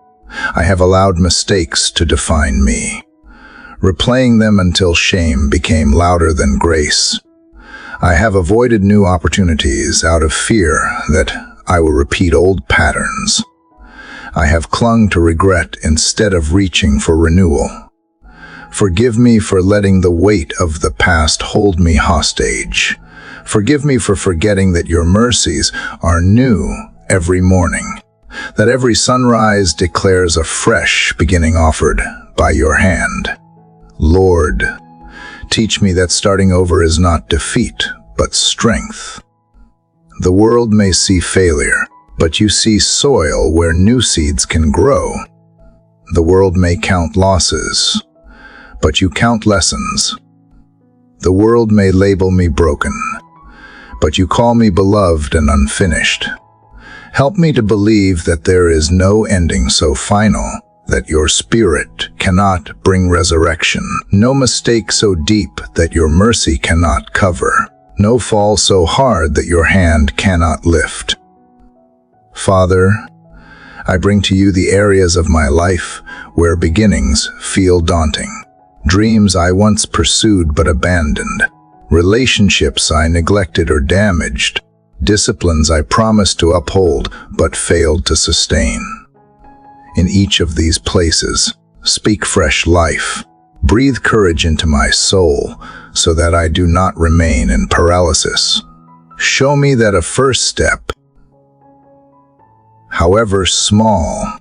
Speaker 1: I have allowed mistakes to define me, replaying them until shame became louder than grace. I have avoided new opportunities out of fear that I will repeat old patterns. I have clung to regret instead of reaching for renewal. Forgive me for letting the weight of the past hold me hostage. Forgive me for forgetting that your mercies are new every morning, that every sunrise declares a fresh beginning offered by your hand. Lord, teach me that starting over is not defeat, but strength. The world may see failure, but you see soil where new seeds can grow. The world may count losses, but you count lessons. The world may label me broken, but you call me beloved and unfinished. Help me to believe that there is no ending so final that your spirit cannot bring resurrection, no mistake so deep that your mercy cannot cover, no fall so hard that your hand cannot lift. Father, I bring to you the areas of my life where beginnings feel daunting, dreams I once pursued but abandoned, relationships I neglected or damaged, disciplines I promised to uphold but failed to sustain. In each of these places, speak fresh life. Breathe courage into my soul so that I do not remain in paralysis. Show me that a first step, however small,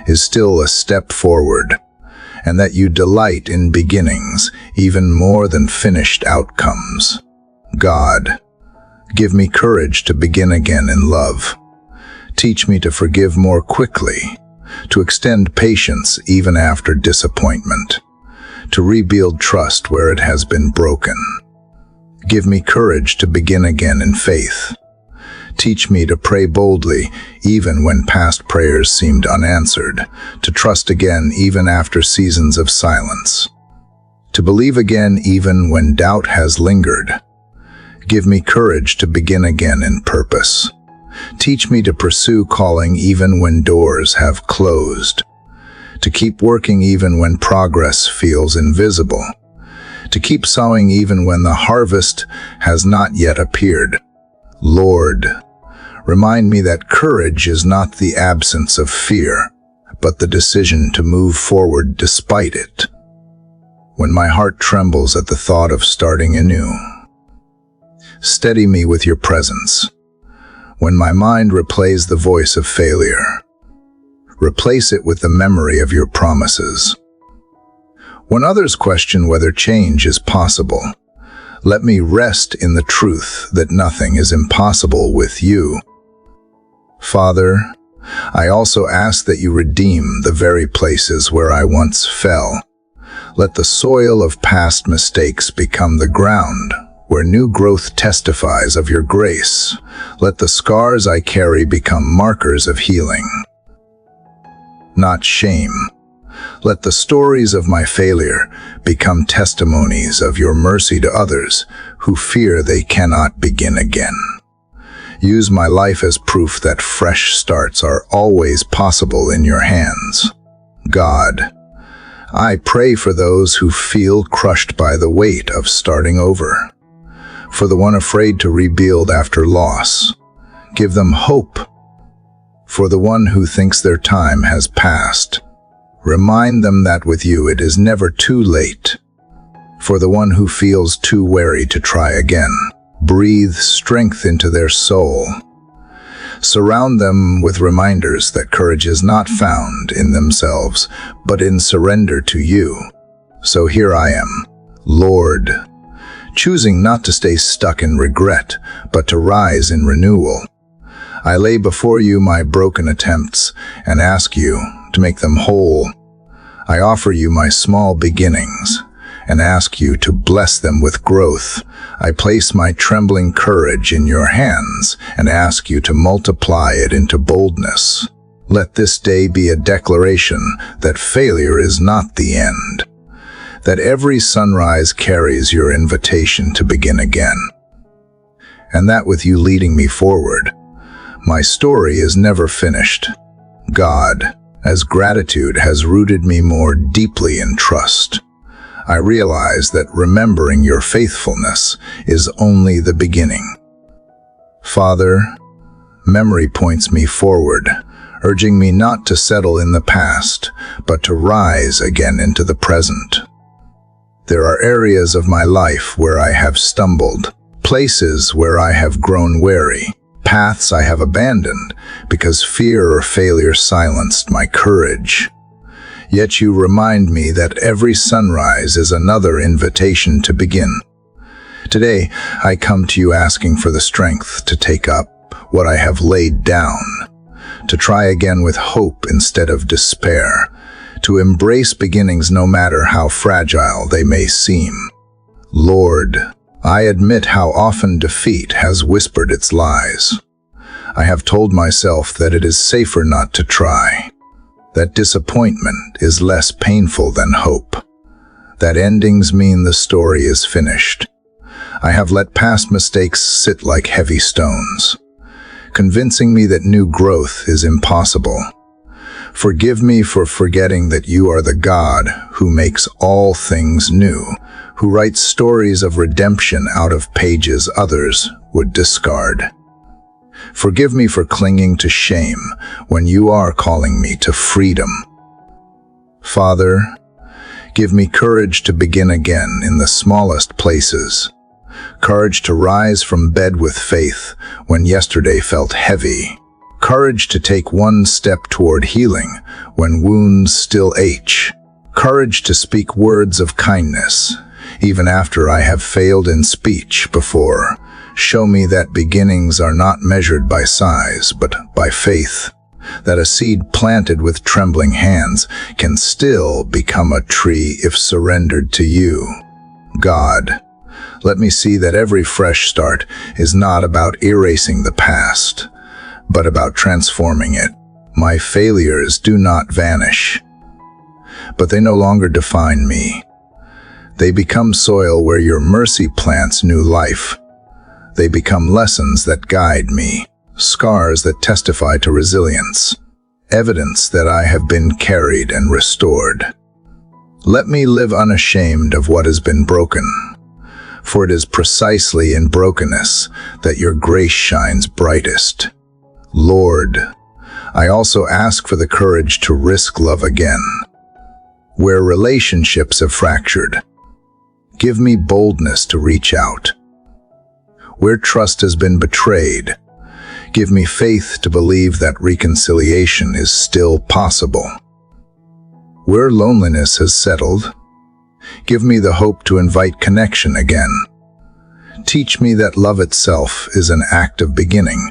Speaker 1: is still a step forward, and that you delight in beginnings even more than finished outcomes. God, give me courage to begin again in love. Teach me to forgive more quickly, to extend patience even after disappointment, to rebuild trust where it has been broken. Give me courage to begin again in faith. Teach me to pray boldly even when past prayers seemed unanswered, to trust again even after seasons of silence, to believe again even when doubt has lingered. Give me courage to begin again in purpose. Teach me to pursue calling even when doors have closed, to keep working even when progress feels invisible, to keep sowing even when the harvest has not yet appeared. Lord, remind me that courage is not the absence of fear, but the decision to move forward despite it. When my heart trembles at the thought of starting anew, steady me with your presence. When my mind replays the voice of failure, replace it with the memory of your promises. When others question whether change is possible, let me rest in the truth that nothing is impossible with you. Father, I also ask that you redeem the very places where I once fell. Let the soil of past mistakes become the ground where new growth testifies of your grace. Let the scars I carry become markers of healing, not shame. Let the stories of my failure become testimonies of your mercy to others who fear they cannot begin again. Use my life as proof that fresh starts are always possible in your hands. God, I pray for those who feel crushed by the weight of starting over, for the one afraid to rebuild after loss. Give them hope. For the one who thinks their time has passed, remind them that with you it is never too late. For the one who feels too weary to try again, breathe strength into their soul. Surround them with reminders that courage is not found in themselves, but in surrender to you. So here I am, Lord, choosing not to stay stuck in regret, but to rise in renewal. I lay before you my broken attempts and ask you to make them whole. I offer you my small beginnings and ask you to bless them with growth. I place my trembling courage in your hands and ask you to multiply it into boldness. Let this day be a declaration that failure is not the end, that every sunrise carries your invitation to begin again, and that with you leading me forward, my story is never finished. God, as gratitude has rooted me more deeply in trust, I realize that remembering your faithfulness is only the beginning. Father, memory points me forward, urging me not to settle in the past, but to rise again into the present. There are areas of my life where I have stumbled, places where I have grown weary, paths I have abandoned because fear or failure silenced my courage. Yet you remind me that every sunrise is another invitation to begin. Today, I come to you asking for the strength to take up what I have laid down, to try again with hope instead of despair, to embrace beginnings no matter how fragile they may seem. Lord, I admit how often defeat has whispered its lies. I have told myself that it is safer not to try, that disappointment is less painful than hope, that endings mean the story is finished. I have let past mistakes sit like heavy stones, convincing me that new growth is impossible. Forgive me for forgetting that you are the God who makes all things new, who writes stories of redemption out of pages others would discard. Forgive me for clinging to shame when you are calling me to freedom. Father, give me courage to begin again in the smallest places, courage to rise from bed with faith when yesterday felt heavy, courage to take one step toward healing when wounds still ache, courage to speak words of kindness even after I have failed in speech before. Show me that beginnings are not measured by size, but by faith, that a seed planted with trembling hands can still become a tree if surrendered to you. God, let me see that every fresh start is not about erasing the past, but about transforming it. My failures do not vanish, but they no longer define me. They become soil where your mercy plants new life. They become lessons that guide me, scars that testify to resilience, evidence that I have been carried and restored. Let me live unashamed of what has been broken, for it is precisely in brokenness that your grace shines brightest. Lord, I also ask for the courage to risk love again, where relationships have fractured. Give me boldness to reach out. Where trust has been betrayed, give me faith to believe that reconciliation is still possible. Where loneliness has settled, give me the hope to invite connection again. Teach me that love itself is an act of beginning,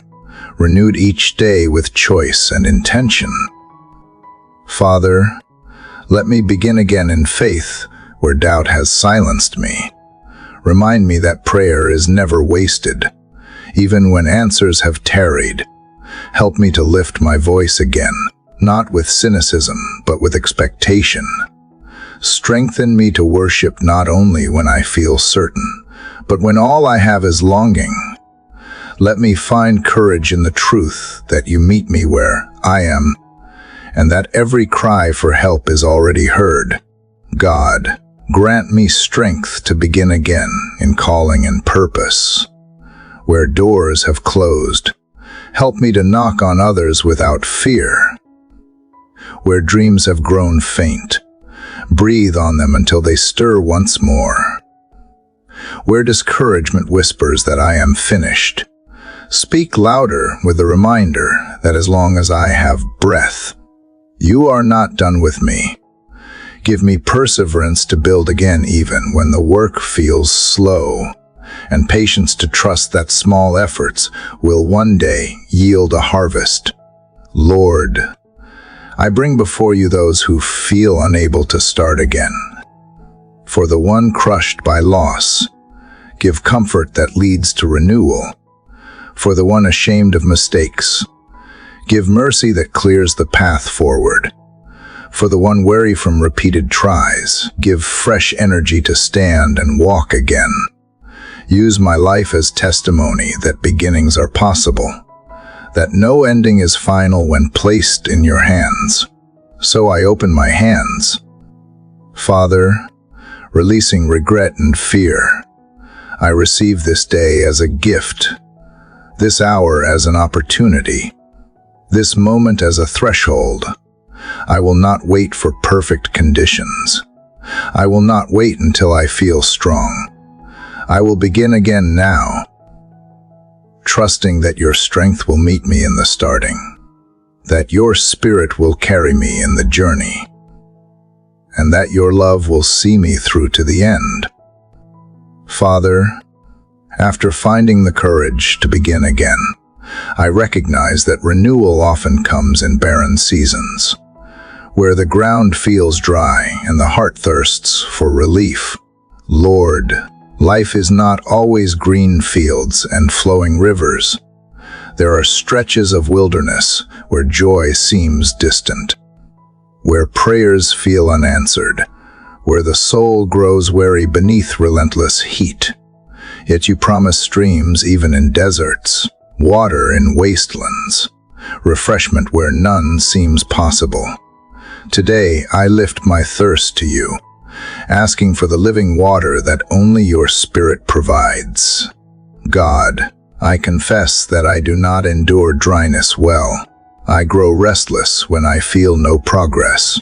Speaker 1: renewed each day with choice and intention. Father, let me begin again in faith where doubt has silenced me. Remind me that prayer is never wasted, even when answers have tarried. Help me to lift my voice again, not with cynicism, but with expectation. Strengthen me to worship not only when I feel certain, but when all I have is longing. Let me find courage in the truth that you meet me where I am, and that every cry for help is already heard. God, grant me strength to begin again in calling and purpose. Where doors have closed, help me to knock on others without fear. Where dreams have grown faint, breathe on them until they stir once more. Where discouragement whispers that I am finished, Speak louder with the reminder that as long as I have breath, you are not done with me. Give me perseverance to build again even when the work feels slow, and patience to trust that small efforts will one day yield a harvest. Lord, I bring before you those who feel unable to start again. For the one crushed by loss, give comfort that leads to renewal. For the one ashamed of mistakes, give mercy that clears the path forward. For the one weary from repeated tries, give fresh energy to stand and walk again. Use my life as testimony that beginnings are possible, that no ending is final when placed in your hands. So I open my hands, Father, releasing regret and fear. I receive this day as a gift, this hour as an opportunity, this moment as a threshold. I will not wait for perfect conditions. I will not wait until I feel strong. I will begin again now, trusting that your strength will meet me in the starting, that your spirit will carry me in the journey, and that your love will see me through to the end. Father, after finding the courage to begin again, I recognize that renewal often comes in barren seasons, where the ground feels dry and the heart thirsts for relief. Lord, life is not always green fields and flowing rivers. There are stretches of wilderness where joy seems distant, where prayers feel unanswered, where the soul grows weary beneath relentless heat. Yet you promise streams even in deserts, water in wastelands, refreshment where none seems possible. Today, I lift my thirst to you, asking for the living water that only your Spirit provides. God, I confess that I do not endure dryness well. I grow restless when I feel no progress.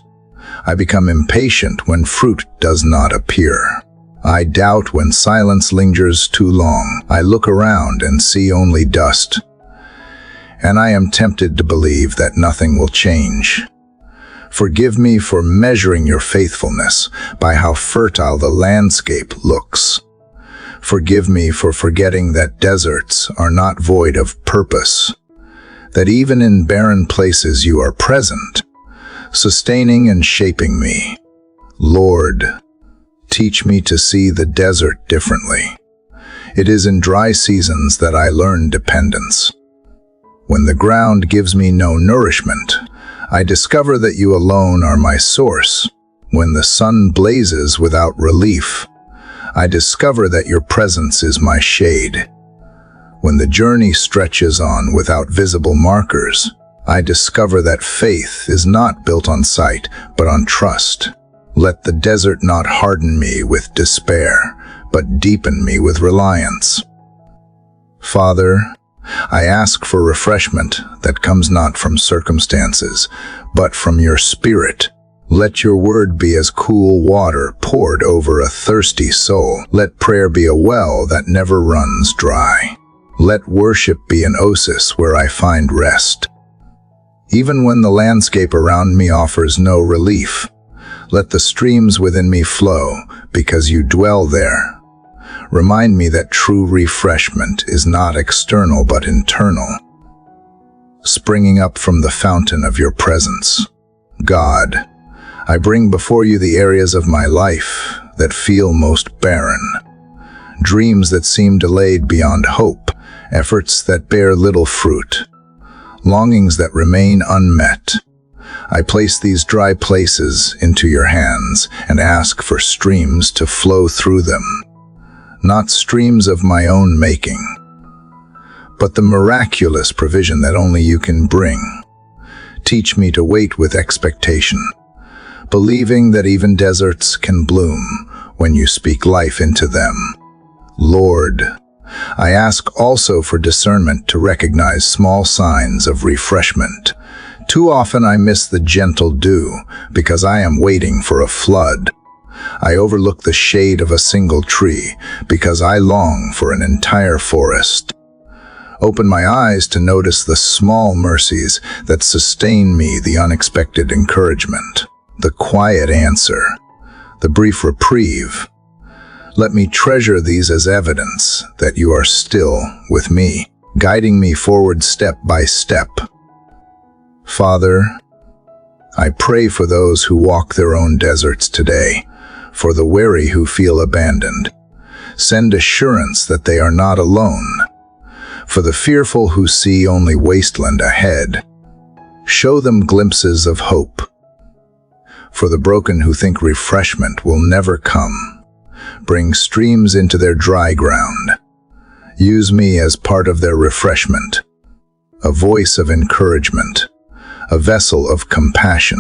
Speaker 1: I become impatient when fruit does not appear. I doubt when silence lingers too long. I look around and see only dust. And I am tempted to believe that nothing will change. Forgive me for measuring your faithfulness by how fertile the landscape looks. Forgive me for forgetting that deserts are not void of purpose, that even in barren places you are present, sustaining and shaping me. Lord, teach me to see the desert differently. It is in dry seasons that I learn dependence. When the ground gives me no nourishment, I discover that you alone are my source. When the sun blazes without relief, I discover that your presence is my shade. When the journey stretches on without visible markers, I discover that faith is not built on sight, but on trust. Let the desert not harden me with despair, but deepen me with reliance. Father, I ask for refreshment that comes not from circumstances, but from your Spirit. Let your word be as cool water poured over a thirsty soul. Let prayer be a well that never runs dry. Let worship be an oasis where I find rest. Even when the landscape around me offers no relief, let the streams within me flow because you dwell there. Remind me that true refreshment is not external but internal, springing up from the fountain of your presence. God, I bring before you the areas of my life that feel most barren, dreams that seem delayed beyond hope, efforts that bear little fruit, longings that remain unmet. I place these dry places into your hands and ask for streams to flow through them. Not streams of my own making, but the miraculous provision that only you can bring. Teach me to wait with expectation, believing that even deserts can bloom when you speak life into them. Lord, I ask also for discernment to recognize small signs of refreshment. Too often I miss the gentle dew because I am waiting for a flood. I overlook the shade of a single tree because I long for an entire forest. Open my eyes to notice the small mercies that sustain me, the unexpected encouragement, the quiet answer, the brief reprieve. Let me treasure these as evidence that you are still with me, guiding me forward step by step. Father, I pray for those who walk their own deserts today, for the weary who feel abandoned. Send assurance that they are not alone. For the fearful who see only wasteland ahead, show them glimpses of hope. For the broken who think refreshment will never come, bring streams into their dry ground. Use me as part of their refreshment, a voice of encouragement, a vessel of compassion,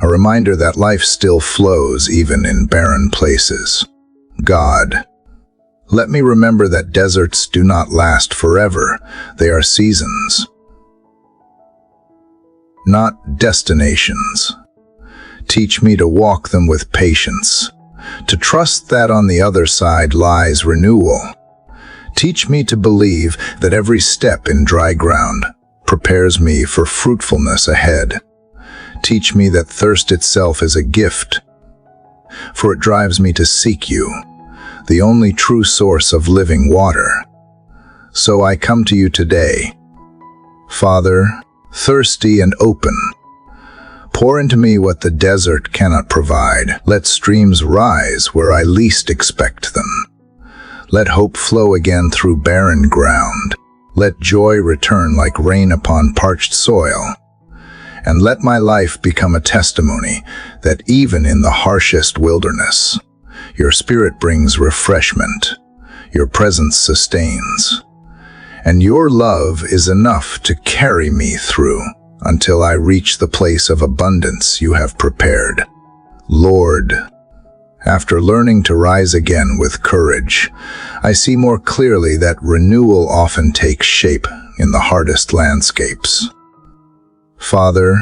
Speaker 1: a reminder that life still flows even in barren places. God, let me remember that deserts do not last forever. They are seasons, not destinations. Teach me to walk them with patience, to trust that on the other side lies renewal. Teach me to believe that every step in dry ground prepares me for fruitfulness ahead. Teach me that thirst itself is a gift, for it drives me to seek you, the only true source of living water. So I come to you today, Father, thirsty and open. Pour into me what the desert cannot provide. Let streams rise where I least expect them. Let hope flow again through barren ground. Let joy return like rain upon parched soil. And let my life become a testimony that even in the harshest wilderness, your Spirit brings refreshment, your presence sustains, and your love is enough to carry me through until I reach the place of abundance you have prepared. Lord, after learning to rise again with courage, I see more clearly that renewal often takes shape in the hardest landscapes. Father,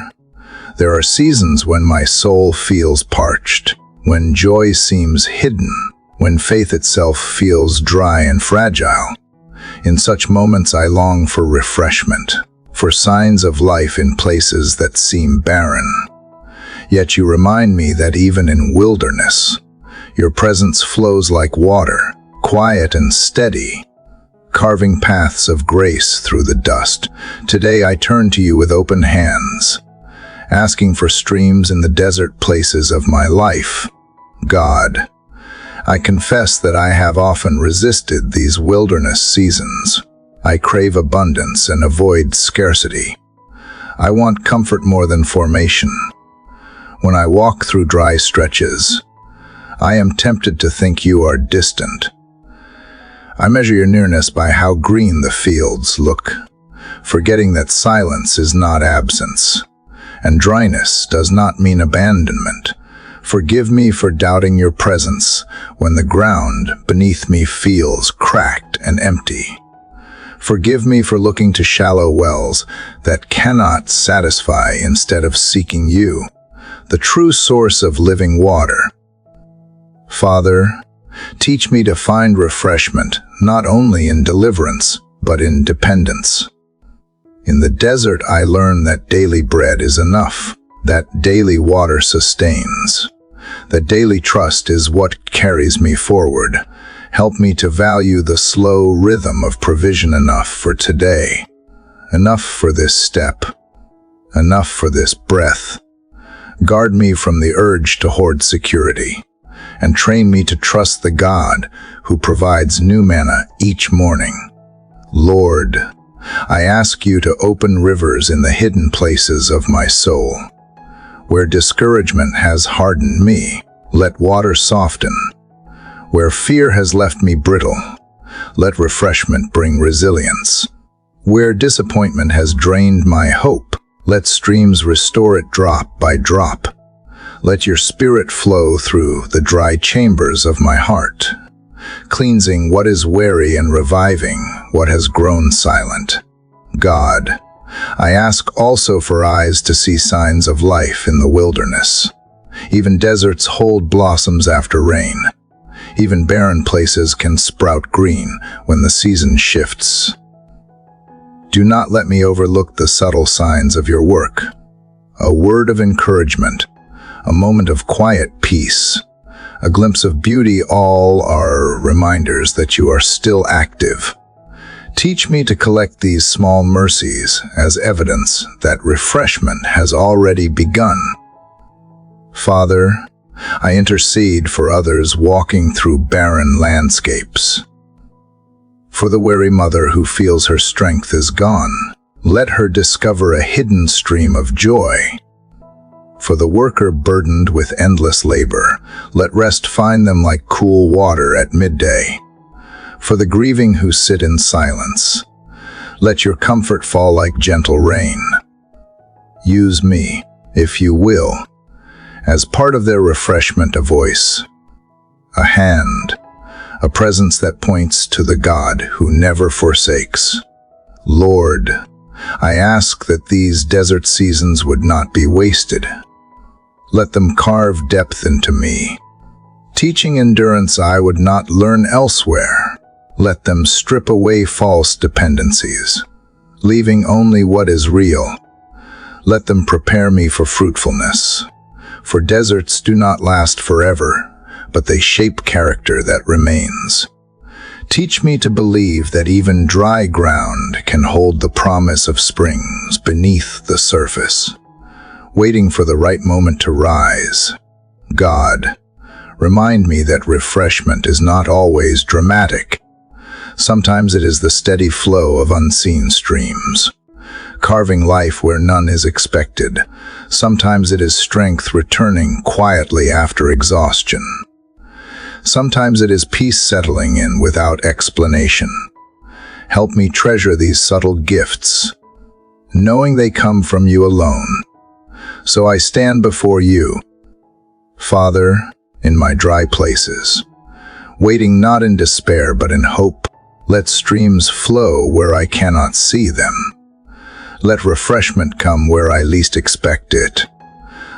Speaker 1: there are seasons when my soul feels parched, when joy seems hidden, when faith itself feels dry and fragile. In such moments I long for refreshment, for signs of life in places that seem barren. Yet you remind me that even in wilderness, your presence flows like water, quiet and steady, carving paths of grace through the dust. Today I turn to you with open hands, asking for streams in the desert places of my life. God, I confess that I have often resisted these wilderness seasons. I crave abundance and avoid scarcity. I want comfort more than formation. When I walk through dry stretches, I am tempted to think you are distant. I measure your nearness by how green the fields look, forgetting that silence is not absence, and dryness does not mean abandonment. Forgive me for doubting your presence when the ground beneath me feels cracked and empty. Forgive me for looking to shallow wells that cannot satisfy instead of seeking you, the true source of living water. Father, teach me to find refreshment not only in deliverance, but in dependence. In the desert I learn that daily bread is enough, that daily water sustains, that daily trust is what carries me forward. Help me to value the slow rhythm of provision, enough for today, enough for this step, enough for this breath. Guard me from the urge to hoard security, and train me to trust the God who provides new manna each morning. Lord, I ask you to open rivers in the hidden places of my soul. Where discouragement has hardened me, let water soften. Where fear has left me brittle, let refreshment bring resilience. Where disappointment has drained my hope, let streams restore it drop by drop. Let your Spirit flow through the dry chambers of my heart, cleansing what is weary and reviving what has grown silent. God, I ask also for eyes to see signs of life in the wilderness. Even deserts hold blossoms after rain. Even barren places can sprout green when the season shifts. Do not let me overlook the subtle signs of your work. A word of encouragement, a moment of quiet peace, a glimpse of beauty, all are reminders that you are still active. Teach me to collect these small mercies as evidence that refreshment has already begun. Father, I intercede for others walking through barren landscapes. For the weary mother who feels her strength is gone, let her discover a hidden stream of joy. For the worker burdened with endless labor, let rest find them like cool water at midday. For the grieving who sit in silence, let your comfort fall like gentle rain. Use me, if you will, as part of their refreshment, a voice, a hand, a presence that points to the God who never forsakes. Lord, I ask that these desert seasons would not be wasted. Let them carve depth into me, teaching endurance I would not learn elsewhere. Let them strip away false dependencies, leaving only what is real. Let them prepare me for fruitfulness. For deserts do not last forever, but they shape character that remains. Teach me to believe that even dry ground can hold the promise of springs beneath the surface, waiting for the right moment to rise. God, remind me that refreshment is not always dramatic. Sometimes it is the steady flow of unseen streams, carving life where none is expected. Sometimes it is strength returning quietly after exhaustion. Sometimes it is peace settling in without explanation. Help me treasure these subtle gifts, knowing they come from you alone. So I stand before you, Father, in my dry places, waiting not in despair but in hope. Let streams flow where I cannot see them. Let refreshment come where I least expect it.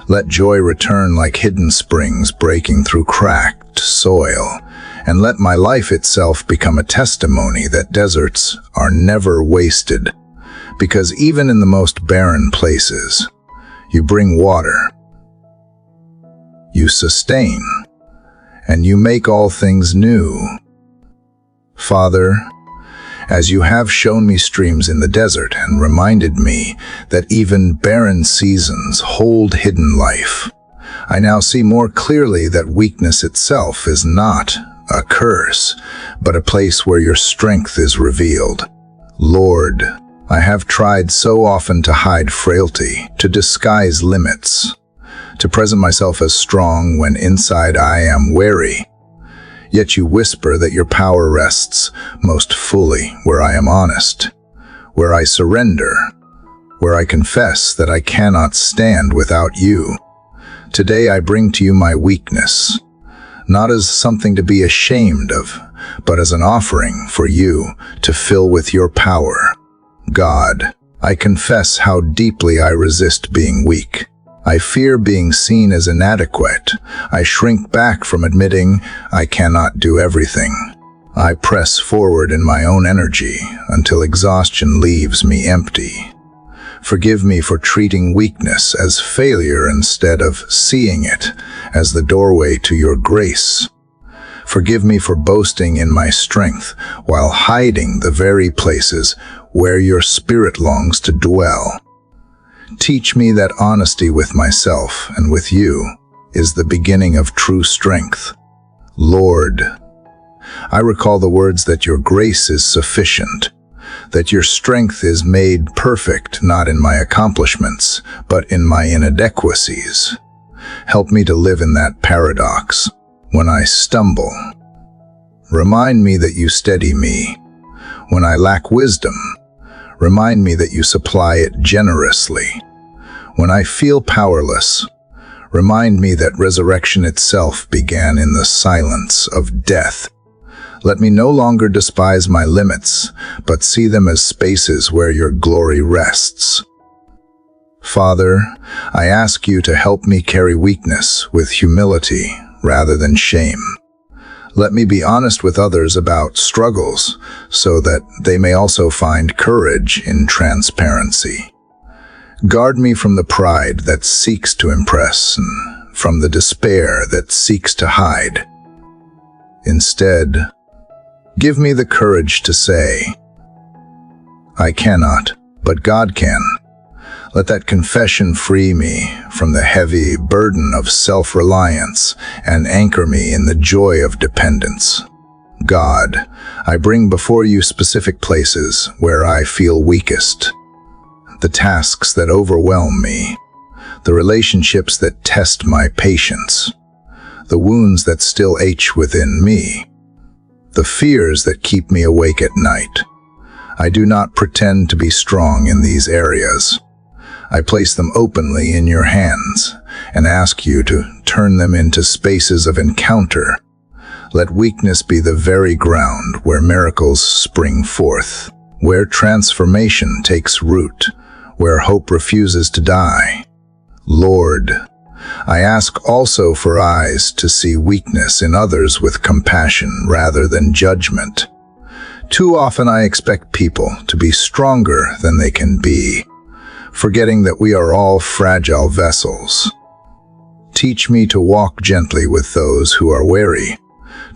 Speaker 1: Let joy return like hidden springs breaking through cracked soil, and let my life itself become a testimony that deserts are never wasted, because even in the most barren places, you bring water, you sustain, and you make all things new. Father, as you have shown me streams in the desert and reminded me that even barren seasons hold hidden life, I now see more clearly that weakness itself is not a curse, but a place where your strength is revealed. Lord, I have tried so often to hide frailty, to disguise limits, to present myself as strong when inside I am weary. Yet you whisper that your power rests most fully where I am honest, where I surrender, where I confess that I cannot stand without you. Today I bring to you my weakness, not as something to be ashamed of, but as an offering for you to fill with your power. God, I confess how deeply I resist being weak. I fear being seen as inadequate. I shrink back from admitting I cannot do everything. I press forward in my own energy until exhaustion leaves me empty. Forgive me for treating weakness as failure instead of seeing it as the doorway to your grace. Forgive me for boasting in my strength while hiding the very places where your spirit longs to dwell. Teach me that honesty with myself and with you is the beginning of true strength. Lord, I recall the words that your grace is sufficient, that your strength is made perfect not in my accomplishments, but in my inadequacies. Help me to live in that paradox. When I stumble, remind me that you steady me. When I lack wisdom, remind me that you supply it generously. When I feel powerless, remind me that resurrection itself began in the silence of death. Let me no longer despise my limits, but see them as spaces where your glory rests. Father, I ask you to help me carry weakness with humility rather than shame. Let me be honest with others about struggles, so that they may also find courage in transparency. Guard me from the pride that seeks to impress, and from the despair that seeks to hide. Instead, give me the courage to say, I cannot, but God can. Let that confession free me from the heavy burden of self-reliance and anchor me in the joy of dependence. God, I bring before you specific places where I feel weakest, the tasks that overwhelm me, the relationships that test my patience, the wounds that still ache within me, the fears that keep me awake at night. I do not pretend to be strong in these areas. I place them openly in your hands and ask you to turn them into spaces of encounter. Let weakness be the very ground where miracles spring forth, where transformation takes root, where hope refuses to die. Lord, I ask also for eyes to see weakness in others with compassion rather than judgment. Too often I expect people to be stronger than they can be, forgetting that we are all fragile vessels. Teach me to walk gently with those who are weary,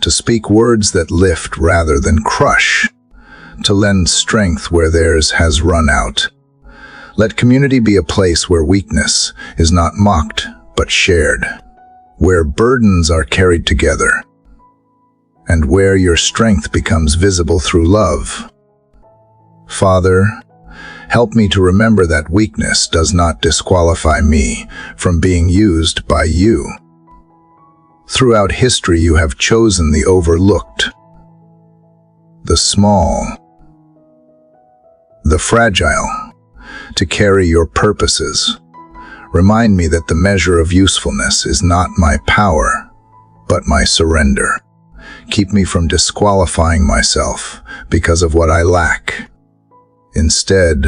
Speaker 1: to speak words that lift rather than crush, to lend strength where theirs has run out. Let community be a place where weakness is not mocked but shared, where burdens are carried together, and where your strength becomes visible through love. Father, help me to remember that weakness does not disqualify me from being used by you. Throughout history, you have chosen the overlooked, the small, the fragile, to carry your purposes. Remind me that the measure of usefulness is not my power, but my surrender. Keep me from disqualifying myself because of what I lack. Instead,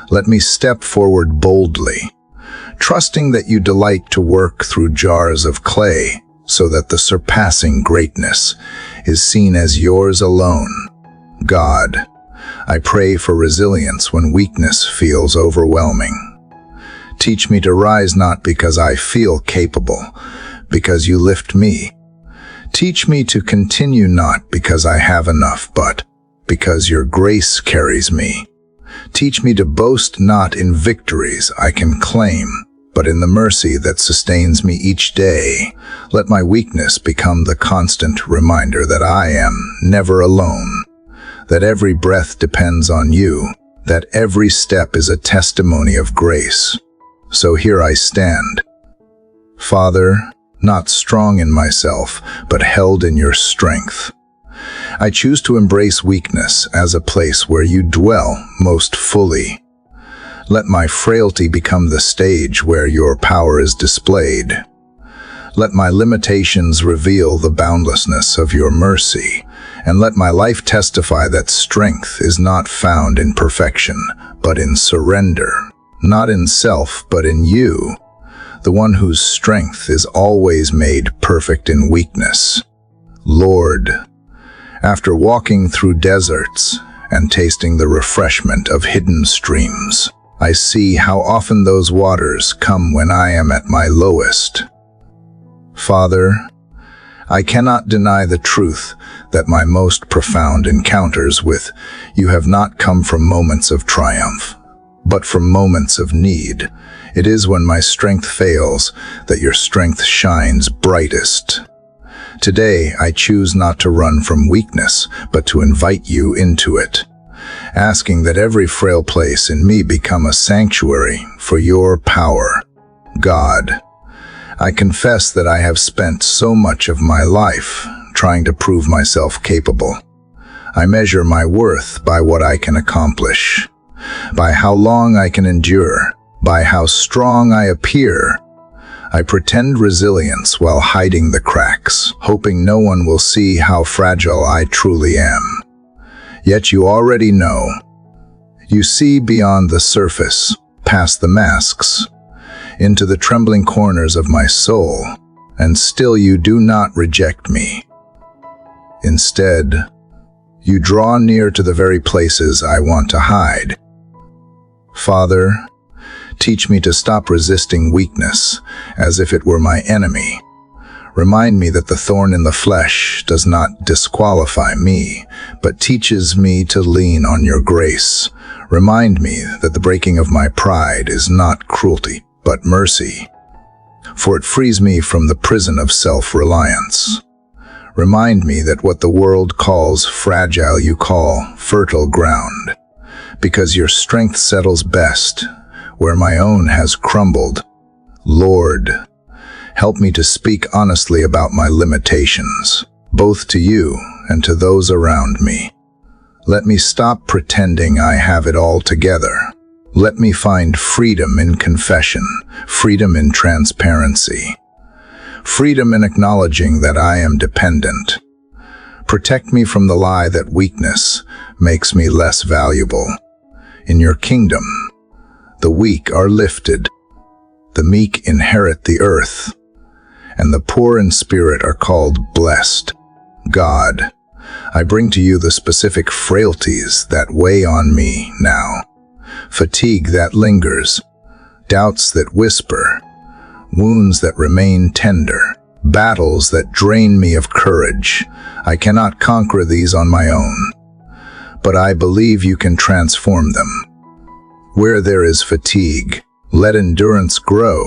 Speaker 1: let me step forward boldly, trusting that you delight to work through jars of clay so that the surpassing greatness is seen as yours alone. God, I pray for resilience when weakness feels overwhelming. Teach me to rise not because I feel capable, because you lift me. Teach me to continue not because I have enough, but because your grace carries me. Teach me to boast not in victories I can claim, but in the mercy that sustains me each day. Let my weakness become the constant reminder that I am never alone, that every breath depends on you, that every step is a testimony of grace. So here I stand, Father, not strong in myself, but held in your strength. I choose to embrace weakness as a place where you dwell most fully. Let my frailty become the stage where your power is displayed. Let my limitations reveal the boundlessness of your mercy, and let my life testify that strength is not found in perfection, but in surrender, not in self, but in you, the one whose strength is always made perfect in weakness. Lord, after walking through deserts and tasting the refreshment of hidden streams, I see how often those waters come when I am at my lowest. Father, I cannot deny the truth that my most profound encounters with you have not come from moments of triumph, but from moments of need. It is when my strength fails that your strength shines brightest. Today, I choose not to run from weakness, but to invite you into it, asking that every frail place in me become a sanctuary for your power. God, I confess that I have spent so much of my life trying to prove myself capable. I measure my worth by what I can accomplish, by how long I can endure, by how strong I appear. I pretend resilience while hiding the cracks, hoping no one will see how fragile I truly am. Yet you already know. You see beyond the surface, past the masks, into the trembling corners of my soul, and still you do not reject me. Instead, you draw near to the very places I want to hide. Father, teach me to stop resisting weakness as if it were my enemy. Remind me that the thorn in the flesh does not disqualify me, but teaches me to lean on your grace. Remind me that the breaking of my pride is not cruelty, but mercy, for it frees me from the prison of self-reliance. Remind me that what the world calls fragile you call fertile ground, because your strength settles best where my own has crumbled. Lord, help me to speak honestly about my limitations, both to you and to those around me. Let me stop pretending I have it all together. Let me find freedom in confession, freedom in transparency, freedom in acknowledging that I am dependent. Protect me from the lie that weakness makes me less valuable. In your kingdom, the weak are lifted, the meek inherit the earth, and the poor in spirit are called blessed. God, I bring to you the specific frailties that weigh on me now, fatigue that lingers, doubts that whisper, wounds that remain tender, battles that drain me of courage. I cannot conquer these on my own, but I believe you can transform them. Where there is fatigue, let endurance grow.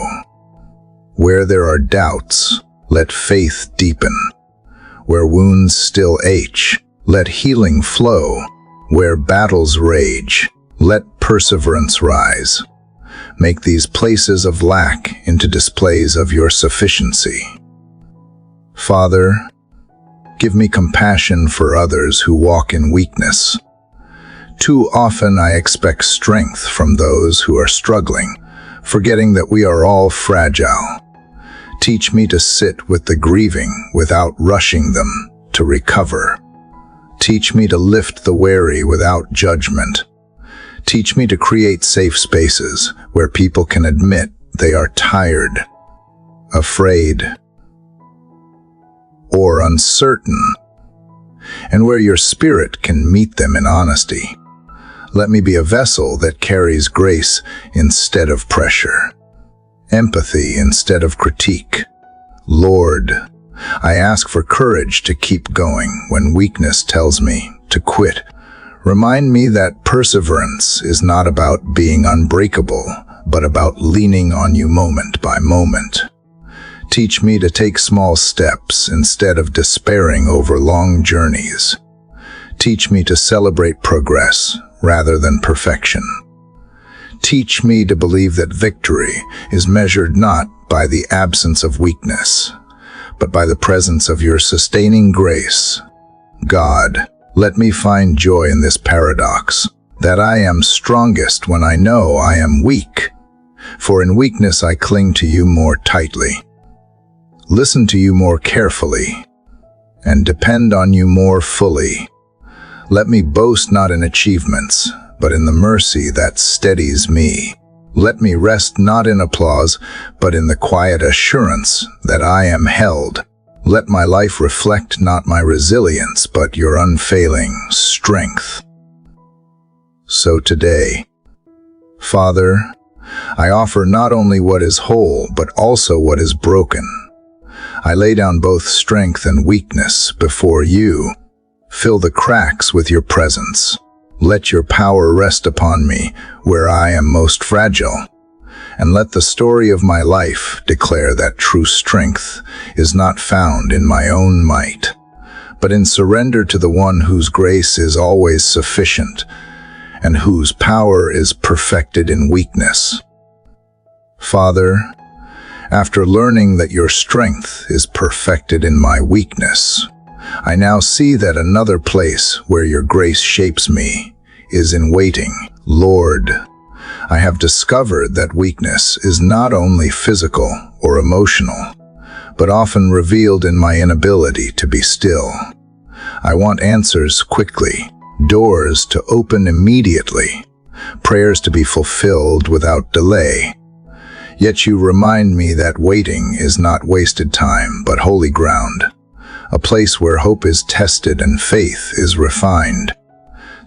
Speaker 1: Where there are doubts, let faith deepen. Where wounds still ache, let healing flow. Where battles rage, let perseverance rise. Make these places of lack into displays of your sufficiency. Father, give me compassion for others who walk in weakness. Too often I expect strength from those who are struggling, forgetting that we are all fragile. Teach me to sit with the grieving without rushing them to recover. Teach me to lift the weary without judgment. Teach me to create safe spaces where people can admit they are tired, afraid, or uncertain, and where your spirit can meet them in honesty. Let me be a vessel that carries grace instead of pressure, empathy instead of critique. Lord, I ask for courage to keep going when weakness tells me to quit. Remind me that perseverance is not about being unbreakable, but about leaning on you moment by moment. Teach me to take small steps instead of despairing over long journeys. Teach me to celebrate progress rather than perfection. Teach me to believe that victory is measured not by the absence of weakness, but by the presence of your sustaining grace. God, let me find joy in this paradox, that I am strongest when I know I am weak, for in weakness I cling to you more tightly, listen to you more carefully, and depend on you more fully. Let me boast not in achievements, but in the mercy that steadies me. Let me rest not in applause, but in the quiet assurance that I am held. Let my life reflect not my resilience, but your unfailing strength. So today, Father, I offer not only what is whole, but also what is broken. I lay down both strength and weakness before you. Fill the cracks with your presence. Let your power rest upon me where I am most fragile. And let the story of my life declare that true strength is not found in my own might, but in surrender to the one whose grace is always sufficient and whose power is perfected in weakness. Father, after learning that your strength is perfected in my weakness, I now see that another place where your grace shapes me is in waiting. Lord, I have discovered that weakness is not only physical or emotional, but often revealed in my inability to be still. I want answers quickly, doors to open immediately, prayers to be fulfilled without delay. Yet you remind me that waiting is not wasted time, but holy ground. a place where hope is tested and faith is refined.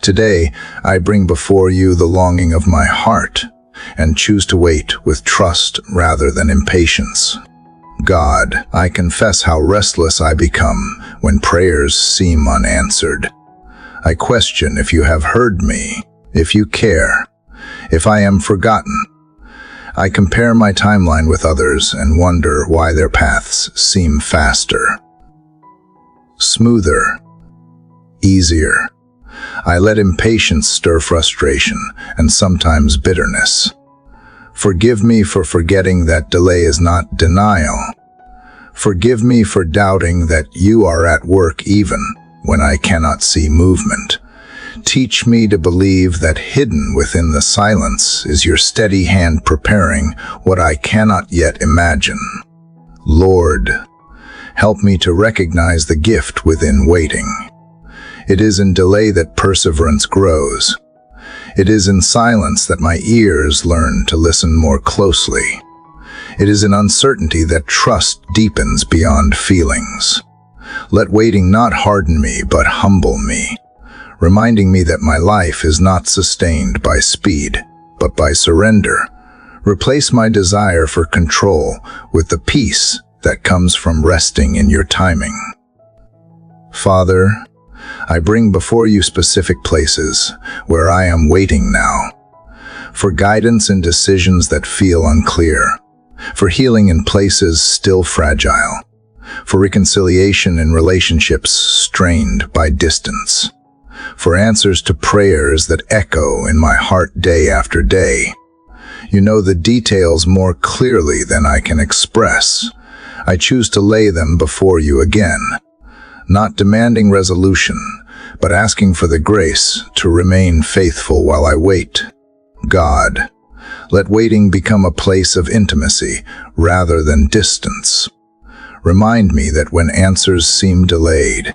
Speaker 1: Today, I bring before you the longing of my heart and choose to wait with trust rather than impatience. God, I confess how restless I become when prayers seem unanswered. I question if you have heard me, if you care, if I am forgotten. I compare my timeline with others and wonder why their paths seem faster, smoother, easier. I let impatience stir frustration and sometimes bitterness. Forgive me for forgetting that delay is not denial. Forgive me for doubting that you are at work even when I cannot see movement. Teach me to believe that hidden within the silence is your steady hand preparing what I cannot yet imagine. Lord, help me to recognize the gift within waiting. It is in delay that perseverance grows. It is in silence that my ears learn to listen more closely. It is in uncertainty that trust deepens beyond feelings. Let waiting not harden me, but humble me, reminding me that my life is not sustained by speed, but by surrender. Replace my desire for control with the peace that comes from resting in your timing. Father, I bring before you specific places where I am waiting now, for guidance in decisions that feel unclear, for healing in places still fragile, for reconciliation in relationships strained by distance, for answers to prayers that echo in my heart day after day. You know the details more clearly than I can express. I choose to lay them before you again, not demanding resolution, but asking for the grace to remain faithful while I wait. God, let waiting become a place of intimacy rather than distance. Remind me that when answers seem delayed,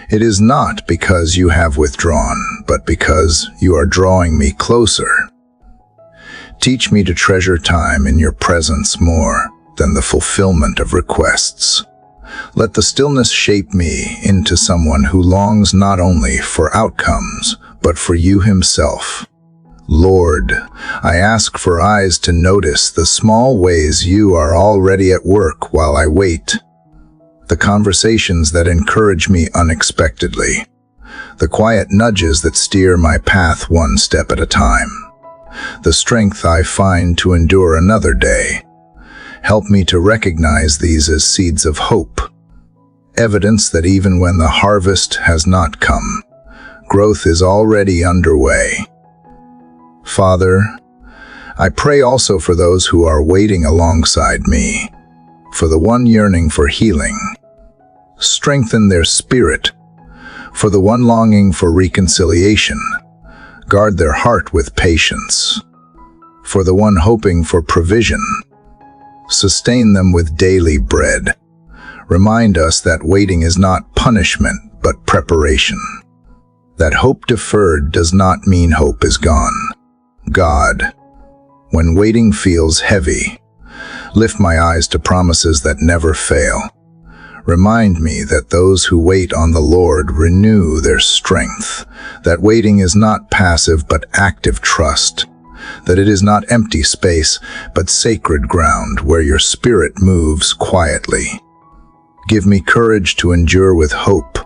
Speaker 1: it is not because you have withdrawn, but because you are drawing me closer. Teach me to treasure time in your presence more than the fulfillment of requests. Let the stillness shape me into someone who longs not only for outcomes, but for you himself. Lord, I ask for eyes to notice the small ways you are already at work while I wait. The conversations that encourage me unexpectedly. The quiet nudges that steer my path one step at a time. The strength I find to endure another day. Help me to recognize these as seeds of hope. Evidence that even when the harvest has not come, growth is already underway. Father, I pray also for those who are waiting alongside me, for the one yearning for healing. Strengthen their spirit. For the one longing for reconciliation, guard their heart with patience. For the one hoping for provision, sustain them with daily bread. Remind us that waiting is not punishment, but preparation. That hope deferred does not mean hope is gone. God, when waiting feels heavy, lift my eyes to promises that never fail. Remind me that those who wait on the Lord renew their strength, that waiting is not passive but active trust, that it is not empty space but sacred ground where your spirit moves quietly. Give me courage to endure with hope,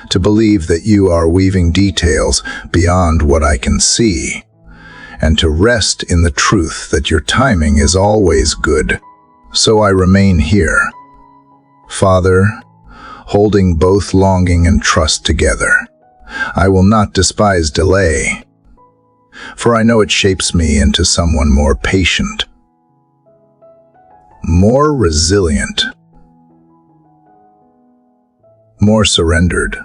Speaker 1: to believe that you are weaving details beyond what I can see, and to rest in the truth that your timing is always good. So I remain here, Father, holding both longing and trust together. I will not despise delay, for I know it shapes me into someone more patient, more resilient, more surrendered.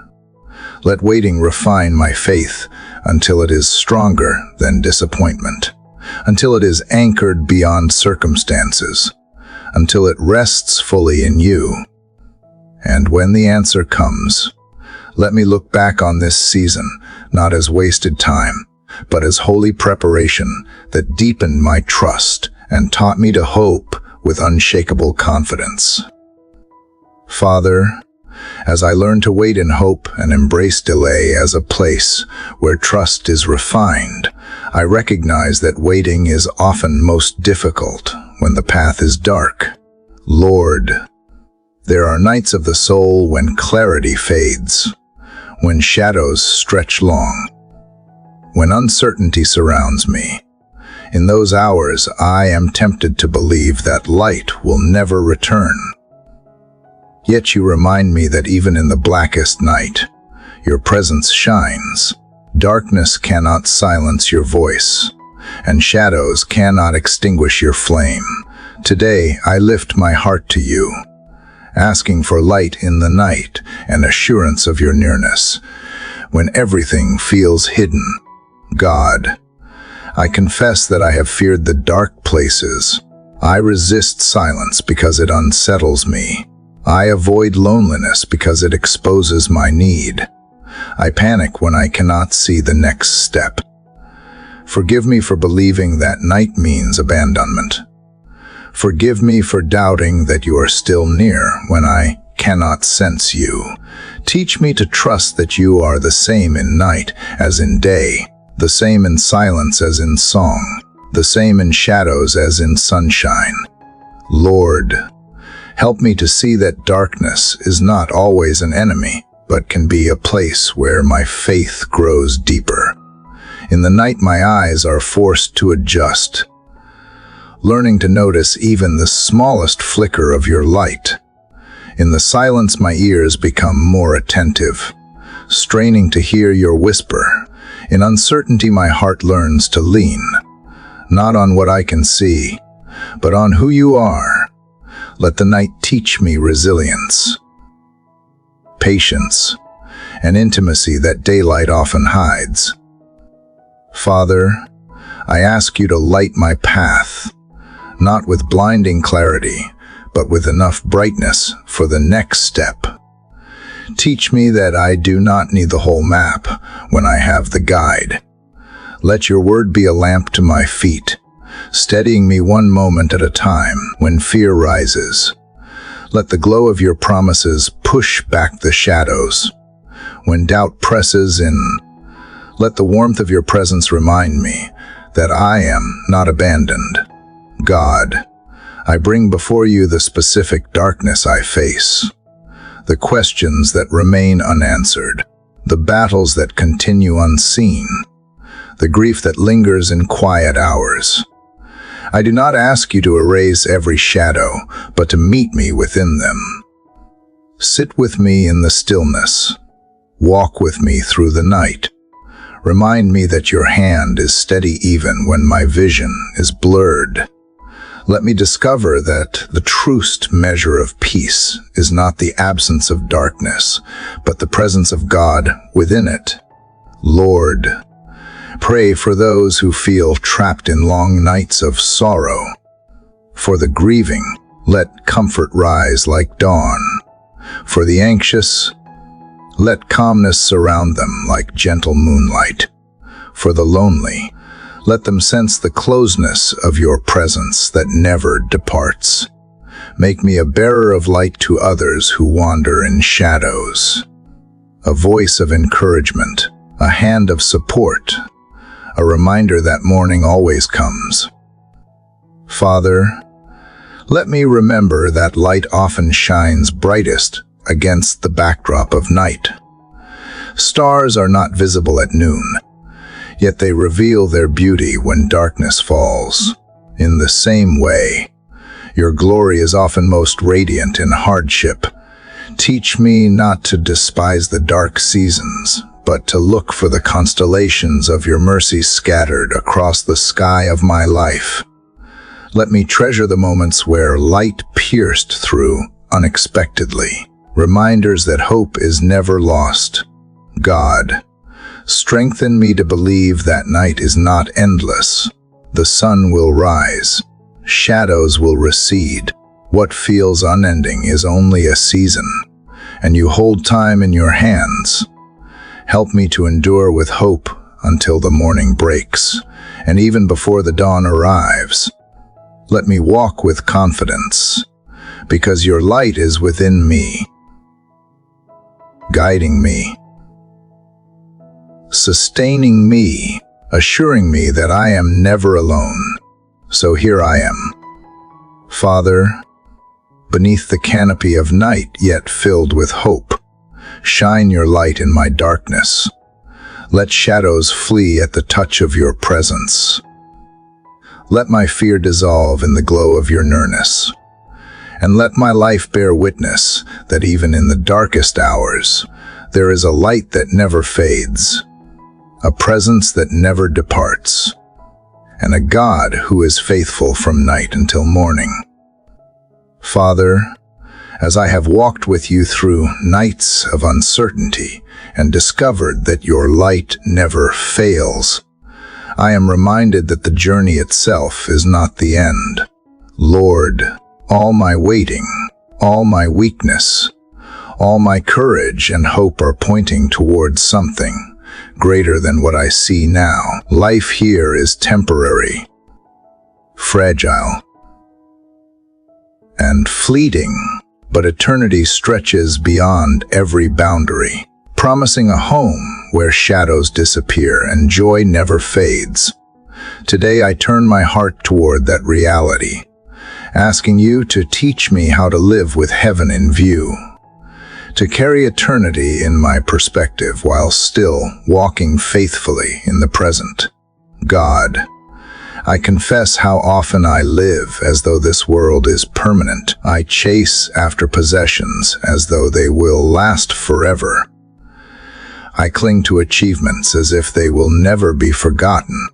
Speaker 1: Let waiting refine my faith until it is stronger than disappointment, until it is anchored beyond circumstances, until it rests fully in you. And when the answer comes, let me look back on this season not as wasted time, but as holy preparation that deepened my trust and taught me to hope with unshakable confidence. Father, As I learn to wait in hope and embrace delay as a place where trust is refined, I recognize that waiting is often most difficult when the path is dark. Lord, there are nights of the soul when clarity fades, when shadows stretch long, when uncertainty surrounds me. In those hours, I am tempted to believe that light will never return. Yet you remind me that even in the blackest night, your presence shines. Darkness cannot silence your voice, and shadows cannot extinguish your flame. Today, I lift my heart to you, asking for light in the night and assurance of your nearness. When everything feels hidden, God, I confess that I have feared the dark places. I resist silence because it unsettles me. I avoid loneliness because it exposes my need. I panic when I cannot see the next step. Forgive me for believing that night means abandonment. Forgive me for doubting that you are still near when I cannot sense you. Teach me to trust that you are the same in night as in day, the same in silence as in song, the same in shadows as in sunshine. Lord, help me to see that darkness is not always an enemy, but can be a place where my faith grows deeper. In the night, my eyes are forced to adjust, learning to notice even the smallest flicker of your light. In the silence, my ears become more attentive, straining to hear your whisper. In uncertainty, my heart learns to lean, not on what I can see, but on who you are. Let the night teach me resilience, patience, and intimacy that daylight often hides. Father, I ask you to light my path, not with blinding clarity, but with enough brightness for the next step. Teach me that I do not need the whole map when I have the guide. Let your word be a lamp to my feet, steadying me one moment at a time when fear rises. Let the glow of your promises push back the shadows. When doubt presses in, let the warmth of your presence remind me that I am not abandoned. God, I bring before you the specific darkness I face, the questions that remain unanswered, the battles that continue unseen, the grief that lingers in quiet hours. I do not ask you to erase every shadow, but to meet me within them. Sit with me in the stillness. Walk with me through the night. Remind me that your hand is steady even when my vision is blurred. Let me discover that the truest measure of peace is not the absence of darkness, but the presence of God within it. Lord, pray for those who feel trapped in long nights of sorrow. For the grieving, let comfort rise like dawn. For the anxious, let calmness surround them like gentle moonlight. For the lonely, let them sense the closeness of your presence that never departs. Make me a bearer of light to others who wander in shadows, a voice of encouragement, a hand of support, a reminder that morning always comes. Father, let me remember that light often shines brightest against the backdrop of night. Stars are not visible at noon, yet they reveal their beauty when darkness falls. In the same way, your glory is often most radiant in hardship. Teach me not to despise the dark seasons, but to look for the constellations of your mercy scattered across the sky of my life. Let me treasure the moments where light pierced through unexpectedly, reminders that hope is never lost. God, strengthen me to believe that night is not endless. The sun will rise, shadows will recede. What feels unending is only a season, and you hold time in your hands. Help me to endure with hope until the morning breaks, and even before the dawn arrives. Let me walk with confidence, because your light is within me. guiding me, sustaining me, assuring me that I am never alone. So here I am, Father, beneath the canopy of night, yet filled with hope. Shine your light in my darkness. Let shadows flee at the touch of your presence. Let my fear dissolve in the glow of your nearness. And let my life bear witness that even in the darkest hours, there is a light that never fades, a presence that never departs, and a God who is faithful from night until morning. Father, as I have walked with you through nights of uncertainty and discovered that your light never fails, I am reminded that the journey itself is not the end. Lord, all my waiting, all my weakness, all my courage and hope are pointing towards something greater than what I see now. Life here is temporary, fragile, and fleeting, but eternity stretches beyond every boundary, promising a home where shadows disappear and joy never fades. Today I turn my heart toward that reality, asking you to teach me how to live with heaven in view, to carry eternity in my perspective while still walking faithfully in the present. God, I confess how often I live as though this world is permanent. I chase after possessions as though they will last forever. I cling to achievements as if they will never be forgotten.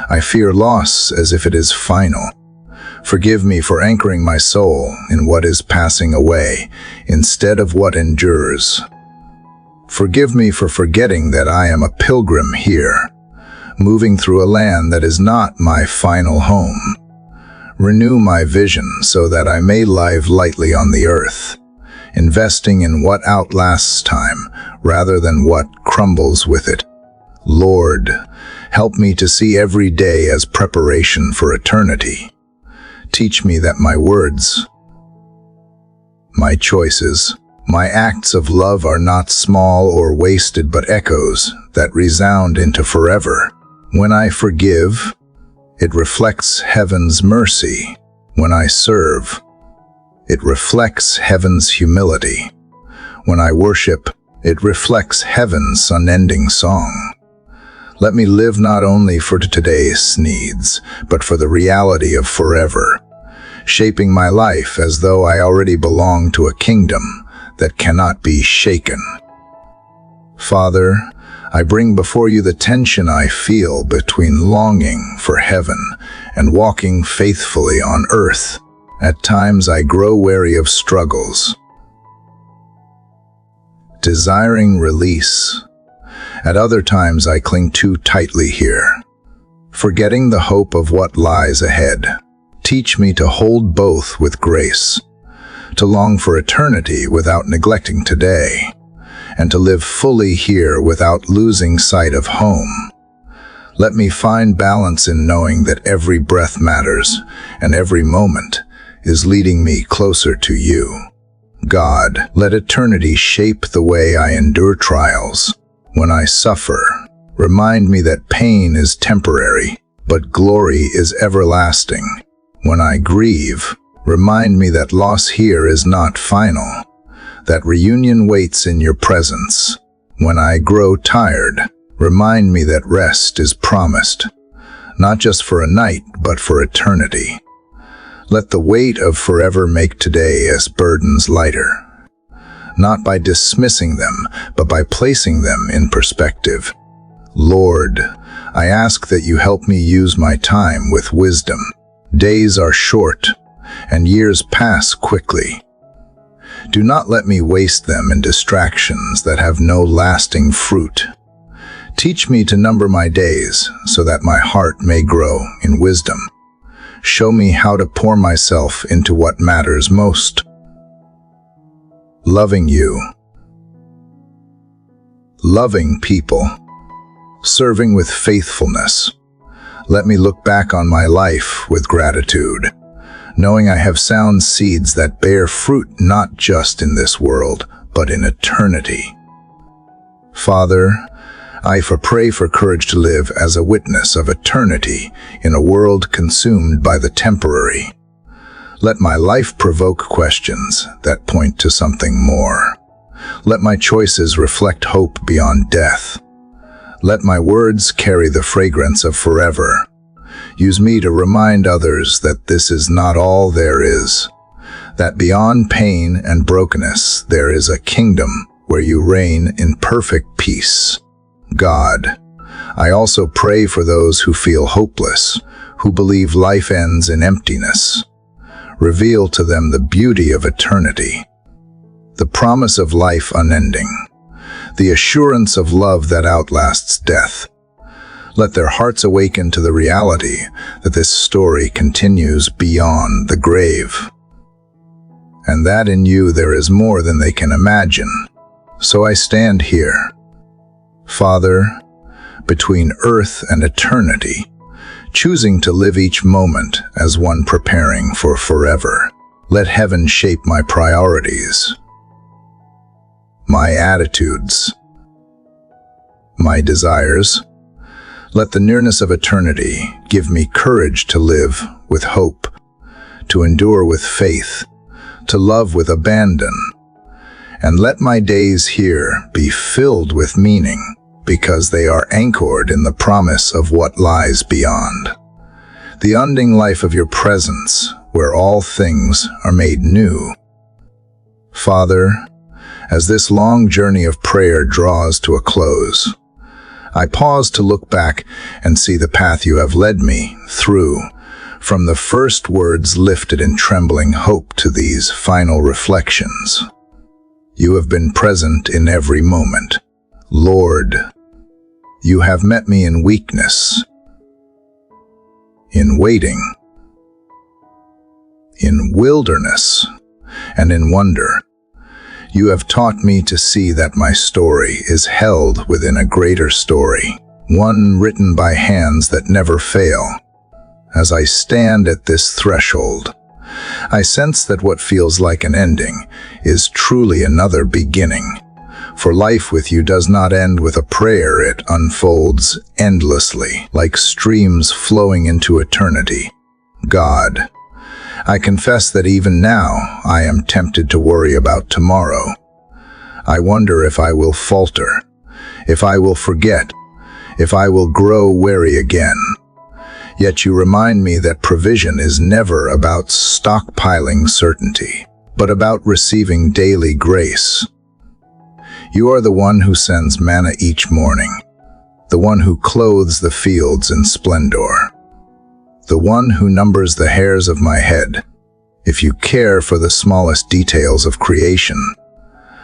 Speaker 1: I fear loss as if it is final. Forgive me for anchoring my soul in what is passing away instead of what endures. Forgive me for forgetting that I am a pilgrim here, moving through a land that is not my final home. Renew my vision so that I may live lightly on the earth, investing in what outlasts time rather than what crumbles with it. Lord, help me to see every day as preparation for eternity. Teach me that my words, my choices, my acts of love are not small or wasted but echoes that resound into forever. When I forgive, it reflects heaven's mercy. When I serve, it reflects heaven's humility. When I worship, it reflects heaven's unending song. Let me live not only for today's needs, but for the reality of forever, shaping my life as though I already belong to a kingdom that cannot be shaken. Father, I bring before you the tension I feel between longing for heaven and walking faithfully on earth. At times I grow weary of struggles, desiring release. At other times I cling too tightly here, forgetting the hope of what lies ahead. Teach me to hold both with grace, to long for eternity without neglecting today, and to live fully here without losing sight of home. Let me find balance in knowing that every breath matters, and every moment is leading me closer to you. God, let eternity shape the way I endure trials. When I suffer, remind me that pain is temporary, but glory is everlasting. When I grieve, remind me that loss here is not final, that reunion waits in your presence. When I grow tired, remind me that rest is promised, not just for a night, but for eternity. Let the weight of forever make today's burdens lighter, not by dismissing them, but by placing them in perspective. Lord, I ask that you help me use my time with wisdom. Days are short, and years pass quickly. Do not let me waste them in distractions that have no lasting fruit. Teach me to number my days so that my heart may grow in wisdom. Show me how to pour myself into what matters most. Loving you, loving people, serving with faithfulness. Let me look back on my life with gratitude, knowing I have sown seeds that bear fruit not just in this world, but in eternity. Father, I pray for courage to live as a witness of eternity in a world consumed by the temporary. Let my life provoke questions that point to something more. Let my choices reflect hope beyond death. Let my words carry the fragrance of forever. Use me to remind others that this is not all there is, that beyond pain and brokenness there is a kingdom where you reign in perfect peace. God, I also pray for those who feel hopeless, who believe life ends in emptiness. Reveal to them the beauty of eternity, the promise of life unending, the assurance of love that outlasts death. Let their hearts awaken to the reality that this story continues beyond the grave, and that in you there is more than they can imagine. So I stand here, Father, between earth and eternity, choosing to live each moment as one preparing for forever. Let heaven shape my priorities, my attitudes, my desires. Let the nearness of eternity give me courage to live with hope, to endure with faith, to love with abandon. And let my days here be filled with meaning, because they are anchored in the promise of what lies beyond. The unending life of your presence, where all things are made new. Father, as this long journey of prayer draws to a close, I pause to look back and see the path you have led me through, from the first words lifted in trembling hope to these final reflections. You have been present in every moment. Lord, you have met me in weakness, in waiting, in wilderness, and in wonder. You have taught me to see that my story is held within a greater story, one written by hands that never fail. As I stand at this threshold, I sense that what feels like an ending is truly another beginning. For life with you does not end with a prayer, it unfolds endlessly, like streams flowing into eternity. God, I confess that even now I am tempted to worry about tomorrow. I wonder if I will falter, if I will forget, if I will grow weary again. Yet you remind me that provision is never about stockpiling certainty, but about receiving daily grace. You are the one who sends manna each morning, the one who clothes the fields in splendor, the one who numbers the hairs of my head. If you care for the smallest details of creation,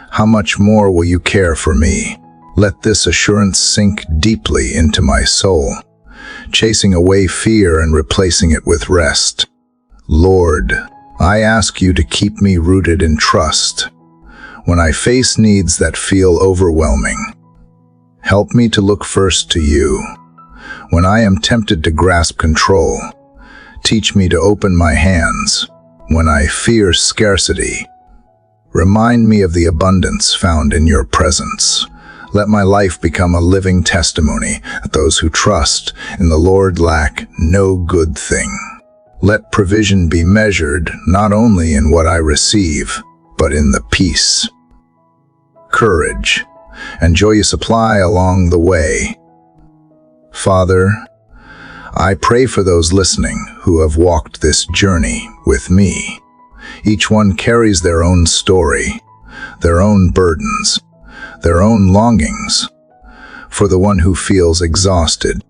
Speaker 1: how much more will you care for me? Let this assurance sink deeply into my soul, chasing away fear and replacing it with rest. Lord, I ask you to keep me rooted in trust. When I face needs that feel overwhelming, help me to look first to you. When I am tempted to grasp control, teach me to open my hands. When I fear scarcity, remind me of the abundance found in your presence. Let my life become a living testimony that those who trust in the Lord lack no good thing. Let provision be measured not only in what I receive, but in the peace, courage, and joy you supply along the way. Father, I pray for those listening who have walked this journey with me. Each one carries their own story, their own burdens, their own longings. For the one who feels exhausted,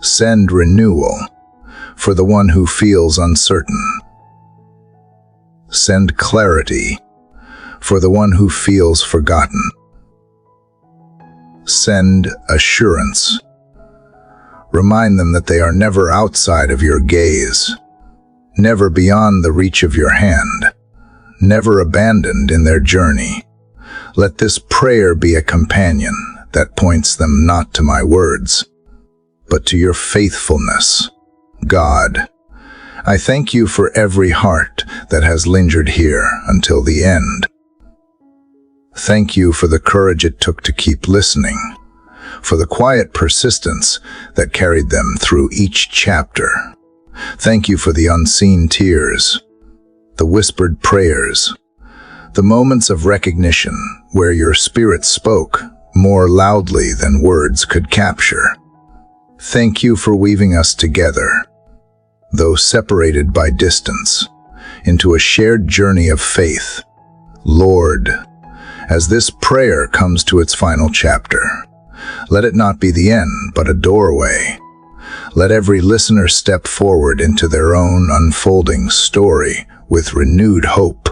Speaker 1: send renewal. For the one who feels uncertain, send clarity. For the one who feels forgotten, send assurance. Remind them that they are never outside of your gaze, never beyond the reach of your hand, never abandoned in their journey. Let this prayer be a companion that points them not to my words, but to your faithfulness. God, I thank you for every heart that has lingered here until the end. Thank you for the courage it took to keep listening, for the quiet persistence that carried them through each chapter. Thank you for the unseen tears, the whispered prayers, the moments of recognition where your spirit spoke more loudly than words could capture. Thank you for weaving us together, though separated by distance, into a shared journey of faith. Lord, as this prayer comes to its final chapter, let it not be the end, but a doorway. Let every listener step forward into their own unfolding story with renewed hope.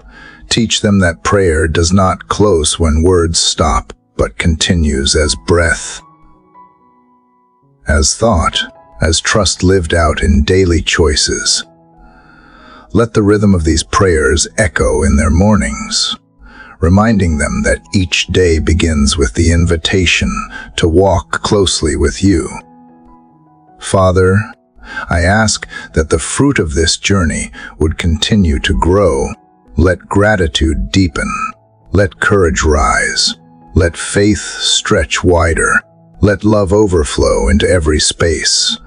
Speaker 1: Teach them that prayer does not close when words stop, but continues as breath, as thought, as trust lived out in daily choices. Let the rhythm of these prayers echo in their mornings, reminding them that each day begins with the invitation to walk closely with you. Father, I ask that the fruit of this journey would continue to grow. Let gratitude deepen. Let courage rise. Let faith stretch wider. Let love overflow into every space.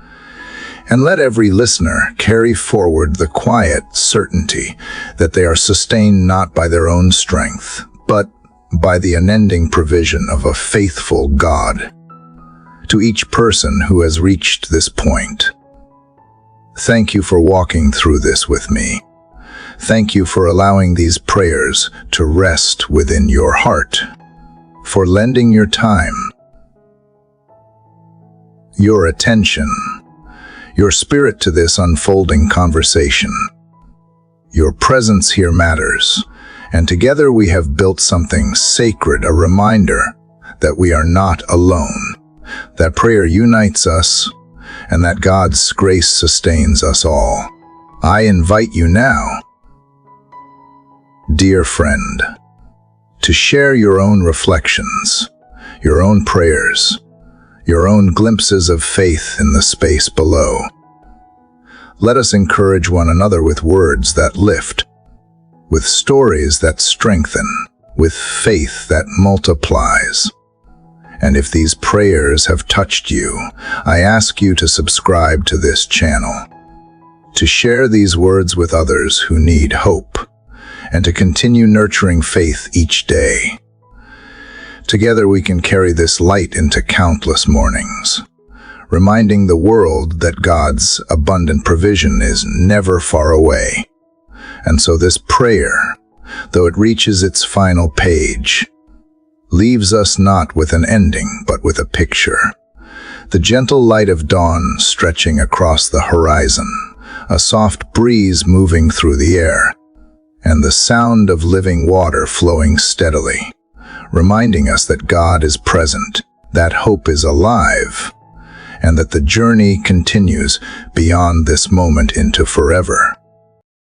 Speaker 1: And let every listener carry forward the quiet certainty that they are sustained not by their own strength, but by the unending provision of a faithful God. To each person who has reached this point, thank you for walking through this with me. Thank you for allowing these prayers to rest within your heart, for lending your time, your attention, your spirit to this unfolding conversation. Your presence here matters, and together we have built something sacred, a reminder that we are not alone, that prayer unites us, and that God's grace sustains us all. I invite you now, dear friend, to share your own reflections, your own prayers, your own glimpses of faith in the space below. Let us encourage one another with words that lift, with stories that strengthen, with faith that multiplies. And if these prayers have touched you, I ask you to subscribe to this channel, to share these words with others who need hope, and to continue nurturing faith each day. Together we can carry this light into countless mornings, reminding the world that God's abundant provision is never far away. And so this prayer, though it reaches its final page, leaves us not with an ending, but with a picture. The gentle light of dawn stretching across the horizon, a soft breeze moving through the air, and the sound of living water flowing steadily, reminding us that God is present, that hope is alive, and that the journey continues beyond this moment into forever.